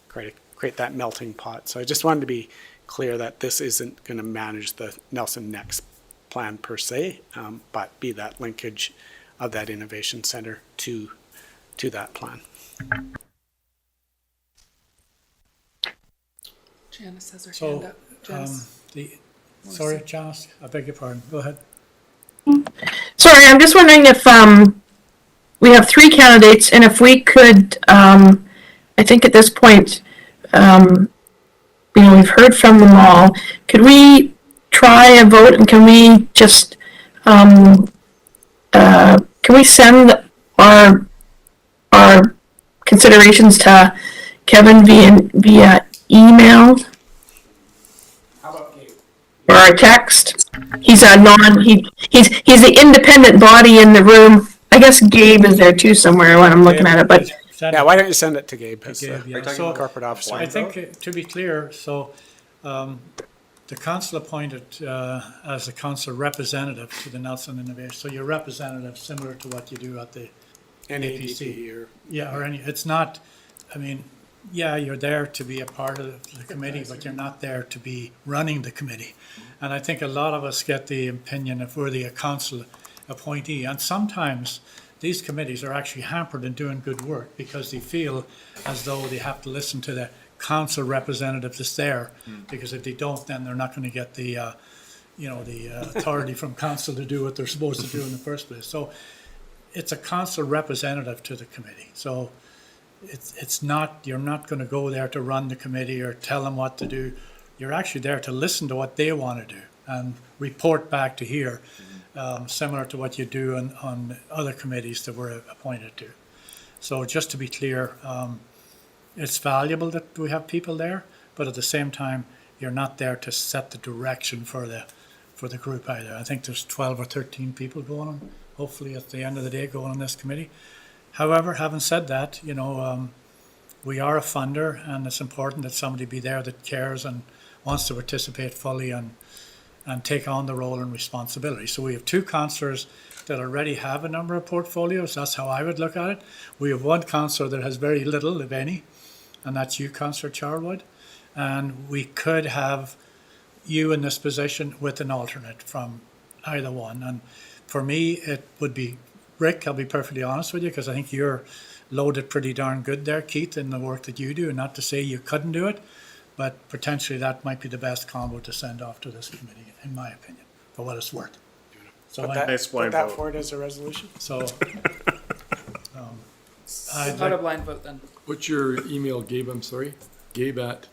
create that melting pot. So I just wanted to be clear that this isn't going to manage the Nelson Next plan per se, but be that linkage of that innovation center to that plan. Janice has her So, hand up. Janice. sorry, Janice, I beg your pardon. Go ahead. Sorry, I'm just wondering if we have 3 candidates, and if we could, I think at this point, we've heard from them all. Could we try a vote, and can we just can we send our considerations to Kevin via email? How about Gabe? Or a text? He's a he's the independent body in the room. I guess Gabe is there too somewhere when I'm looking at it, but Yeah, why don't you send it to Gabe as Gabe, the yeah. So, corporate officer? I think, to be clear, the council appointed as the council representative to the Nelson Innovation. So you're representative similar to what you do at the NADP or Yeah, or any. It's not. I mean, yeah, you're there to be a part of the committee, but you're not there to be running the committee. And I think a lot of us get the opinion if we're the council appointee, and sometimes these committees are actually hampered in doing good work because they feel as though they have to listen to the council representative that's there, because if they don't, then they're not going to get the, authority from council to do what they're supposed to do in the first place. So it's a council representative to the committee. So it's not, you're not going to go there to run the committee or tell them what to do. You're actually there to listen to what they want to do and report back to here, similar to what you do on other committees that we're appointed to. So just to be clear, it's valuable that we have people there, but at the same time, you're not there to set the direction for the group either. I think there's 12 or 13 people going on, hopefully at the end of the day, going on this committee. However, having said that, we are a funder, and it's important that somebody be there that cares and wants to participate fully and take on the role and responsibility. So we have two councillors that already have a number of portfolios. That's how I would look at it. We have one councillor that has very little, if any, and that's you, Councillor Charwood. And we could have you in this position with an alternate from either one. And for me, it would be Rick, I'll be perfectly honest with you, because I think you're loaded pretty darn good there, Keith, in the work that you do. And not to say you couldn't do it, but potentially that might be the best combo to send off to this committee, in my opinion, for what it's worth. So Put blind that vote. forward as a resolution. So, I'd Not a like, blind vote then. What's your email, Gabe? I'm sorry. Gabe at.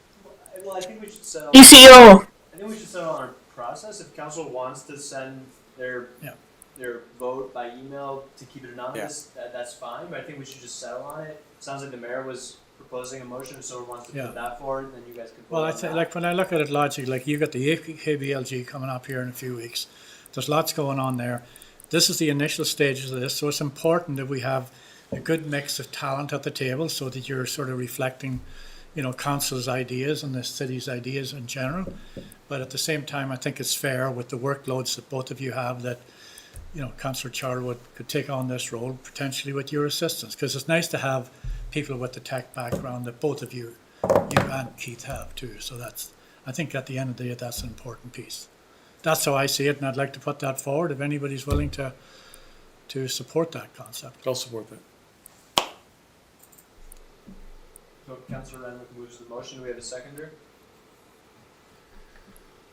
Well, I think we should settle. ECO. I think we should settle on our process. If council wants to send their vote by email to keep it anonymous, that's fine. But I think we should just settle on it. Sounds like the mayor was proposing a motion. If someone wants to put that forward, then you guys can. well, I think, like, when I look at it logically, like, you got the KBLG coming up here in a few weeks. There's lots going on there. This is the initial stages of this, so it's important that we have a good mix of talent at the table so that you're sort of reflecting, council's ideas and the city's ideas in general. But at the same time, I think it's fair with the workloads that both of you have that, Councillor Charwood could take on this role potentially with your assistance, because it's nice to have people with the tech background that both of you and Keith have too. So I think at the end of the day, that's an important piece. That's how I see it, and I'd like to put that forward if anybody's willing to support that concept. I'll support that. So Councillor Renwick moves the motion. Do we have a seconder?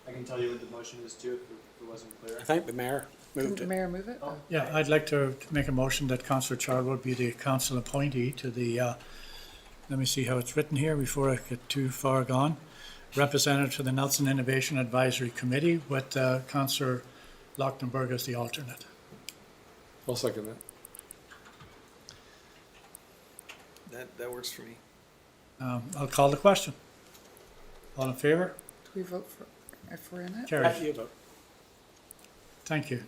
I can tell you what the motion is too, if it wasn't clear. I think the mayor moved Did the it. mayor move it? Oh. Yeah, I'd like to make a motion that Councillor Charwood be the council appointee to the, let me see how it's written here before I get too far gone. Representative to the Nelson Innovation Advisory Committee with Councillor Lochtenberg as the alternate. I'll second that. That works for me. I'll call the question. All in favour? Do we vote for if we're in it? Carried. After you vote. Thank you.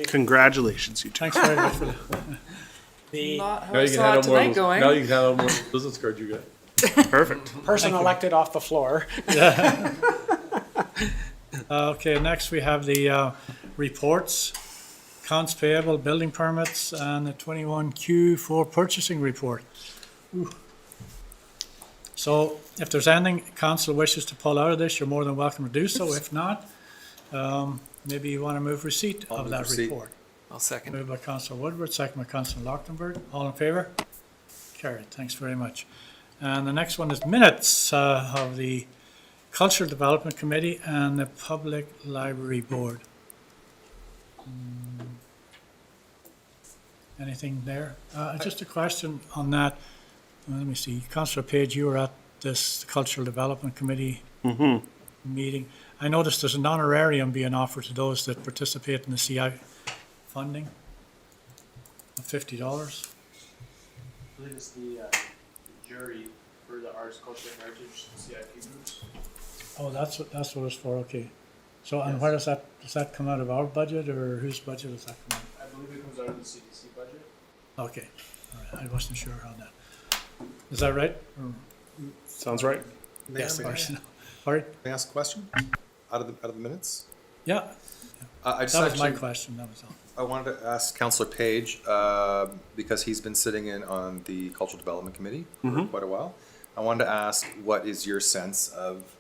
Congratulations, you two. Thanks very much for that. Not how Now I you can saw handle it more. tonight going. Now you can handle more business cards you got. Perfect. Person elected off the floor. Okay, next we have the reports, accounts payable, building permits, and the 21Q4 purchasing report. Ooh. So if there's anything council wishes to pull out of this, you're more than welcome to do so. If not, maybe you want to move receipt of that report. I'll second. Moved by Councillor Woodward, second by Councillor Lochtenberg. All in favour? Carried. Thanks very much. And the next one is minutes of the Cultural Development Committee and the Public Library Board. Anything there? Just a question on that. Let me see. Councillor Page, you were at this Cultural Development Committee meeting. I noticed there's an honorarium being offered to those that participate in the CI funding of $50. I believe it's the jury for the arts, culture, and heritage CIP groups. Oh, that's what it's for, okay. So, and where does that come out of our budget, or whose budget does that come out? I believe it comes out of the CDC budget. Okay, all right, I wasn't sure on that. Is that right? Sounds right. Yes, of course. All right, May I ask a question? Out of the minutes? Yeah, I just that was my actually, question, that was all. I wanted to ask Councillor Page, because he's been sitting in on the Cultural Development Committee for quite a while. I wanted to ask, what is your sense of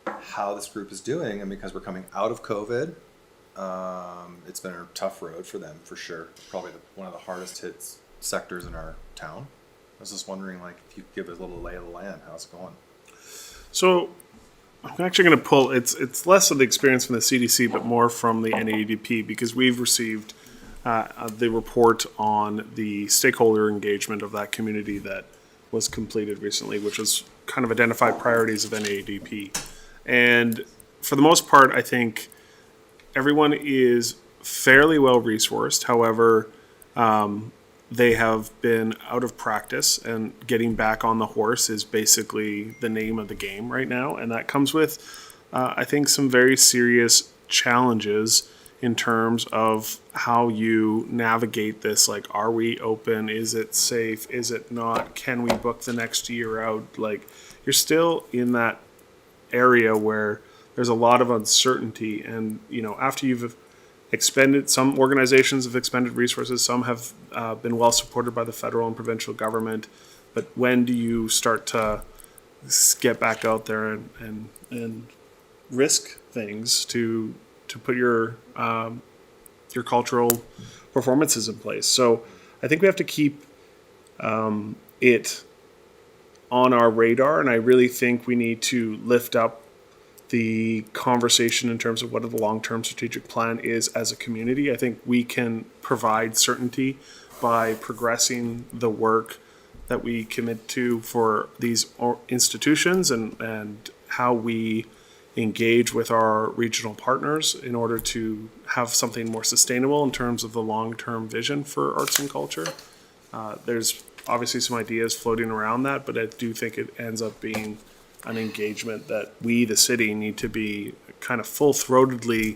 how this group is doing? And because we're coming out of COVID, it's been a tough road for them, for sure. Probably one of the hardest hit sectors in our town. I was just wondering, like, if you could give us a little lay of the land, how's it going? So I'm actually going to pull, it's less of the experience from the CDC, but more from the NADP, because we've received the report on the stakeholder engagement of that community that was completed recently, which was kind of identified priorities of NADP. And for the most part, I think everyone is fairly well resourced. However, they have been out of practice, and getting back on the horse is basically the name of the game right now. And that comes with, I think, some very serious challenges in terms of how you navigate this. Like, are we open? Is it safe? Is it not? Can we book the next year out? Like, you're still in that area where there's a lot of uncertainty. And, you know, after you've expended, some organizations have expended resources, some have been well supported by the federal and provincial government, but when do you start to get back out there and risk things to put your cultural performances in place? So I think we have to keep it on our radar, and I really think we need to lift up the conversation in terms of what the long-term strategic plan is as a community. I think we can provide certainty by progressing the work that we commit to for these institutions and how we engage with our regional partners in order to have something more sustainable in terms of the long-term vision for arts and culture. There's obviously some ideas floating around that, but I do think it ends up being an engagement that we, the city, need to be kind of full-throatedly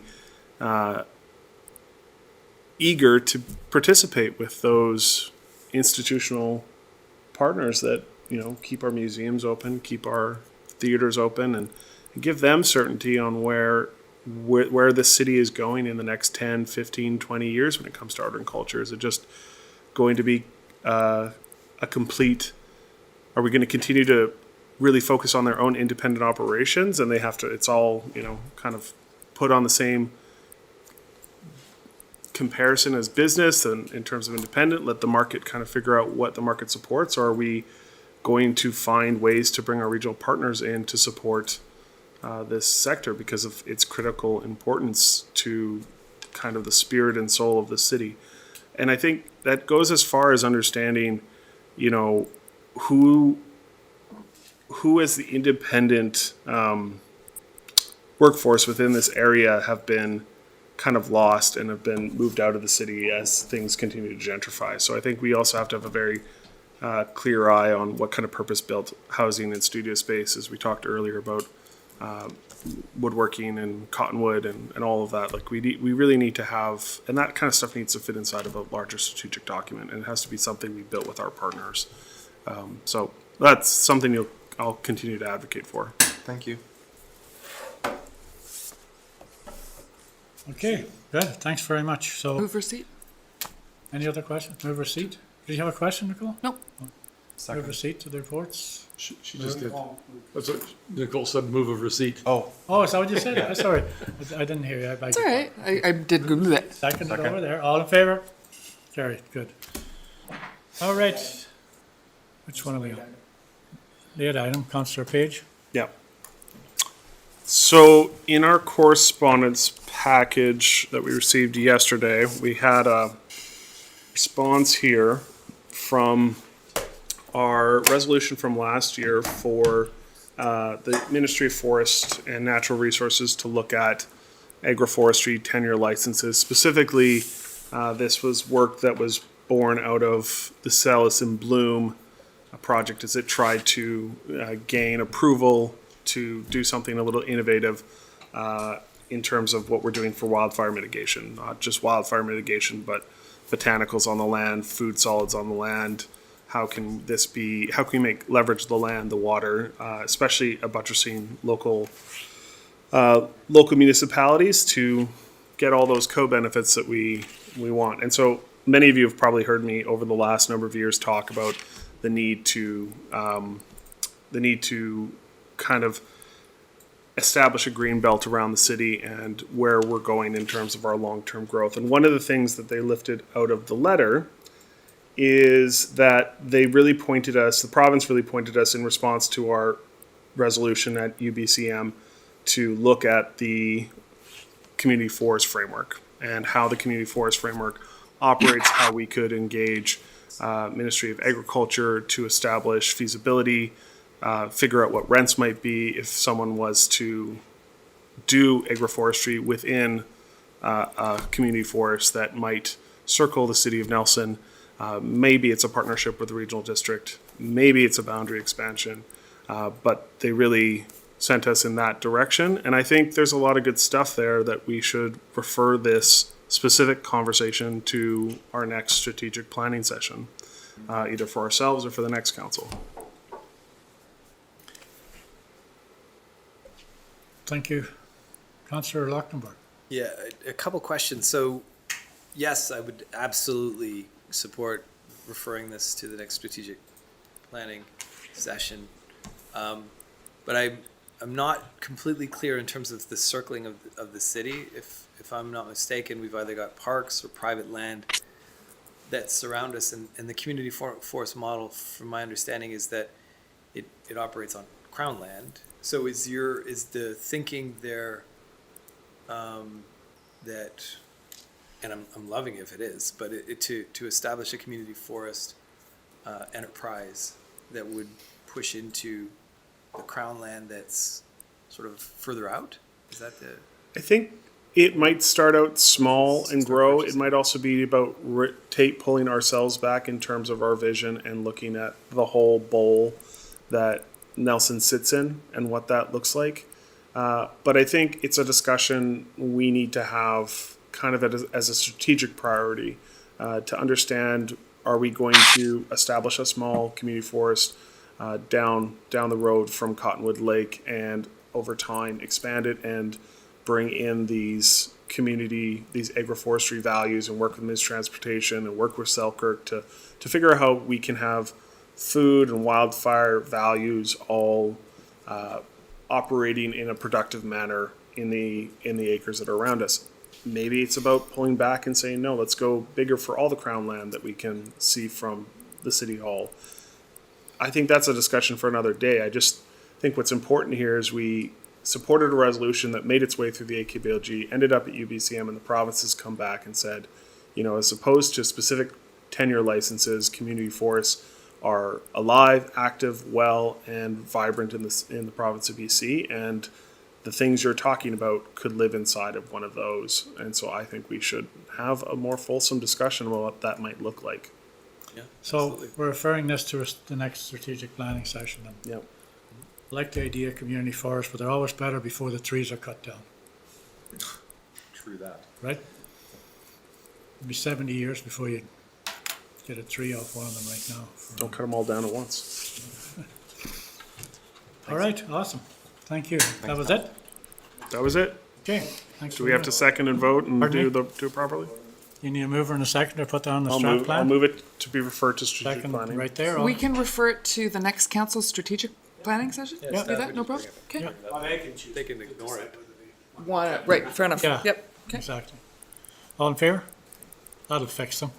eager to participate with those institutional partners that, you know, keep our museums open, keep our theaters open, and give them certainty on where the city is going in the next 10, 15, 20 years when it comes to art and culture. Is it just going to be a complete, are we going to continue to really focus on their own independent operations, and they have to, it's all, you know, kind of put on the same comparison as business and in terms of independent, let the market kind of figure out what the market supports? Or are we going to find ways to bring our regional partners in to support this sector because of its critical importance to kind of the spirit and soul of the city? And I think that goes as far as understanding, you know, who as the independent workforce within this area have been kind of lost and have been moved out of the city as things continue to gentrify. So I think we also have to have a very clear eye on what kind of purpose-built housing and studio space, as we talked earlier about woodworking and cottonwood and all of that. Like we really need to have, and that kind of stuff needs to fit inside of a larger strategic document, and it has to be something we built with our partners. So that's something I'll continue to advocate for. Thank you. Okay, good. Thanks very much. So, Move receipt? any other questions? Move receipt. Do you have a question, Nicole? Nope. Move receipt to the reports. She just did. That's what Nicole said, move of receipt. Oh, is that what you said? I'm sorry. I didn't hear you. I beg It's your all right. I did Google it. Second it over there. All in favor? Carried. Good. All right. Which one are we on? Lead item, Councillor Page. Yeah. So in our correspondence package that we received yesterday, we had a response here from our resolution from last year for the Ministry of Forest and Natural Resources to look at agroforestry tenure licenses. Specifically, this was work that was born out of the Celis in Bloom project as it tried to gain approval to do something a little innovative in terms of what we're doing for wildfire mitigation. Not just wildfire mitigation, but botanicals on the land, food solids on the land. How can we leverage the land, the water, especially buttressing local local municipalities to get all those co-benefits that we want. And so many of you have probably heard me over the last number of years talk about the need to kind of establish a green belt around the city and where we're going in terms of our long-term growth. And one of the things that they lifted out of the letter is that they really pointed us, the province really pointed us in response to our resolution at UBCM to look at the community forest framework and how the community forest framework operates, how we could engage Ministry of Agriculture to establish feasibility, figure out what rents might be if someone was to do agroforestry within a community forest that might circle the city of Nelson. Maybe it's a partnership with the regional district, maybe it's a boundary expansion, but they really sent us in that direction. And I think there's a lot of good stuff there that we should refer this specific conversation to our next strategic planning session, either for ourselves or for the next council. Thank you. Councillor Lachtenberg. Yeah, a couple questions. So, yes, I would absolutely support referring this to the next strategic planning session. But I'm not completely clear in terms of the circling of the city. If I'm not mistaken, we've either got parks or private land that surround us, and the community forest model, from my understanding, is that it operates on Crown land. So is the thinking there that, and I'm loving it if it is, but to establish a community forest enterprise that would push into the Crown land that's sort of further out? Is that the? I think it might start out small and grow. It might also be about pulling ourselves back in terms of our vision and looking at the whole bowl that Nelson sits in and what that looks like. But I think it's a discussion we need to have kind of as a strategic priority to understand, are we going to establish a small community forest down the road from Cottonwood Lake and over time expand it and bring in these agroforestry values and work with Ministry of Transportation and work with Selkirk to figure out how we can have food and wildfire values all operating in a productive manner in the acres that are around us. Maybe it's about pulling back and saying, no, let's go bigger for all the Crown land that we can see from the City Hall. I think that's a discussion for another day. I just think what's important here is we supported a resolution that made its way through the AKBLG, ended up at UBCM, and the province has come back and said, as opposed to specific tenure licenses, community forests are alive, active, well, and vibrant in the province of BC, and the things you're talking about could live inside of one of those. And so I think we should have a more fulsome discussion about what that might look like. Yeah, So absolutely. we're referring this to the next strategic planning session. And Yep. I like the idea of community forests, but they're always better before the trees are cut down, True that. right? It'll be 70 years before you get a tree off one of them right now. Don't cut them all down at once. All right, awesome. Thank you. That was it? That was it. Okay. Thanks. Do we have to second and vote and Pardon me? do it properly? You need a mover and a second to put that on the I'll strat move, plan? I'll move it to be referred to strategic Second, planning. right there. We can refer it to the next council strategic planning session? Yeah, Do staff that, would no just problem? bring Okay. Yeah. They can ignore it. Right, fair enough. Yeah. Yep, okay. Exactly. All in favor? That'll fix them.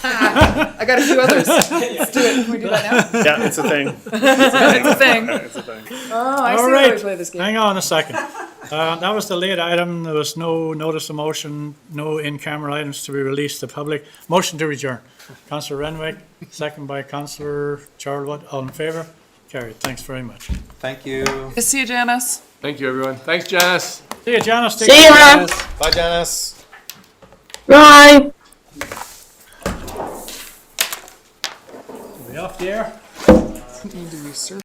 I got a few others. Let's do it. Can we do that now? Yeah, it's a thing. It's a thing. It's a thing. Oh, I All see right. how we play this game. Hang on a second. That was the late item. There was no notice of motion, no in-camera items to be released to public. Motion to adjourn. Councillor Renwick, second by Councillor Charlwood. All in favor? Carried. Thanks very much. Thank you. See you, Janice. Thank you, everyone. Thanks, Janice. See you, Janice. Take See care. ya. Bye, Janice. Bye. Are we off the air? Need to research.